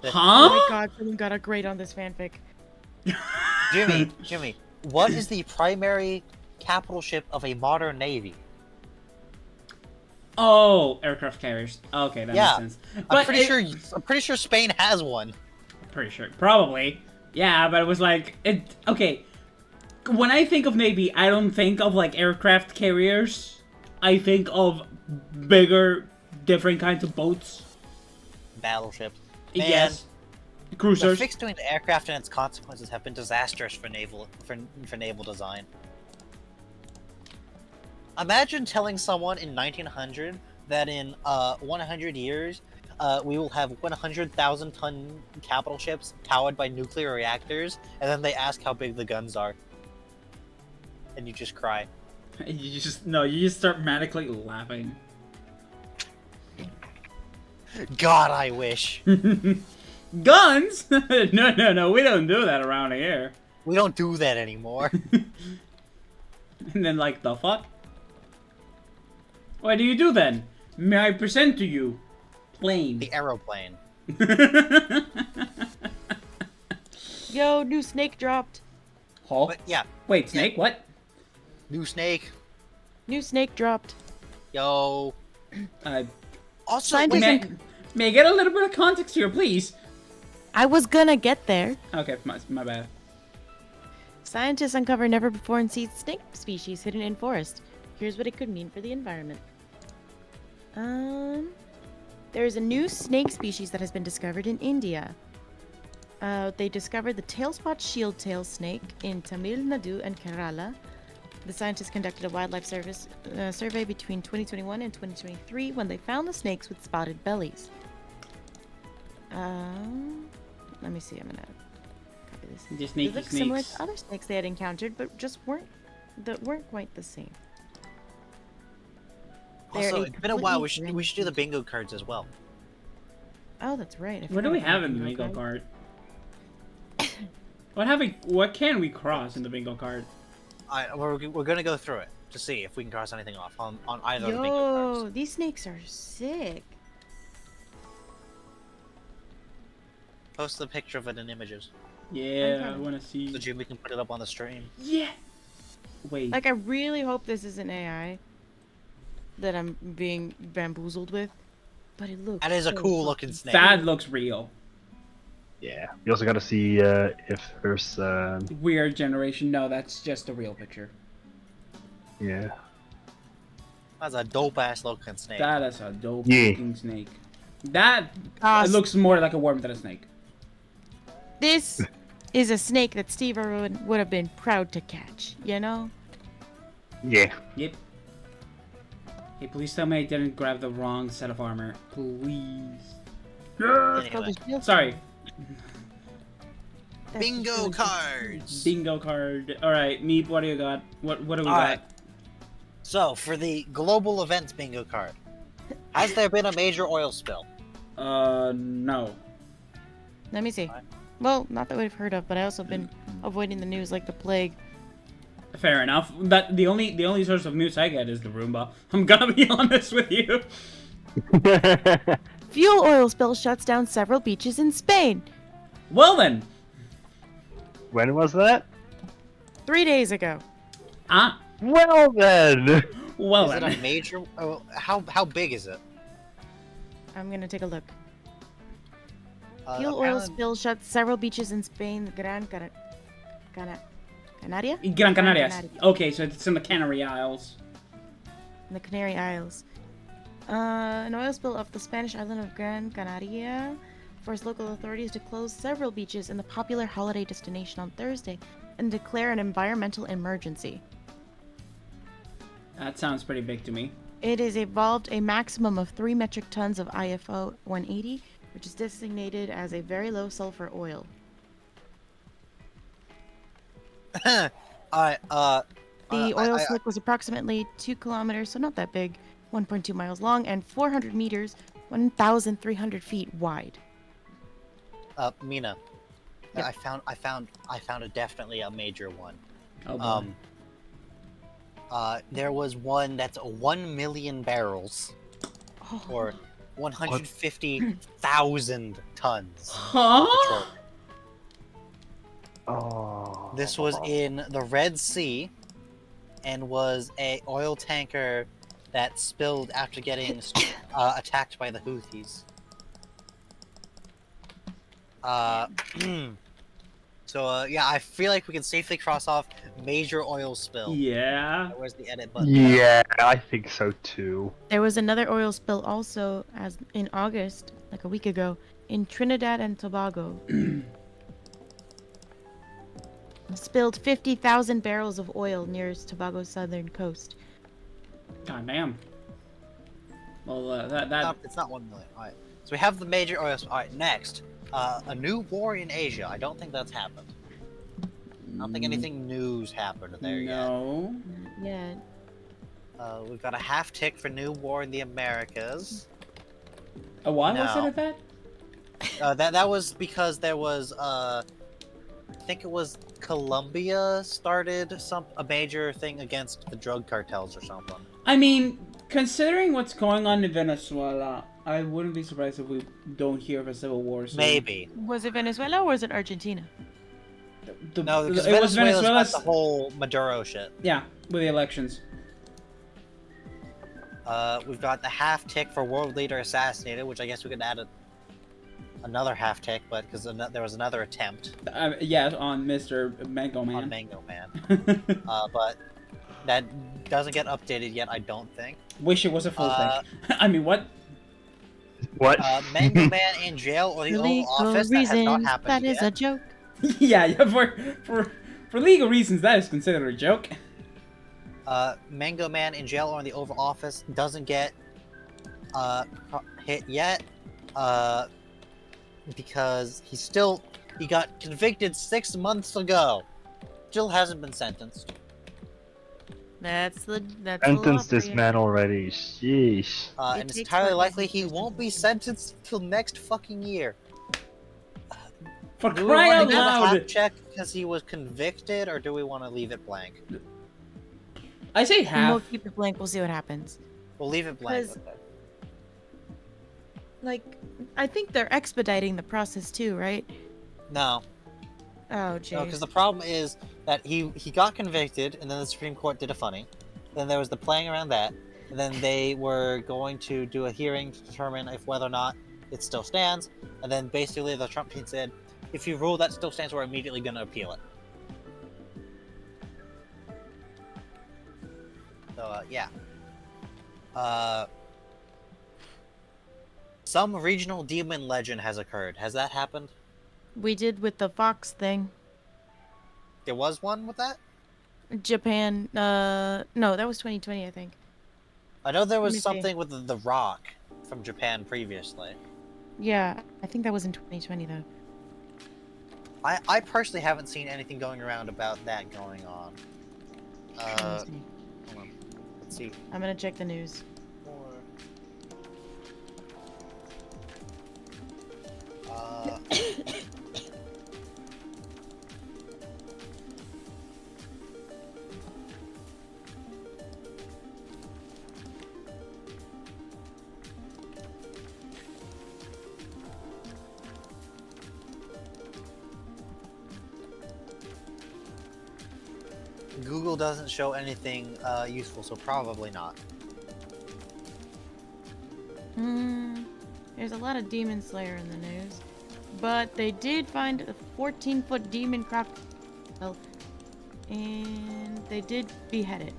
Speaker 5: Oh
Speaker 1: Huh?
Speaker 5: my god, someone got a grade on this fanfic.
Speaker 3: Jimmy, what is the primary capital ship of a modern navy?
Speaker 1: Oh, aircraft carriers. Okay, that
Speaker 3: Yeah.
Speaker 1: makes sense.
Speaker 3: I'm pretty sure Spain has one.
Speaker 1: Pretty sure, probably. Yeah, but it was like it. Okay, when I think of Navy, I don't think of like aircraft carriers. I think of bigger, different kinds of boats.
Speaker 3: Battleships.
Speaker 1: Yes.
Speaker 3: The
Speaker 1: Cruisers.
Speaker 3: fix between the aircraft and its consequences have been disastrous for naval design. Imagine telling someone in 1900 that in 100 years we will have 100,000-ton capital ships powered by nuclear reactors, and then they ask how big the guns are, and you just cry.
Speaker 1: You just start manically laughing.
Speaker 3: God, I wish.
Speaker 1: Guns? No, we don't do that around here.
Speaker 3: We don't do that anymore.
Speaker 1: And then like, the fuck? What do you do then? May I present to you? Plane.
Speaker 3: The aeroplane.
Speaker 5: Yo, new snake dropped.
Speaker 1: Huh?
Speaker 3: But yeah,
Speaker 1: Wait, snake? What?
Speaker 3: New snake.
Speaker 5: New snake dropped.
Speaker 3: Yo.
Speaker 1: Uh,
Speaker 3: Also,
Speaker 5: Scientists
Speaker 3: wait,
Speaker 1: may, may I get a little bit of context here, please?
Speaker 5: I was gonna get there.
Speaker 1: Okay, my bad.
Speaker 5: Scientists uncover never before seen snake species hidden in forest. Here's what it could mean for the environment. There is a new snake species that has been discovered in India. They discovered the tail-spot shield-tail snake in Tamil Nadu and Kerala. The scientists conducted a wildlife service survey between 2021 and 2023 when they found the snakes with spotted bellies. Let me see. I'm gonna copy this.
Speaker 1: The
Speaker 5: They
Speaker 1: snaky
Speaker 5: look similar
Speaker 1: snakes.
Speaker 5: to other snakes they had encountered, but just weren't quite the same. They're
Speaker 3: also,
Speaker 5: a
Speaker 3: it's been a while. We
Speaker 5: completely
Speaker 3: should do the
Speaker 5: different
Speaker 3: bingo cards as well.
Speaker 5: Oh, that's right. I
Speaker 1: What do
Speaker 5: forgot
Speaker 1: we
Speaker 5: about
Speaker 1: have
Speaker 5: the
Speaker 1: in the
Speaker 5: bingo
Speaker 1: bingo
Speaker 5: card.
Speaker 1: card? What can we cross in the bingo card?
Speaker 3: We're gonna go through it to see if we can cross anything off on either of the bingo cards.
Speaker 5: Yo, these snakes are sick.
Speaker 3: Post the picture of it in images
Speaker 1: Yeah, I
Speaker 5: Okay.
Speaker 1: want to see.
Speaker 3: so Jimmy can put it up on the stream.
Speaker 1: Yeah. Wait.
Speaker 5: Like, I really hope this isn't AI that I'm being bamboozled with, but it looks.
Speaker 3: That is a
Speaker 5: so
Speaker 3: cool looking
Speaker 5: fucking
Speaker 3: snake.
Speaker 1: That looks real.
Speaker 4: Yeah. We also gotta see if there's
Speaker 1: Weird generation. No, that's just a real picture.
Speaker 4: yeah.
Speaker 3: That's a dope ass looking snake.
Speaker 1: That is a dope
Speaker 4: Yeah.
Speaker 1: looking snake. That
Speaker 5: Ah,
Speaker 1: it looks more like a worm than a snake.
Speaker 5: This is a snake that Steve Irwin would have been proud to catch, you know?
Speaker 4: Yeah.
Speaker 1: Yep. Hey, please tell me I didn't grab the wrong set of armor. Please. Yeah.
Speaker 5: It's called
Speaker 3: Anyway,
Speaker 5: the shield.
Speaker 1: Sorry.
Speaker 5: That's the
Speaker 3: bingo
Speaker 5: shield.
Speaker 3: cards.
Speaker 1: Bingo card. All right, Meep. What do you got? What do we got?
Speaker 3: Alright. So for the global events bingo card, has there been a major oil spill?
Speaker 1: No.
Speaker 5: Let me see.
Speaker 3: Alright.
Speaker 5: Well, not that we've heard of, but I also been avoiding the news like the plague.
Speaker 1: Fair enough. That the only source of news I get is the Roomba. I'm gonna be honest with you.
Speaker 5: Fuel oil spill shuts down several beaches in Spain.
Speaker 1: Well then.
Speaker 4: When was that?
Speaker 5: 3 days ago.
Speaker 1: Ah.
Speaker 4: Well then.
Speaker 1: Well
Speaker 3: Is it
Speaker 1: then.
Speaker 3: a major? Oh, how big is it?
Speaker 5: I'm gonna take a look.
Speaker 3: Uh,
Speaker 5: Fuel oil
Speaker 3: apparently-
Speaker 5: spill shuts several beaches in Spain. Canaria?
Speaker 1: Gran Canarias.
Speaker 5: Canaria.
Speaker 1: Okay, so it's in the Canary Isles.
Speaker 5: In the Canary Isles. An oil spill off the Spanish island of Gran Canaria forced local authorities to close several beaches in the popular holiday destination on Thursday and declare an environmental emergency.
Speaker 1: That sounds pretty big to me.
Speaker 5: It has involved a maximum of 3 metric tons of IFO 180, which is designated as a very low sulfur oil.
Speaker 3: Alright,
Speaker 5: The oil slick was approximately 2 kilometers, so not that big, 1.2 miles long, and 400 meters, 1,300 feet wide.
Speaker 3: Mina,
Speaker 5: Yep.
Speaker 3: I found definitely a major one.
Speaker 1: Oh boy.
Speaker 3: There was one that's 1 million barrels,
Speaker 5: Oh,
Speaker 3: or 150,000 tons.
Speaker 1: Huh?
Speaker 3: Petroleum.
Speaker 4: Oh.
Speaker 3: This was in the Red Sea, and was a oil tanker that spilled after getting attacked by the Houthis. So yeah, I feel like we can safely cross off major oil spill.
Speaker 1: Yeah.
Speaker 3: Where's the edit button?
Speaker 4: Yeah, I think so too.
Speaker 5: There was another oil spill also as in August, like a week ago, in Trinidad and Tobago. Spilled 50,000 barrels of oil near Tobago's southern coast.
Speaker 1: God damn. Well,
Speaker 3: It's not 1 million. Alright. So we have the major oil spill. Alright, next. A new war in Asia. I don't think that's happened. I don't think anything new's happened there
Speaker 1: No.
Speaker 5: Yeah.
Speaker 3: yet. We've got a half tick for new war in the Americas.
Speaker 1: A what was
Speaker 3: No.
Speaker 1: it at that?
Speaker 3: That was because there was I think it was Colombia started a major thing against the drug cartels or something.
Speaker 1: I mean, considering what's going on in Venezuela, I wouldn't be surprised if we don't hear of a civil war soon.
Speaker 3: Maybe.
Speaker 5: Was it Venezuela or was it Argentina?
Speaker 3: No, because
Speaker 1: it was
Speaker 3: Venezuela's got
Speaker 1: Venezuela's.
Speaker 3: the whole Maduro shit.
Speaker 1: Yeah, with the elections?
Speaker 3: We've got the half tick for world leader assassinated, which I guess we could add another half tick, but because there was another attempt
Speaker 1: Yeah, on Mr. Mango Man.
Speaker 3: on Mango Man. But that doesn't get updated yet, I don't think.
Speaker 1: Wish it was a full thing. I mean, what?
Speaker 4: What?
Speaker 3: Mango Man in jail or the
Speaker 5: For
Speaker 3: Oval
Speaker 5: legal
Speaker 3: Office, that has not
Speaker 5: reasons,
Speaker 3: happened
Speaker 5: that
Speaker 3: yet.
Speaker 5: is a joke.
Speaker 1: Yeah, for legal reasons, that is considered a joke.
Speaker 3: Mango Man in jail or in the Oval Office doesn't get hit yet, because he got convicted 6 months ago. Still hasn't been sentenced.
Speaker 5: That's the
Speaker 4: Sentence
Speaker 5: law
Speaker 4: this
Speaker 5: for you.
Speaker 4: man already. Sheesh.
Speaker 5: It
Speaker 3: And it's
Speaker 5: takes
Speaker 3: entirely
Speaker 5: one
Speaker 3: likely
Speaker 5: reason
Speaker 3: he
Speaker 5: to
Speaker 3: won't be
Speaker 5: sentence.
Speaker 3: sentenced till next fucking year.
Speaker 1: For
Speaker 3: Do we
Speaker 1: crying
Speaker 3: want
Speaker 1: out
Speaker 3: to give a
Speaker 1: loud!
Speaker 3: half check because he was convicted, or do we want to leave it blank?
Speaker 1: I say
Speaker 5: And
Speaker 1: half.
Speaker 5: we'll keep it blank. We'll see what happens.
Speaker 3: We'll leave it blank.
Speaker 5: 'Cause-
Speaker 3: Okay.
Speaker 5: Like, I think they're expediting the process too, right?
Speaker 3: No,
Speaker 5: Oh, jeez.
Speaker 3: because the problem is that he got convicted, and then the Supreme Court did a funny. Then there was the playing around that, and then they were going to do a hearing to determine if whether or not it still stands. And then basically the Trump team said, if you rule that still stands, we're immediately going to appeal it. So, yeah. Some regional demon legend has occurred. Has that happened?
Speaker 5: We did with the Fox thing.
Speaker 3: There was one with that?
Speaker 5: Japan. No, that was 2020, I think.
Speaker 3: I know there
Speaker 5: Let me
Speaker 3: was
Speaker 5: see.
Speaker 3: something with the Rock from Japan previously.
Speaker 5: Yeah, I think that was in 2020 though.
Speaker 3: I personally haven't seen anything going around about that going on.
Speaker 5: Let me see.
Speaker 3: Hold on. Let's see.
Speaker 5: I'm gonna check the news.
Speaker 3: More. Google doesn't show anything useful, so probably not.
Speaker 5: There's a lot of Demon Slayer in the news, but they did find a 14-foot demon crocodile, and they did behead it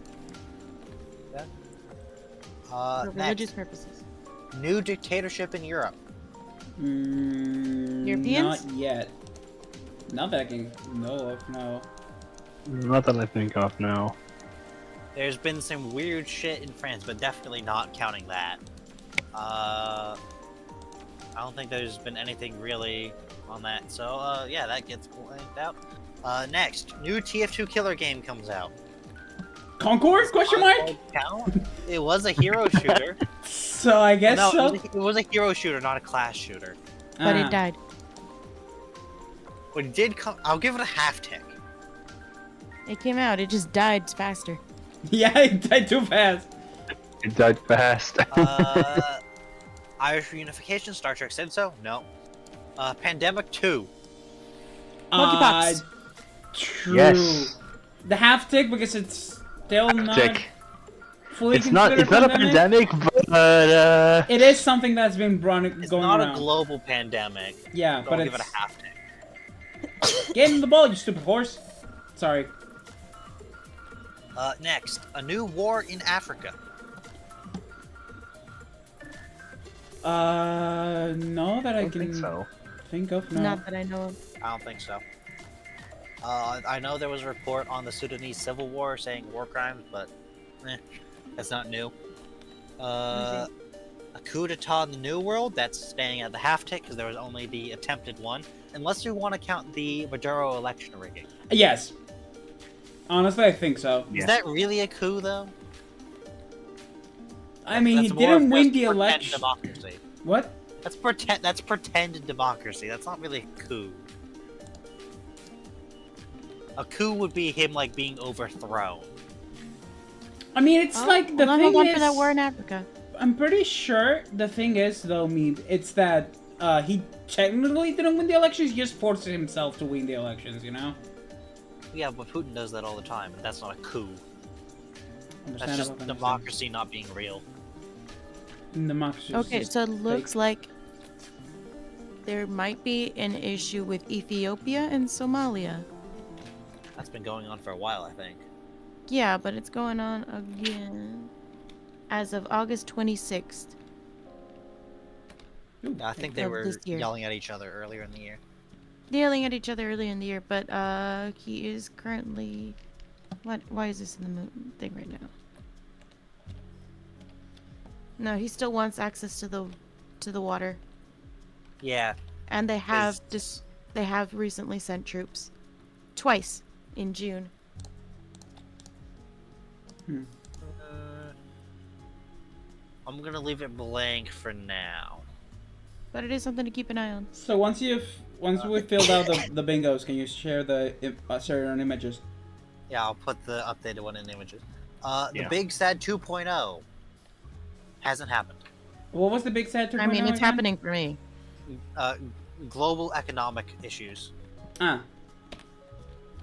Speaker 5: for religious
Speaker 3: Next,
Speaker 5: purposes.
Speaker 3: new dictatorship in Europe.
Speaker 5: Europeans?
Speaker 1: Not yet. Not that I can know of, no.
Speaker 4: Not that I think of now.
Speaker 3: There's been some weird shit in France, but definitely not counting that. I don't think there's been anything really on that. So, yeah, that gets blanked out. Next, new TF2 killer game comes out.
Speaker 1: Concord? Question mark?
Speaker 3: Count? It was a hero shooter.
Speaker 1: So I guess
Speaker 3: No,
Speaker 1: so.
Speaker 3: it was a hero shooter, not a class shooter.
Speaker 5: But
Speaker 1: Ah.
Speaker 5: it died.
Speaker 3: But it did come. I'll give it a half tick.
Speaker 5: It came out. It just died faster.
Speaker 1: Yeah, it died too fast.
Speaker 4: It died fast.
Speaker 3: Irish reunification, Star Trek said so. No. Pandemic 2.
Speaker 5: Monkeypox.
Speaker 1: True.
Speaker 4: Yes.
Speaker 1: The half tick because it's still not
Speaker 4: Tick.
Speaker 1: fully
Speaker 4: It's not.
Speaker 1: considered
Speaker 4: It's not a pandemic, but
Speaker 1: It is something that's been going
Speaker 3: It's not
Speaker 1: around.
Speaker 3: a global pandemic.
Speaker 1: Yeah,
Speaker 3: So
Speaker 1: but
Speaker 3: I'll
Speaker 1: it's
Speaker 3: give it a half tick.
Speaker 1: get in the ball, you stupid horse. Sorry.
Speaker 3: Next, a new war in Africa.
Speaker 1: No, that I,
Speaker 4: I don't
Speaker 1: can
Speaker 4: think so.
Speaker 1: think of. No.
Speaker 5: Not that I know of.
Speaker 3: I don't think so. I know there was a report on the Sudanese civil war saying war crimes, but that's not new. A coup d'etat in the New World, that's staying at the half tick because there was only the attempted one. Unless you want to count the Maduro election rigging.
Speaker 1: Yes. Honestly, I think so.
Speaker 4: Yeah.
Speaker 3: Is that really a coup, though?
Speaker 1: I mean, he
Speaker 3: That's more
Speaker 1: didn't
Speaker 3: of
Speaker 1: win
Speaker 3: just
Speaker 1: the
Speaker 3: pretend
Speaker 1: election.
Speaker 3: democracy.
Speaker 1: What?
Speaker 3: That's pretend democracy. That's not really a coup. A coup would be him like being overthrown.
Speaker 1: I mean, it's like the
Speaker 5: hold
Speaker 1: thing
Speaker 5: on
Speaker 1: is.
Speaker 5: for that war in Africa.
Speaker 1: I'm pretty sure the thing is, though, it's that he technically didn't win the elections. He just forced himself to win the elections. You know.
Speaker 3: Yeah, but Putin does that all the time, and that's not a coup. That's
Speaker 1: Understandable.
Speaker 3: just democracy not being real.
Speaker 1: Democracy. is
Speaker 5: Okay,
Speaker 1: just
Speaker 5: so it looks
Speaker 1: fake.
Speaker 5: like there might be an issue with Ethiopia and Somalia.
Speaker 3: That's been going on for a while, I think.
Speaker 5: Yeah, but it's going on again as of August 26th.
Speaker 1: Ooh,
Speaker 3: I think they
Speaker 5: Of
Speaker 3: were
Speaker 5: this year.
Speaker 3: yelling at each other earlier in the year.
Speaker 5: Yelling at each other earlier in the year, but he is currently. What? Why is this in the thing right now? No, he still wants access to the water,
Speaker 3: Yeah.
Speaker 5: and they have
Speaker 3: Is-
Speaker 5: they have recently sent troops, twice in June.
Speaker 3: Uh, I'm gonna leave it blank for now.
Speaker 5: But it is something to keep an eye on.
Speaker 1: So once we filled out the bingos, can you share share your images?
Speaker 3: Yeah, I'll put the updated one in images. The
Speaker 4: Yeah.
Speaker 3: Big Sad 2.0 hasn't happened.
Speaker 1: What was the big sad 2.0
Speaker 5: I mean, it's
Speaker 1: again?
Speaker 5: happening for me.
Speaker 3: Global economic issues.
Speaker 1: Ah,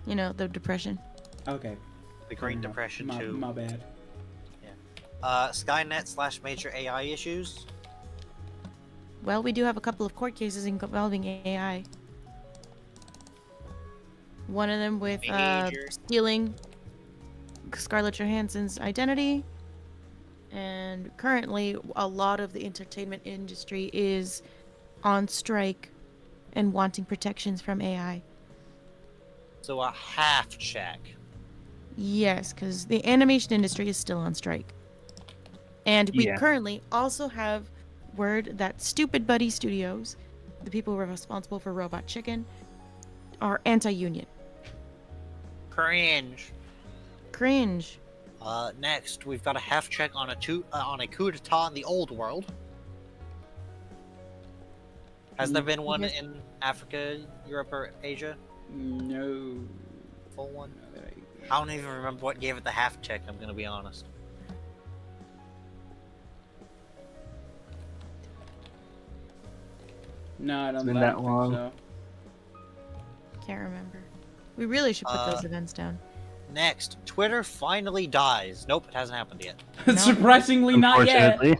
Speaker 5: You know, the depression.
Speaker 1: okay.
Speaker 3: The Great Depression
Speaker 1: my,
Speaker 3: 2.
Speaker 1: My bad.
Speaker 3: Skynet / major AI issues.
Speaker 5: Well, we do have a couple of court cases involving AI. One of them with
Speaker 3: Major.
Speaker 5: stealing Scarlett Johansson's identity. And currently, a lot of the entertainment industry is on strike and wanting protections from AI.
Speaker 3: So a half check.
Speaker 5: Yes, because the animation industry is still on strike. And we
Speaker 4: Yeah.
Speaker 5: currently also have word that Stupid Buddy Studios, the people who are responsible for Robot Chicken, are anti-union.
Speaker 3: Cringe.
Speaker 5: Cringe.
Speaker 3: Next, we've got a half check on a coup d'etat in the old world. Has there been one
Speaker 5: Yes.
Speaker 3: in Africa, Europe, or Asia?
Speaker 1: No.
Speaker 3: Full one?
Speaker 1: No, that
Speaker 3: I don't even remember what gave it the half check, I'm gonna be honest.
Speaker 1: No, I don't,
Speaker 4: been
Speaker 1: I
Speaker 4: that
Speaker 1: don't
Speaker 4: long.
Speaker 1: think
Speaker 5: Can't remember. We really should put
Speaker 3: Uh,
Speaker 5: those events down.
Speaker 3: Next, Twitter finally dies. Nope, it hasn't happened yet.
Speaker 1: so.
Speaker 5: No.
Speaker 1: Surprisingly, not yet.
Speaker 4: Unfortunately.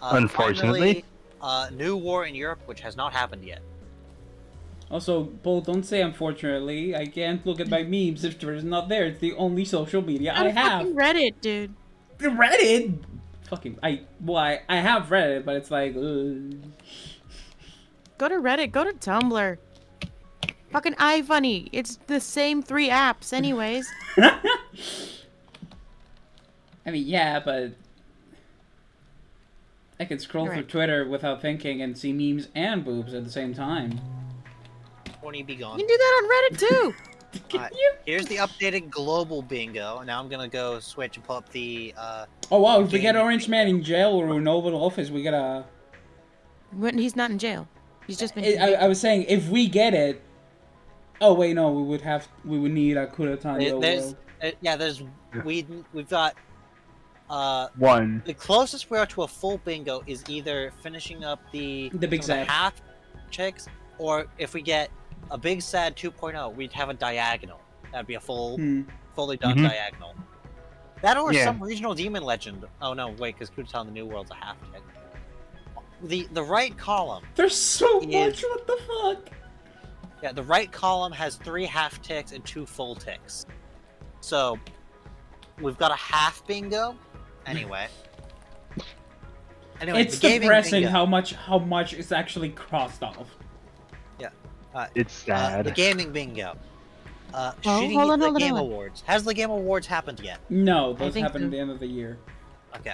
Speaker 4: Unfortunately.
Speaker 3: Finally, new war in Europe, which has not happened yet.
Speaker 1: Also, Paul, don't say unfortunately. I can't look at my memes if Twitter's not there. It's the only social media I
Speaker 5: On
Speaker 1: have.
Speaker 5: fucking Reddit, dude.
Speaker 1: Reddit. Fucking I have Reddit, but it's like.
Speaker 5: Go to Reddit. Go to Tumblr. Fucking iFunny. It's the same 3 apps, anyways.
Speaker 1: I mean, yeah, but I can scroll
Speaker 5: You're
Speaker 1: through
Speaker 5: right.
Speaker 1: Twitter without thinking and see memes and boobs at the same time.
Speaker 3: Tony be
Speaker 5: You
Speaker 3: gone.
Speaker 5: can do that on Reddit too.
Speaker 3: Alright, here's the updated global bingo. Now I'm gonna go switch and pull up the
Speaker 1: Oh wow! If we get
Speaker 3: Game
Speaker 1: Orange Man in jail or in Oval Office, we get a.
Speaker 5: When he's not in jail. He's just been.
Speaker 1: I was saying if we get it. Oh wait, no, we would need a coup d'etat in the old
Speaker 3: there's
Speaker 1: world.
Speaker 3: we've got
Speaker 4: One.
Speaker 3: the closest we are to a full bingo is either finishing up the
Speaker 1: Big
Speaker 3: some of
Speaker 1: Zap.
Speaker 3: half checks, or if we get a Big Sad 2.0, we'd have a diagonal. That'd be a fully done
Speaker 4: Mhm.
Speaker 3: diagonal. That or
Speaker 4: Yeah.
Speaker 3: some regional demon legend. Oh no, wait, because coup d'etat in the new world's a half check. The right column.
Speaker 1: There's so
Speaker 3: Is-
Speaker 1: much. What the fuck?
Speaker 3: Yeah, the right column has 3 half ticks and 2 full ticks. So we've got a half bingo. Anyway.
Speaker 1: It's
Speaker 3: the gaming
Speaker 1: depressing
Speaker 3: bingo.
Speaker 1: how much is actually crossed off.
Speaker 4: It's sad.
Speaker 3: The gaming bingo.
Speaker 5: hold
Speaker 3: Shooting
Speaker 5: on,
Speaker 3: the
Speaker 5: hold on,
Speaker 3: Game
Speaker 5: hold on.
Speaker 3: Awards. Has the Game Awards happened yet?
Speaker 1: No, those
Speaker 5: think
Speaker 1: happen
Speaker 5: so.
Speaker 1: at the end of the year.
Speaker 3: Okay.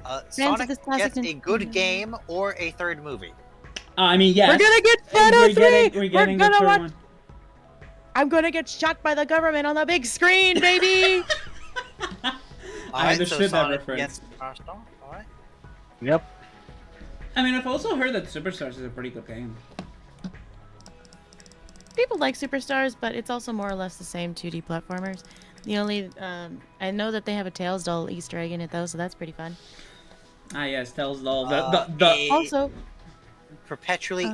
Speaker 5: of
Speaker 3: Sonic
Speaker 5: this classic
Speaker 3: gets a good game or a third movie.
Speaker 1: I mean, yes.
Speaker 5: We're gonna get
Speaker 1: And
Speaker 5: Shadow 3!
Speaker 1: We're getting the
Speaker 5: gonna
Speaker 1: third
Speaker 5: watch.
Speaker 1: one.
Speaker 5: I'm gonna get shot by the government on the big screen, baby!
Speaker 1: I understood that
Speaker 3: Sonic
Speaker 1: reference.
Speaker 3: gets first off, alright.
Speaker 4: Yep.
Speaker 1: I mean, I've also heard that Superstars is a pretty good game.
Speaker 5: People like Superstars, but it's also more or less the same 2D platformers. The only, I know that they have a Tails doll Easter egg in it though, so that's pretty fun.
Speaker 1: Ah, yes, tells all
Speaker 3: A
Speaker 5: Also,
Speaker 3: perpetually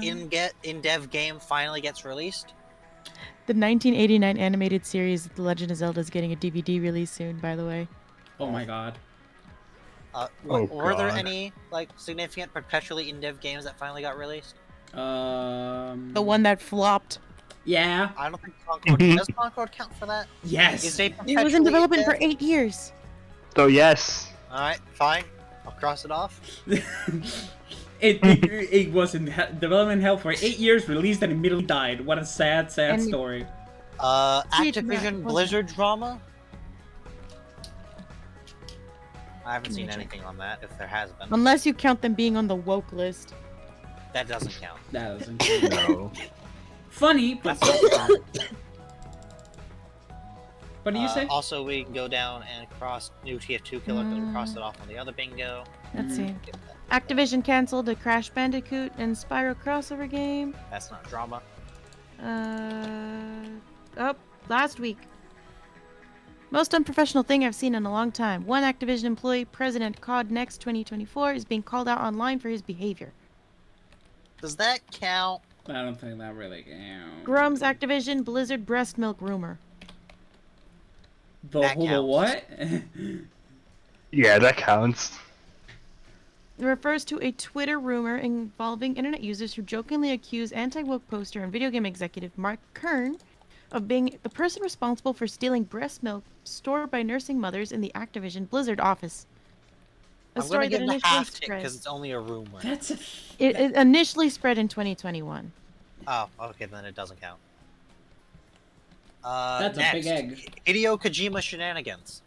Speaker 3: in-dev game finally gets released.
Speaker 5: the 1989 animated series The Legend of Zelda is getting a DVD release soon, by the way.
Speaker 1: Oh my god.
Speaker 3: Were there
Speaker 4: God.
Speaker 3: any like significant perpetually in-dev games that finally got released?
Speaker 2: The one that flopped.
Speaker 1: Yeah.
Speaker 3: I don't think Concord does Concord count for that?
Speaker 1: Yes.
Speaker 3: Is they
Speaker 2: It was in
Speaker 3: perpetually
Speaker 2: development for
Speaker 3: in-dev?
Speaker 2: 8 years.
Speaker 4: So yes.
Speaker 3: Alright, fine. I'll cross it off.
Speaker 1: it was in development hell for 8 years, released and immediately died. What a sad, sad
Speaker 2: And-
Speaker 1: story.
Speaker 3: Activision
Speaker 2: wasn't.
Speaker 3: Blizzard drama? I haven't
Speaker 2: Let
Speaker 3: seen
Speaker 2: me check.
Speaker 3: anything on that, if there has been.
Speaker 2: Unless you count them being on the woke list.
Speaker 3: That doesn't count.
Speaker 1: That doesn't count.
Speaker 4: No.
Speaker 1: Funny, but what do you say?
Speaker 3: Also, we can go down and cross new TF2 killer because we crossed it off on the other bingo.
Speaker 2: Let's see.
Speaker 3: Get that.
Speaker 2: Activision canceled a Crash Bandicoot and Spyro crossover game.
Speaker 3: That's not drama.
Speaker 2: Last week. Most unprofessional thing I've seen in a long time. One Activision employee, President COD Next 2024, is being called out online for his behavior.
Speaker 3: Does that count?
Speaker 1: I don't think that really counts.
Speaker 2: Grum's Activision Blizzard breast milk rumor.
Speaker 1: The
Speaker 3: That
Speaker 1: whole
Speaker 3: counts.
Speaker 1: what?
Speaker 4: Yeah, that counts.
Speaker 2: It refers to a Twitter rumor involving internet users who jokingly accuse anti-woke poster and video game executive Mark Kern of being the person responsible for stealing breast milk stored by nursing mothers in the Activision Blizzard office. A
Speaker 3: I'm gonna
Speaker 2: story
Speaker 3: give
Speaker 2: that
Speaker 3: it a
Speaker 2: initially
Speaker 3: half tick
Speaker 2: spread.
Speaker 3: because it's only a rumor.
Speaker 1: That's a.
Speaker 2: It initially spread in 2021.
Speaker 3: Oh, okay, then it doesn't count.
Speaker 1: That's
Speaker 3: next,
Speaker 1: a big egg.
Speaker 3: Hideo Kojima shenanigans.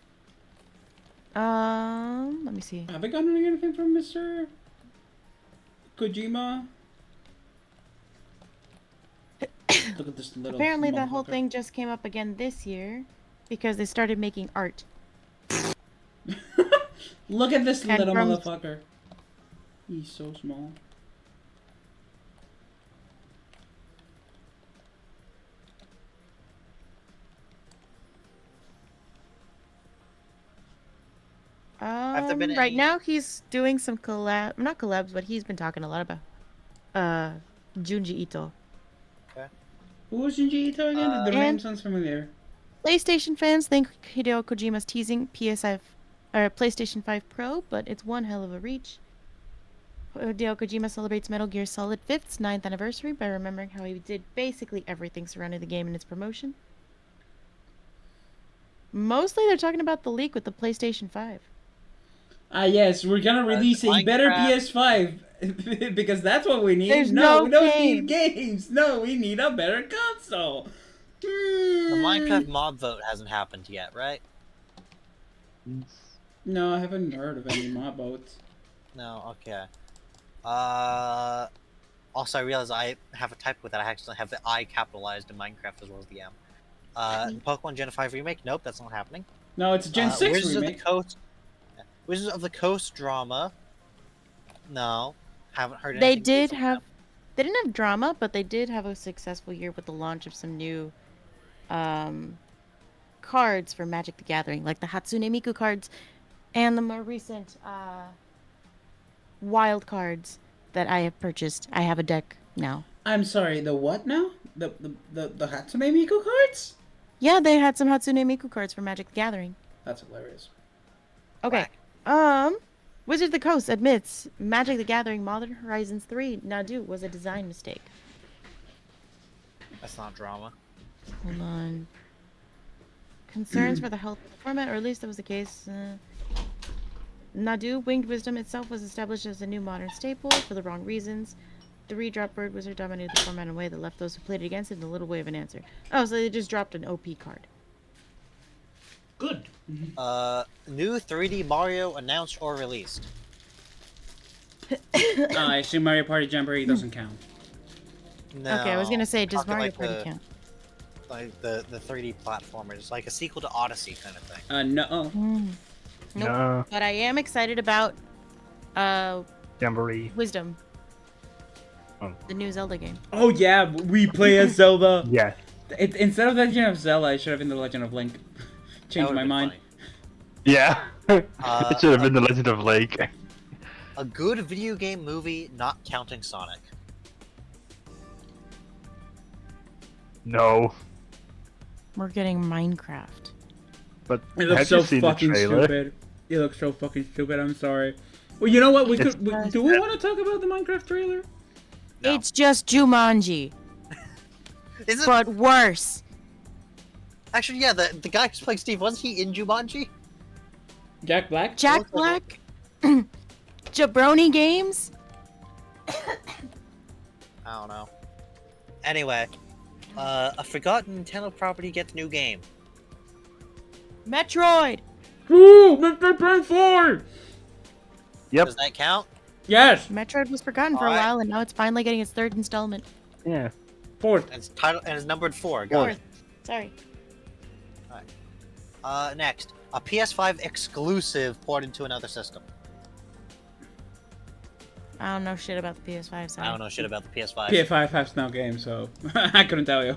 Speaker 2: Let me see.
Speaker 1: Have I gotten anything from Mr. Kojima? Look at this little.
Speaker 2: Apparently, that whole
Speaker 1: motherfucker.
Speaker 2: thing just came up again this year because they started making art.
Speaker 1: Look at this
Speaker 2: And
Speaker 1: little
Speaker 2: from-
Speaker 1: motherfucker. He's so small.
Speaker 3: there been
Speaker 2: Right
Speaker 3: any-
Speaker 2: now he's doing some not collabs, but he's been talking a lot about Junji Ito.
Speaker 1: Who was Junji Ito again? The name
Speaker 2: and-
Speaker 1: sounds familiar.
Speaker 2: PlayStation fans think Hideo Kojima's teasing PlayStation 5 Pro, but it's one hell of a reach. Hideo Kojima celebrates Metal Gear Solid 5th's 9th anniversary by remembering how he did basically everything surrounding the game in its promotion. Mostly they're talking about the leak with the PlayStation 5.
Speaker 1: Ah, yes, we're gonna release a better
Speaker 3: Minecraft.
Speaker 1: PS5 because that's what we need.
Speaker 2: There's
Speaker 1: No,
Speaker 2: no
Speaker 1: we don't need games. No, we need a better console.
Speaker 3: The Minecraft mob vote hasn't happened yet, right?
Speaker 1: No, I haven't heard of any mob votes.
Speaker 3: No, okay. Also, I realized I have a typo that I actually have the I capitalized in Minecraft as well as the M. Pokemon Gen 5 remake? Nope, that's not happening.
Speaker 1: No, it's a Gen 6
Speaker 3: Wizards
Speaker 1: remake.
Speaker 3: Of the Coast. Wizards of the Coast drama. No, haven't heard anything.
Speaker 2: They did
Speaker 3: from
Speaker 2: have
Speaker 3: them.
Speaker 2: they didn't have drama, but they did have a successful year with the launch of some new cards for Magic the Gathering, like the Hatsune Miku cards and the more recent wild cards that I have purchased. I have a deck now.
Speaker 1: I'm sorry, the what now? The Hatsune Miku cards?
Speaker 2: Yeah, they had some Hatsune Miku cards for Magic the Gathering.
Speaker 1: That's hilarious.
Speaker 2: Okay.
Speaker 3: Whack.
Speaker 2: Wizard of the Coast admits Magic the Gathering Modern Horizons 3 Nadu was a design mistake.
Speaker 3: That's not drama.
Speaker 2: Hold on. Concerns for the health of the format, or at least that was the case. Nadu, Winged Wisdom itself was established as a new modern staple for the wrong reasons. The re-drop Bird Wizard dominated the format in a way that left those who played it against it in a little way of an answer. Oh, so they just dropped an OP card.
Speaker 1: Good.
Speaker 3: New 3D Mario announced or released.
Speaker 1: I assume Mario Party Jamboree doesn't count.
Speaker 3: No.
Speaker 2: Okay, I was gonna say, does
Speaker 3: talking
Speaker 2: Mario
Speaker 3: like
Speaker 2: Party
Speaker 3: the,
Speaker 2: count?
Speaker 3: Like the 3D platformers, like a sequel to Odyssey kind of thing.
Speaker 1: No.
Speaker 2: Nope.
Speaker 4: No.
Speaker 2: But I am excited about
Speaker 4: Jamboree.
Speaker 2: Wisdom.
Speaker 4: Oh.
Speaker 2: The new Zelda game.
Speaker 1: Oh yeah, we play as Zelda.
Speaker 4: Yeah.
Speaker 1: Instead of Legend of Zelda, I should have been the Legend of Link.
Speaker 3: That
Speaker 1: Changed
Speaker 3: would've
Speaker 1: my
Speaker 3: been
Speaker 1: mind.
Speaker 3: funny.
Speaker 4: Yeah. It should have been the Legend of Lake.
Speaker 3: A good video game movie, not counting Sonic.
Speaker 4: No.
Speaker 2: We're getting Minecraft.
Speaker 4: But
Speaker 1: It looks
Speaker 4: have
Speaker 1: so
Speaker 4: you seen the
Speaker 1: fucking
Speaker 4: trailer?
Speaker 1: stupid. It looks so fucking stupid. I'm sorry. Well, you know what?
Speaker 4: It's-
Speaker 1: Do we want to talk about the Minecraft trailer?
Speaker 3: No.
Speaker 2: It's just Jumanji,
Speaker 3: Is it?
Speaker 2: but worse.
Speaker 3: Actually, yeah, the guy who's playing Steve, wasn't he in Jumanji?
Speaker 1: Jack Black?
Speaker 2: Jack
Speaker 3: looks like
Speaker 2: Black, Jabroni Games.
Speaker 3: I don't know. Anyway, a forgotten Nintendo property gets new game.
Speaker 2: Metroid.
Speaker 1: Ooh, Mr. Prime 4!
Speaker 4: Yep.
Speaker 3: Does that count?
Speaker 1: Yes!
Speaker 2: Metroid was forgotten for a
Speaker 3: Alright.
Speaker 2: while, and now it's finally getting its third installment.
Speaker 4: Yeah.
Speaker 1: Fourth.
Speaker 3: And it's title and it's numbered 4. Got
Speaker 2: Fourth. Sorry.
Speaker 3: it. Next, a PS5 exclusive ported to another system.
Speaker 2: I don't know shit about the PS5. Sorry.
Speaker 3: I don't know shit about the PS5.
Speaker 1: PS5 has no game, so I couldn't tell you.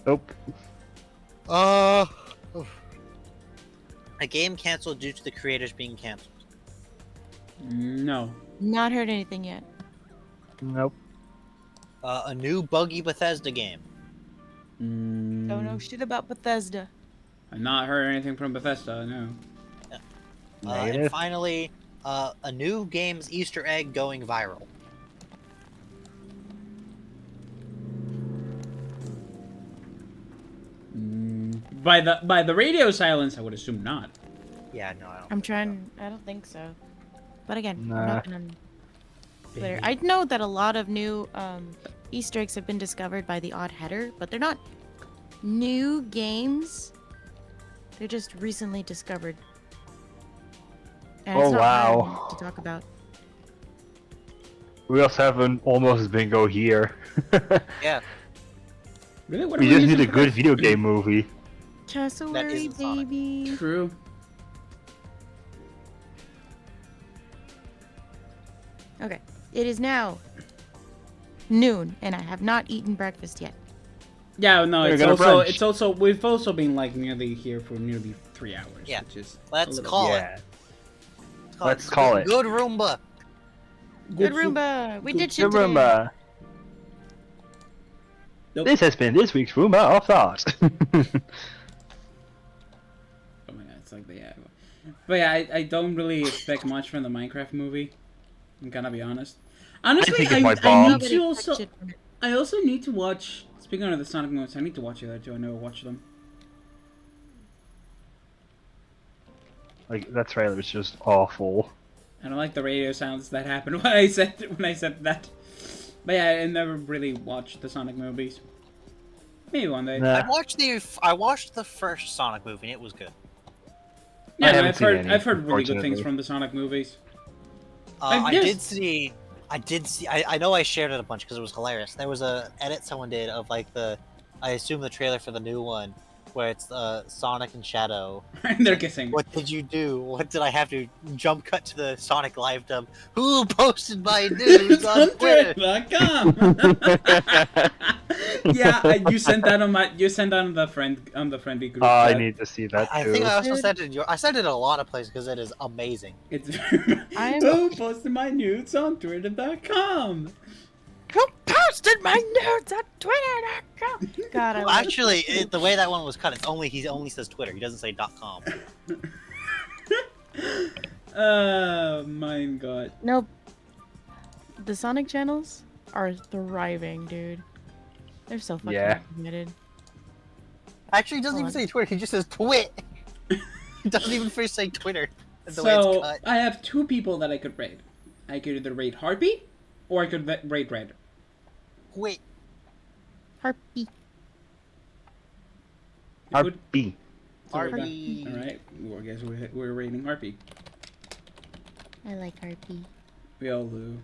Speaker 4: Nope.
Speaker 3: A game canceled due to the creators being canceled.
Speaker 1: No.
Speaker 2: Not heard anything yet.
Speaker 4: Nope.
Speaker 3: A new buggy Bethesda game.
Speaker 2: Don't know shit about Bethesda.
Speaker 1: I've not heard anything from Bethesda, no.
Speaker 3: And
Speaker 4: Negative.
Speaker 3: finally, a new game's Easter egg going viral.
Speaker 1: By the radio silence, I would assume not.
Speaker 3: Yeah, no, I don't.
Speaker 2: I'm trying. I don't think so. But again, I'm
Speaker 4: Nah.
Speaker 2: not on Twitter. I know that a lot of new Easter eggs have been discovered by the Odd Header, but they're not new games. They're just recently discovered. And it's
Speaker 4: Oh,
Speaker 2: not
Speaker 4: wow.
Speaker 2: hard to talk about.
Speaker 4: We also have an almost bingo here.
Speaker 3: Yeah,
Speaker 1: Really? What
Speaker 4: We
Speaker 1: are
Speaker 4: just
Speaker 1: using
Speaker 4: need a
Speaker 1: for
Speaker 4: good
Speaker 1: that?
Speaker 4: video game movie.
Speaker 2: Cassowary,
Speaker 3: isn't Sonic.
Speaker 2: baby.
Speaker 1: True.
Speaker 2: Okay, it is now noon, and I have not eaten breakfast yet.
Speaker 1: Yeah, no,
Speaker 4: We're
Speaker 1: it's
Speaker 4: gonna
Speaker 1: also,
Speaker 4: brunch.
Speaker 1: it's also, we've also been like nearly here for nearly 3 hours.
Speaker 3: Yeah.
Speaker 1: Which is
Speaker 3: Let's
Speaker 1: a little-
Speaker 3: call
Speaker 4: Yeah.
Speaker 3: it.
Speaker 4: Let's call it.
Speaker 3: Good Roomba.
Speaker 2: Good
Speaker 1: soup.
Speaker 2: Roomba, we did shit
Speaker 4: Good
Speaker 2: today.
Speaker 4: Roomba.
Speaker 1: Nope.
Speaker 4: This has been this week's Roomba of Thought.
Speaker 1: Oh my god, it's like but yeah, I don't really expect much from the Minecraft movie. I'm gonna be honest. Honestly,
Speaker 4: think it might
Speaker 1: I
Speaker 4: bomb.
Speaker 1: need
Speaker 2: Nobody
Speaker 1: to
Speaker 2: expects
Speaker 1: also,
Speaker 2: shit from it.
Speaker 1: I also need to watch. Speaking of the Sonic movies, I need to watch the other two. I never watched them.
Speaker 4: Like that trailer is just awful.
Speaker 1: I don't like the radio sounds that happened when I said that. But yeah, I never really watched the Sonic movies. Maybe one day.
Speaker 4: Nah.
Speaker 3: I watched the first Sonic movie and it was good.
Speaker 1: Yeah,
Speaker 4: haven't
Speaker 1: I've
Speaker 4: seen
Speaker 1: heard
Speaker 4: any,
Speaker 1: I've heard really good things
Speaker 4: unfortunately.
Speaker 1: from the Sonic movies.
Speaker 3: I
Speaker 1: guess-
Speaker 3: did see. I know I shared it a bunch because it was hilarious. There was a edit someone did of like I assume the trailer for the new one, where it's Sonic and Shadow.
Speaker 1: And they're kissing.
Speaker 3: What did you do? What did I have to jump cut to the Sonic live dub? Who posted my news on Twitter?
Speaker 1: Twitter.com. Yeah, you sent that on the friendly group.
Speaker 4: I
Speaker 1: chat.
Speaker 4: need to see that
Speaker 3: I
Speaker 4: too.
Speaker 3: think I also
Speaker 2: Dude.
Speaker 3: sent it. I sent it in a lot of places because it is amazing.
Speaker 1: It's
Speaker 2: I'm-
Speaker 1: who posted my nudes on Twitter.com.
Speaker 2: Who posted my notes on Twitter.com? God, I
Speaker 3: Well,
Speaker 2: love
Speaker 3: actually, the way that one was cut, he only says Twitter. He doesn't say .com.
Speaker 1: Oh my god.
Speaker 2: No, the Sonic channels are thriving, dude. They're so fucking
Speaker 4: Yeah.
Speaker 2: committed.
Speaker 3: Actually, he doesn't
Speaker 2: Hold
Speaker 3: even
Speaker 2: on.
Speaker 3: say Twitter. He just says Twit. He doesn't even first say Twitter. The way it's
Speaker 1: So
Speaker 3: cut.
Speaker 1: I have two people that I could rate. I could either rate Harpy, or I could rate Red.
Speaker 3: Wait.
Speaker 2: Harpy.
Speaker 4: RB.
Speaker 3: Harpy.
Speaker 1: All right. Well, I guess we're rating Harpy.
Speaker 5: I like Harpy.
Speaker 1: We all do.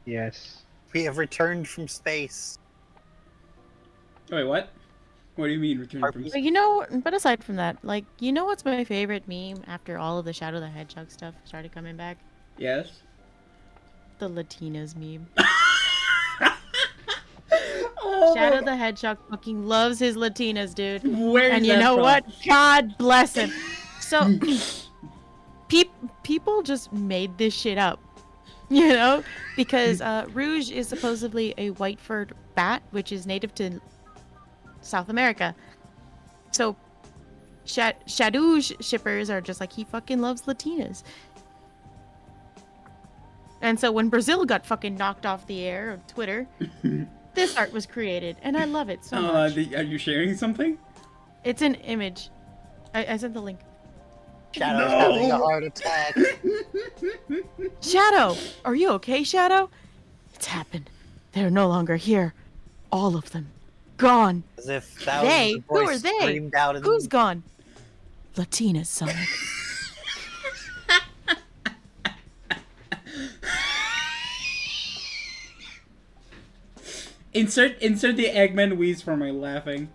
Speaker 4: Yes.
Speaker 3: We have returned from space.
Speaker 1: Oh, wait, what? What do you mean return from?
Speaker 3: Harpy.
Speaker 2: But you know, but aside from that, like, you know what's my favorite meme after all of the Shadow the Hedgehog stuff started coming back?
Speaker 1: Yes.
Speaker 2: The Latinas meme.
Speaker 1: Oh,
Speaker 2: Shadow the Hedgehog fucking loves his Latinas, dude.
Speaker 1: Where is
Speaker 2: And you
Speaker 1: that
Speaker 2: know
Speaker 1: from?
Speaker 2: what? God bless him. So, people just made this shit up. You know? Because Rouge is supposedly a white-furred bat, which is native to South America. So, Shadoosh shippers are just like, he fucking loves Latinas. And so when Brazil got fucking knocked off the air of Twitter, this art was created, and I love it so much.
Speaker 1: Are you sharing something?
Speaker 2: It's an image. I sent the link.
Speaker 3: Shadow's
Speaker 1: No!
Speaker 3: having a heart attack.
Speaker 2: Shadow! Are you okay, Shadow? It's happened. They're no longer here. All of them. Gone.
Speaker 3: As if thousands
Speaker 2: They?
Speaker 3: of
Speaker 2: Who
Speaker 3: voices
Speaker 2: are they?
Speaker 3: screamed out in
Speaker 2: Who's gone? Latina, Sonic.
Speaker 1: Insert the Eggman wheeze for my laughing.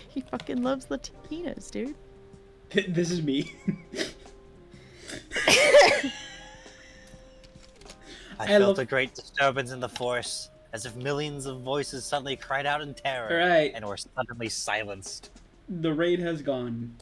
Speaker 2: He fucking loves Latinas, dude.
Speaker 1: This is me.
Speaker 3: I
Speaker 1: I
Speaker 3: felt
Speaker 1: love-
Speaker 3: a great disturbance in the force, as if millions of voices suddenly cried out in terror
Speaker 1: Right.
Speaker 3: and were suddenly silenced.
Speaker 1: The raid has gone.